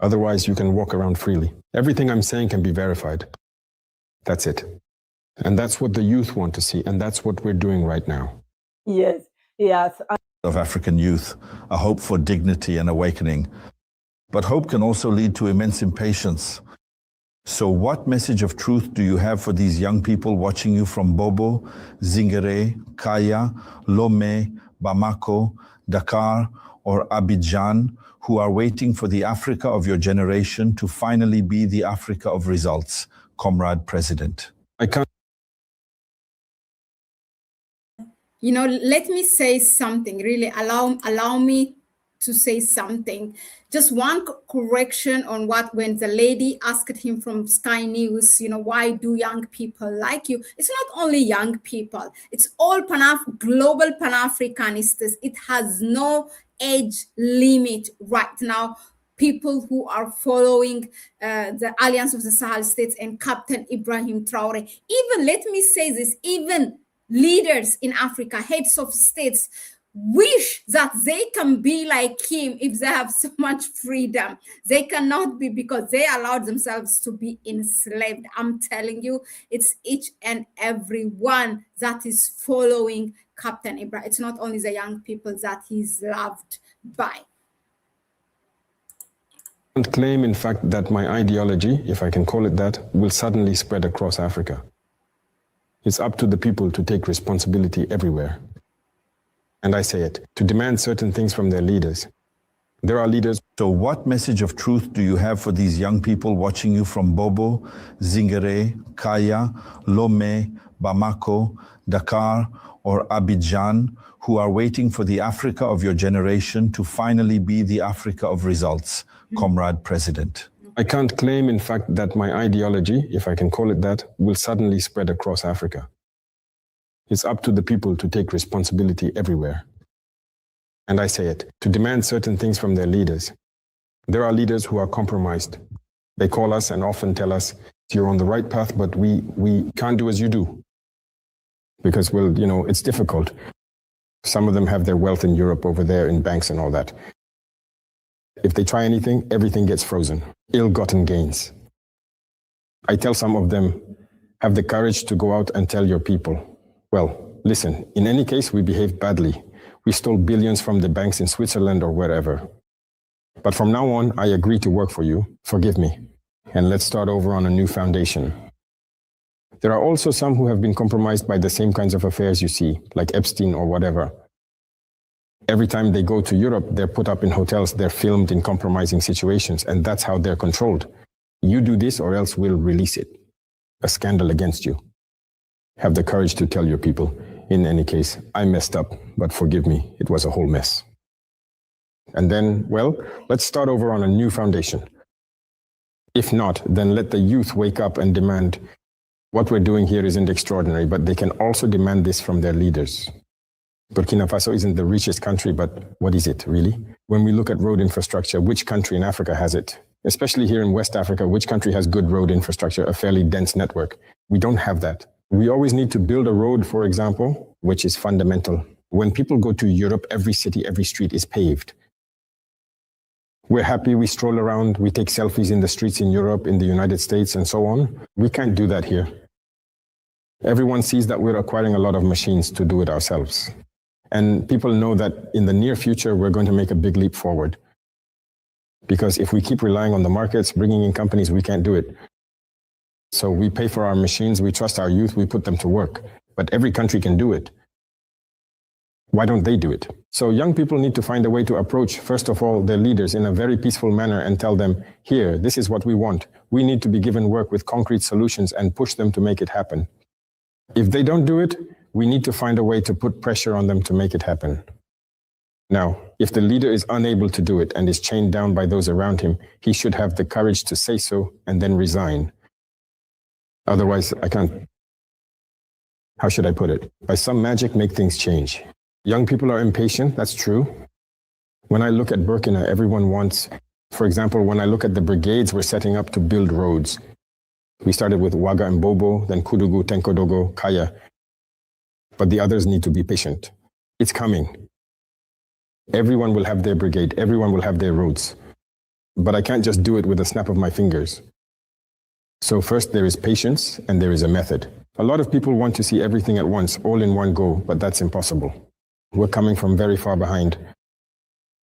Otherwise, you can walk around freely. Everything I'm saying can be verified. That's it. And that's what the youth want to see, and that's what we're doing right now. Yes, yes. Of African youth, a hope for dignity and awakening. But hope can also lead to immense impatience. So what message of truth do you have for these young people watching you from Bobo, Zingere, Kaya, Lomé, Bamako, Dakar, or Abidjan, who are waiting for the Africa of your generation to finally be the Africa of results, Comrade President? I can't. You know, let me say something, really allow me to say something. Just one correction on when the lady asked him from Sky News, you know, why do young people like you? It's not only young people, it's all global Pan-Africanistas. It has no age limit right now. People who are following the Alliance of the Sahel States and Captain Ibrahim Traoré. Even, let me say this, even leaders in Africa, heads of states, wish that they can be like him if they have so much freedom. They cannot be, because they allowed themselves to be enslaved. I'm telling you, it's each and every one that is following Captain Ibrahim. It's not only the young people that he's loved by. I can't claim, in fact, that my ideology, if I can call it that, will suddenly spread across Africa. It's up to the people to take responsibility everywhere. And I say it, to demand certain things from their leaders. There are leaders. So what message of truth do you have for these young people watching you from Bobo, Zingere, Kaya, Lomé, Bamako, Dakar, or Abidjan, who are waiting for the Africa of your generation to finally be the Africa of results, Comrade President? I can't claim, in fact, that my ideology, if I can call it that, will suddenly spread across Africa. It's up to the people to take responsibility everywhere. And I say it, to demand certain things from their leaders. There are leaders who are compromised. They call us and often tell us, you're on the right path, but we can't do as you do. Because, well, you know, it's difficult. Some of them have their wealth in Europe over there in banks and all that. If they try anything, everything gets frozen. Ill-gotten gains. I tell some of them, have the courage to go out and tell your people, well, listen, in any case, we behaved badly. We stole billions from the banks in Switzerland or wherever. But from now on, I agree to work for you. Forgive me. And let's start over on a new foundation. There are also some who have been compromised by the same kinds of affairs you see, like Epstein or whatever. Every time they go to Europe, they're put up in hotels, they're filmed in compromising situations, and that's how they're controlled. You do this or else we'll release it. A scandal against you. Have the courage to tell your people, in any case, I messed up, but forgive me, it was a whole mess. And then, well, let's start over on a new foundation. If not, then let the youth wake up and demand, what we're doing here isn't extraordinary, but they can also demand this from their leaders. Burkina Faso isn't the richest country, but what is it, really? When we look at road infrastructure, which country in Africa has it? Especially here in West Africa, which country has good road infrastructure, a fairly dense network? We don't have that. We always need to build a road, for example, which is fundamental. When people go to Europe, every city, every street is paved. We're happy, we stroll around, we take selfies in the streets in Europe, in the United States, and so on. We can't do that here. Everyone sees that we're acquiring a lot of machines to do it ourselves. And people know that in the near future, we're going to make a big leap forward. Because if we keep relying on the markets, bringing in companies, we can't do it. So we pay for our machines, we trust our youth, we put them to work. But every country can do it. Why don't they do it? So young people need to find a way to approach, first of all, their leaders in a very peaceful manner and tell them, here, this is what we want. We need to be given work with concrete solutions and push them to make it happen. If they don't do it, we need to find a way to put pressure on them to make it happen. Now, if the leader is unable to do it and is chained down by those around him, he should have the courage to say so and then resign. Otherwise, I can't. How should I put it? By some magic, make things change. Young people are impatient, that's true. When I look at Burkina, everyone wants, for example, when I look at the brigades we're setting up to build roads. We started with Ouaga and Bobo, then Koudougou, Tenkodogo, Kaya. But the others need to be patient. It's coming. Everyone will have their brigade, everyone will have their roads. But I can't just do it with a snap of my fingers. So first there is patience and there is a method. A lot of people want to see everything at once, all in one go, but that's impossible. We're coming from very far behind.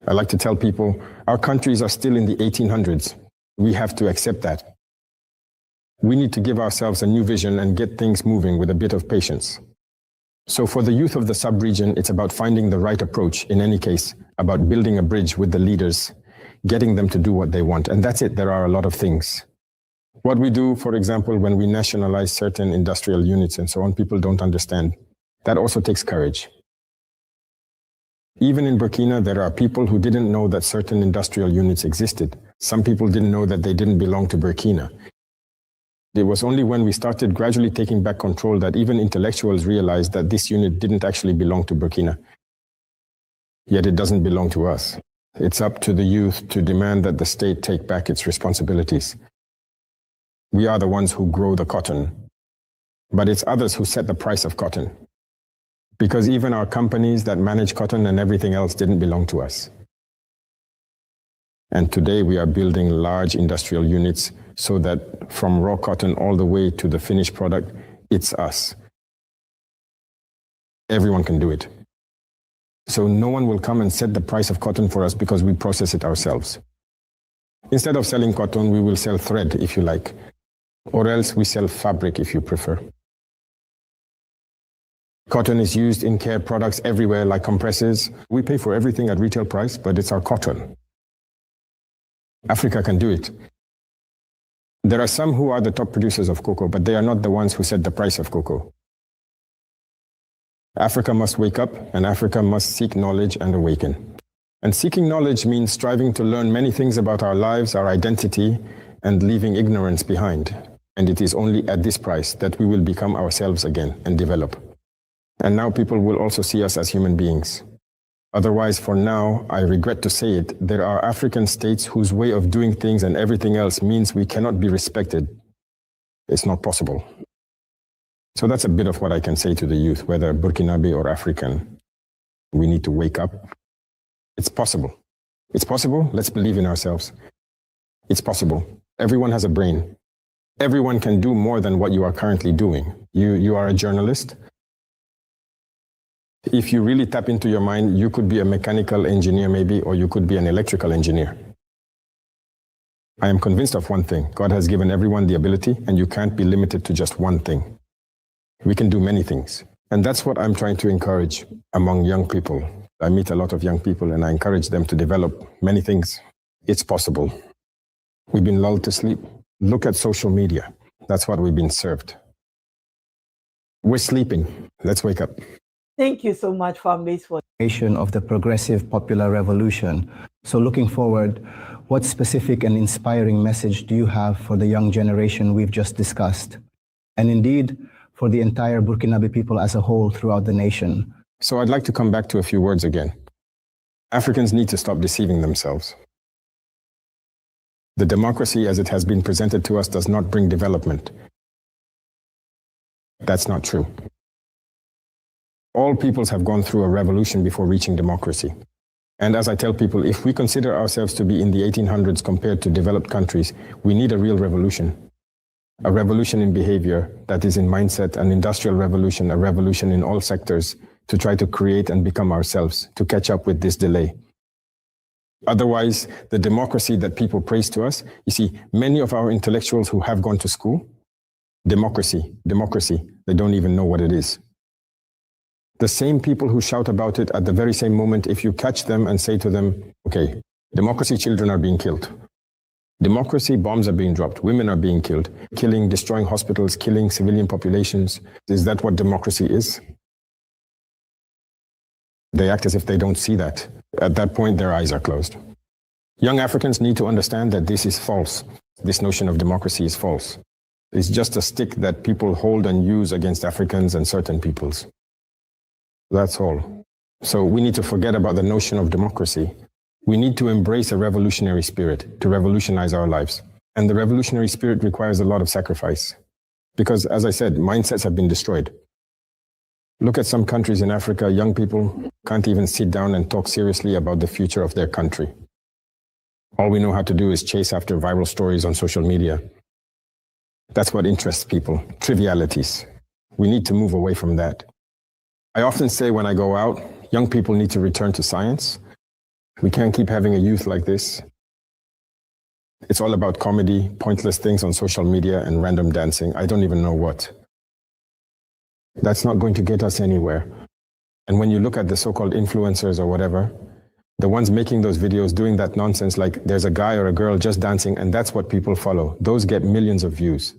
I like to tell people, our countries are still in the 1800s. We have to accept that. We need to give ourselves a new vision and get things moving with a bit of patience. So for the youth of the sub-region, it's about finding the right approach, in any case, about building a bridge with the leaders, getting them to do what they want. And that's it, there are a lot of things. What we do, for example, when we nationalize certain industrial units and so on, people don't understand. That also takes courage. Even in Burkina, there are people who didn't know that certain industrial units existed. Some people didn't know that they didn't belong to Burkina. It was only when we started gradually taking back control that even intellectuals realized that this unit didn't actually belong to Burkina. Yet it doesn't belong to us. It's up to the youth to demand that the state take back its responsibilities. We are the ones who grow the cotton, but it's others who set the price of cotton. Because even our companies that manage cotton and everything else didn't belong to us. And today we are building large industrial units so that from raw cotton all the way to the finished product, it's us. Everyone can do it. So no one will come and set the price of cotton for us because we process it ourselves. Instead of selling cotton, we will sell thread, if you like. Or else we sell fabric, if you prefer. Cotton is used in care products everywhere, like compressors. We pay for everything at retail price, but it's our cotton. Africa can do it. There are some who are the top producers of cocoa, but they are not the ones who set the price of cocoa. Africa must wake up, and Africa must seek knowledge and awaken. And seeking knowledge means striving to learn many things about our lives, our identity, and leaving ignorance behind. And it is only at this price that we will become ourselves again and develop. And now people will also see us as human beings. Otherwise, for now, I regret to say it, there are African states whose way of doing things and everything else means we cannot be respected. It's not possible. So that's a bit of what I can say to the youth, whether Burkinabe or African. We need to wake up. It's possible. It's possible. Let's believe in ourselves. It's possible. Everyone has a brain. Everyone can do more than what you are currently doing. You are a journalist. If you really tap into your mind, you could be a mechanical engineer maybe, or you could be an electrical engineer. I am convinced of one thing. God has given everyone the ability, and you can't be limited to just one thing. We can do many things. And that's what I'm trying to encourage among young people. I meet a lot of young people, and I encourage them to develop many things. It's possible. We've been lulled to sleep. Look at social media. That's what we've been served. We're sleeping. Let's wake up. Thank you so much, families, for of the progressive popular revolution. So looking forward, what specific and inspiring message do you have for the young generation we've just discussed? And indeed, for the entire Burkinabe people as a whole throughout the nation? So I'd like to come back to a few words again. Africans need to stop deceiving themselves. The democracy as it has been presented to us does not bring development. That's not true. All peoples have gone through a revolution before reaching democracy. And as I tell people, if we consider ourselves to be in the 1800s compared to developed countries, we need a real revolution. A revolution in behavior, that is in mindset, an industrial revolution, a revolution in all sectors to try to create and become ourselves, to catch up with this delay. Otherwise, the democracy that people praise to us, you see, many of our intellectuals who have gone to school, democracy, they don't even know what it is. The same people who shout about it at the very same moment, if you catch them and say to them, okay, democracy children are being killed. Democracy bombs are being dropped. Women are being killed. Killing, destroying hospitals, killing civilian populations. Is that what democracy is? They act as if they don't see that. At that point, their eyes are closed. Young Africans need to understand that this is false. This notion of democracy is false. It's just a stick that people hold and use against Africans and certain peoples. That's all. So we need to forget about the notion of democracy. We need to embrace a revolutionary spirit to revolutionize our lives. And the revolutionary spirit requires a lot of sacrifice. Because, as I said, mindsets have been destroyed. Look at some countries in Africa, young people can't even sit down and talk seriously about the future of their country. All we know how to do is chase after viral stories on social media. That's what interests people, trivialities. We need to move away from that. I often say when I go out, young people need to return to science. We can't keep having a youth like this. It's all about comedy, pointless things on social media, and random dancing. I don't even know what. That's not going to get us anywhere. And when you look at the so-called influencers or whatever, the ones making those videos doing that nonsense, like there's a guy or a girl just dancing, and that's what people follow. Those get millions of views.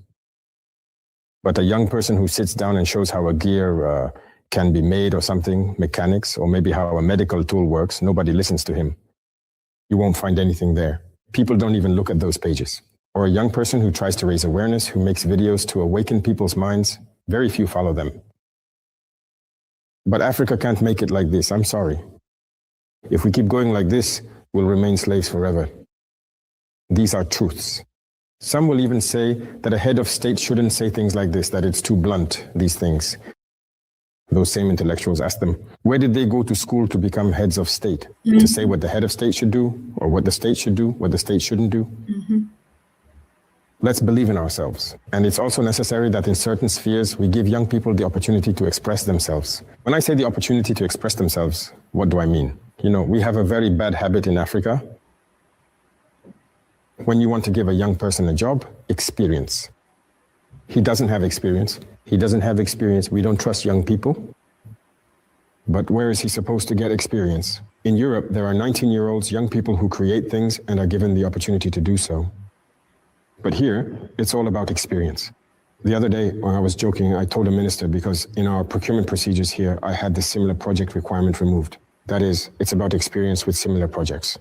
But a young person who sits down and shows how a gear can be made or something, mechanics, or maybe how a medical tool works, nobody listens to him. You won't find anything there. People don't even look at those pages. Or a young person who tries to raise awareness, who makes videos to awaken people's minds, very few follow them. But Africa can't make it like this, I'm sorry. If we keep going like this, we'll remain slaves forever. These are truths. Some will even say that a head of state shouldn't say things like this, that it's too blunt, these things. Those same intellectuals, ask them, where did they go to school to become heads of state? Mm-hmm. To say what the head of state should do, or what the state should do, what the state shouldn't do? Mm-hmm. Let's believe in ourselves. And it's also necessary that in certain spheres, we give young people the opportunity to express themselves. When I say the opportunity to express themselves, what do I mean? You know, we have a very bad habit in Africa. When you want to give a young person a job, experience. He doesn't have experience. He doesn't have experience. We don't trust young people. But where is he supposed to get experience? In Europe, there are 19-year-olds, young people who create things and are given the opportunity to do so. But here, it's all about experience. The other day, when I was joking, I told a minister, because in our procurement procedures here, I had this similar project requirement removed. That is, it's about experience with similar projects.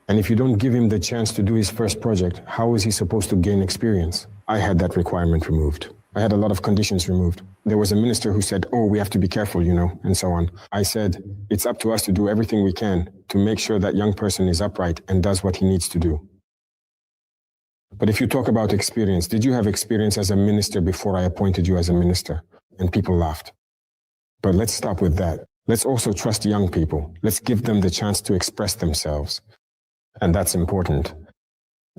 And if you don't give him the chance to do his first project, how is he supposed to gain experience? I had that requirement removed. I had a lot of conditions removed. There was a minister who said, oh, we have to be careful, you know, and so on. I said, it's up to us to do everything we can to make sure that young person is upright and does what he needs to do. But if you talk about experience, did you have experience as a minister before I appointed you as a minister? And people laughed. But let's stop with that. Let's also trust young people. Let's give them the chance to express themselves. And that's important.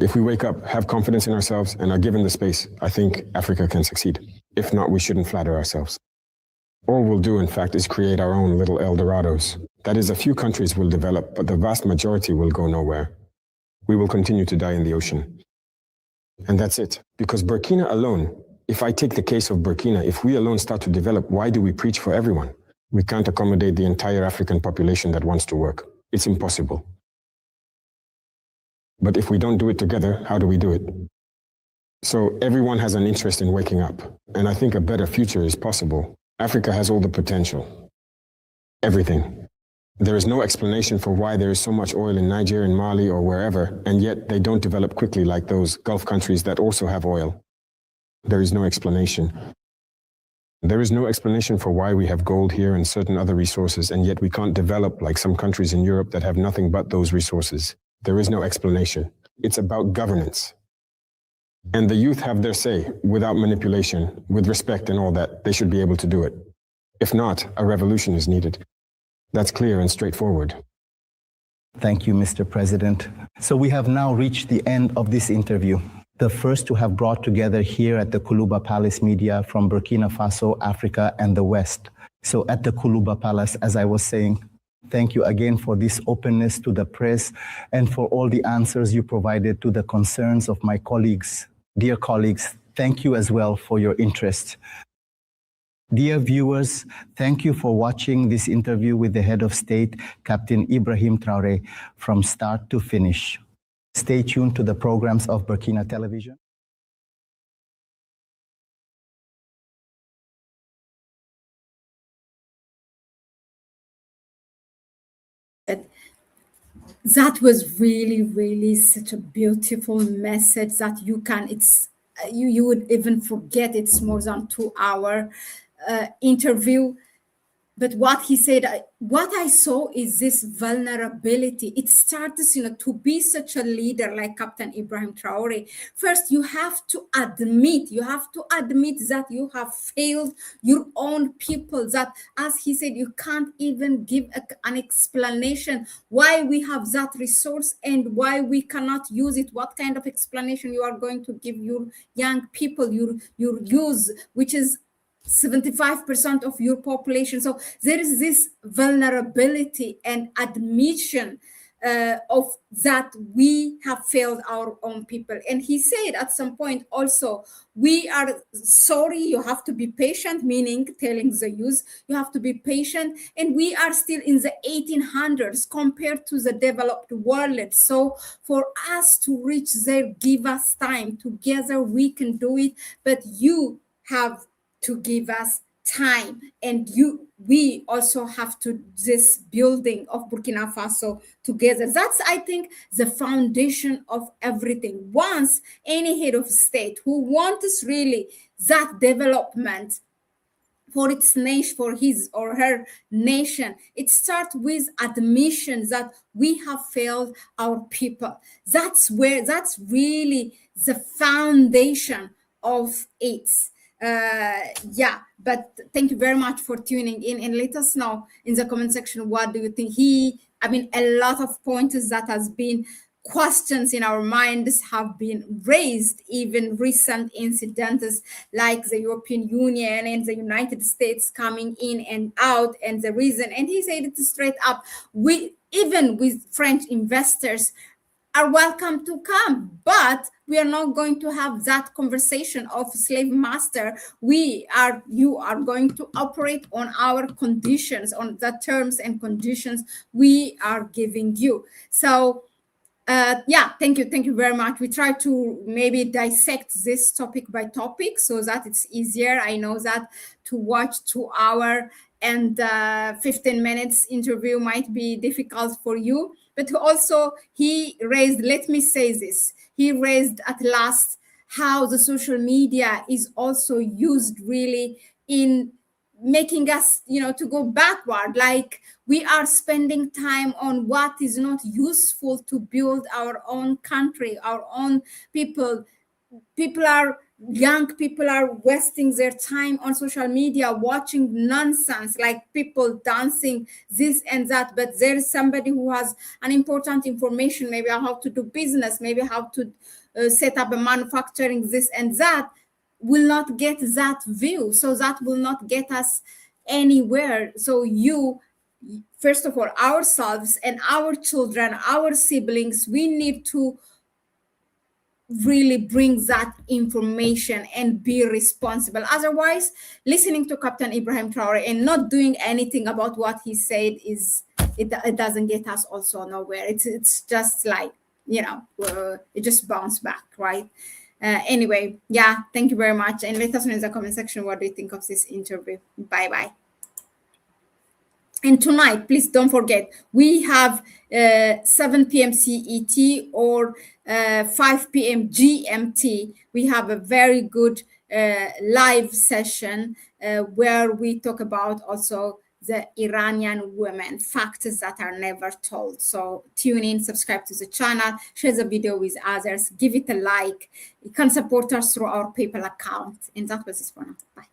If we wake up, have confidence in ourselves, and are given the space, I think Africa can succeed. If not, we shouldn't flatter ourselves. All we'll do, in fact, is create our own little El Dorados. That is, a few countries will develop, but the vast majority will go nowhere. We will continue to die in the ocean. And that's it. Because Burkina alone, if I take the case of Burkina, if we alone start to develop, why do we preach for everyone? We can't accommodate the entire African population that wants to work. It's impossible. But if we don't do it together, how do we do it? So everyone has an interest in waking up. And I think a better future is possible. Africa has all the potential. Everything. There is no explanation for why there is so much oil in Niger, in Mali, or wherever, and yet they don't develop quickly like those Gulf countries that also have oil. There is no explanation. There is no explanation for why we have gold here and certain other resources, and yet we can't develop like some countries in Europe that have nothing but those resources. There is no explanation. It's about governance. And the youth have their say without manipulation, with respect and all that. They should be able to do it. If not, a revolution is needed. That's clear and straightforward. Thank you, Mr. President. So we have now reached the end of this interview. The first to have brought together here at the Kuluba Palace media from Burkina Faso, Africa, and the West. So at the Kuluba Palace, as I was saying, thank you again for this openness to the press and for all the answers you provided to the concerns of my colleagues. Dear colleagues, thank you as well for your interest. Dear viewers, thank you for watching this interview with the head of state, Captain Ibrahim Traoré, from start to finish. Stay tuned to the programs of Burkina Television. That was really such a beautiful message that you can, you would even forget it's more than 2 hour interview. But what he said, what I saw is this vulnerability. It starts, to be such a leader like Captain Ibrahim Traoré. First, you have to admit that you have failed your own people, that, as he said, you can't even give an explanation why we have that resource and why we cannot use it. What kind of explanation you are going to give your young people, your youth, which is 75% of your population. So there is this vulnerability and admission of that we have failed our own people. And he said at some point also, we are sorry, you have to be patient, meaning telling the youth, you have to be patient. And we are still in the 1800s compared to the developed world. So for us to reach there, give us time. Together we can do it, but you have to give us time, and we also have to this building of Burkina Faso together. That's, I think, the foundation of everything. Once any head of state who wants really that development for its nation, for his or her nation, it starts with admission that we have failed our people. That's really the foundation of it. But thank you very much for tuning in, and let us know in the comment section, what do you think? A lot of pointers that has been questions in our minds have been raised, even recent incidents like the European Union and the United States coming in and out, and the reason, and he said it straight up, even with French investors are welcome to come, but we are not going to have that conversation of slave master. You are going to operate on our conditions, on the terms and conditions we are giving you. So thank you very much. We try to maybe dissect this topic by topic so that it's easier. I know that to watch 2 hour and 15 minutes interview might be difficult for you, but also he raised at last how the social media is also used really in making us, to go backward. Like, we are spending time on what is not useful to build our own country, our own people. Young people are wasting their time on social media watching nonsense, like people dancing this and that. But there is somebody who has an important information, maybe how to do business, maybe how to set up a manufacturing, this and that, will not get that view. So that will not get us anywhere. So first of all, ourselves and our children, our siblings, we need to really bring that information and be responsible. Otherwise, listening to Captain Ibrahim Traoré and not doing anything about what he said it doesn't get us also nowhere. It's just like, it just bounce back, right? Anyway, thank you very much, and let us know in the comment section what do you think of this interview. Bye. And tonight, please don't forget, we have 7 p.m. CET or 5 p.m. GMT. We have a very good live session where we talk about also the Iranian women, facts that are never told. So tune in, subscribe to the channel, share the video with others, give it a like. You can support us through our PayPal account. And that was it for now. Bye.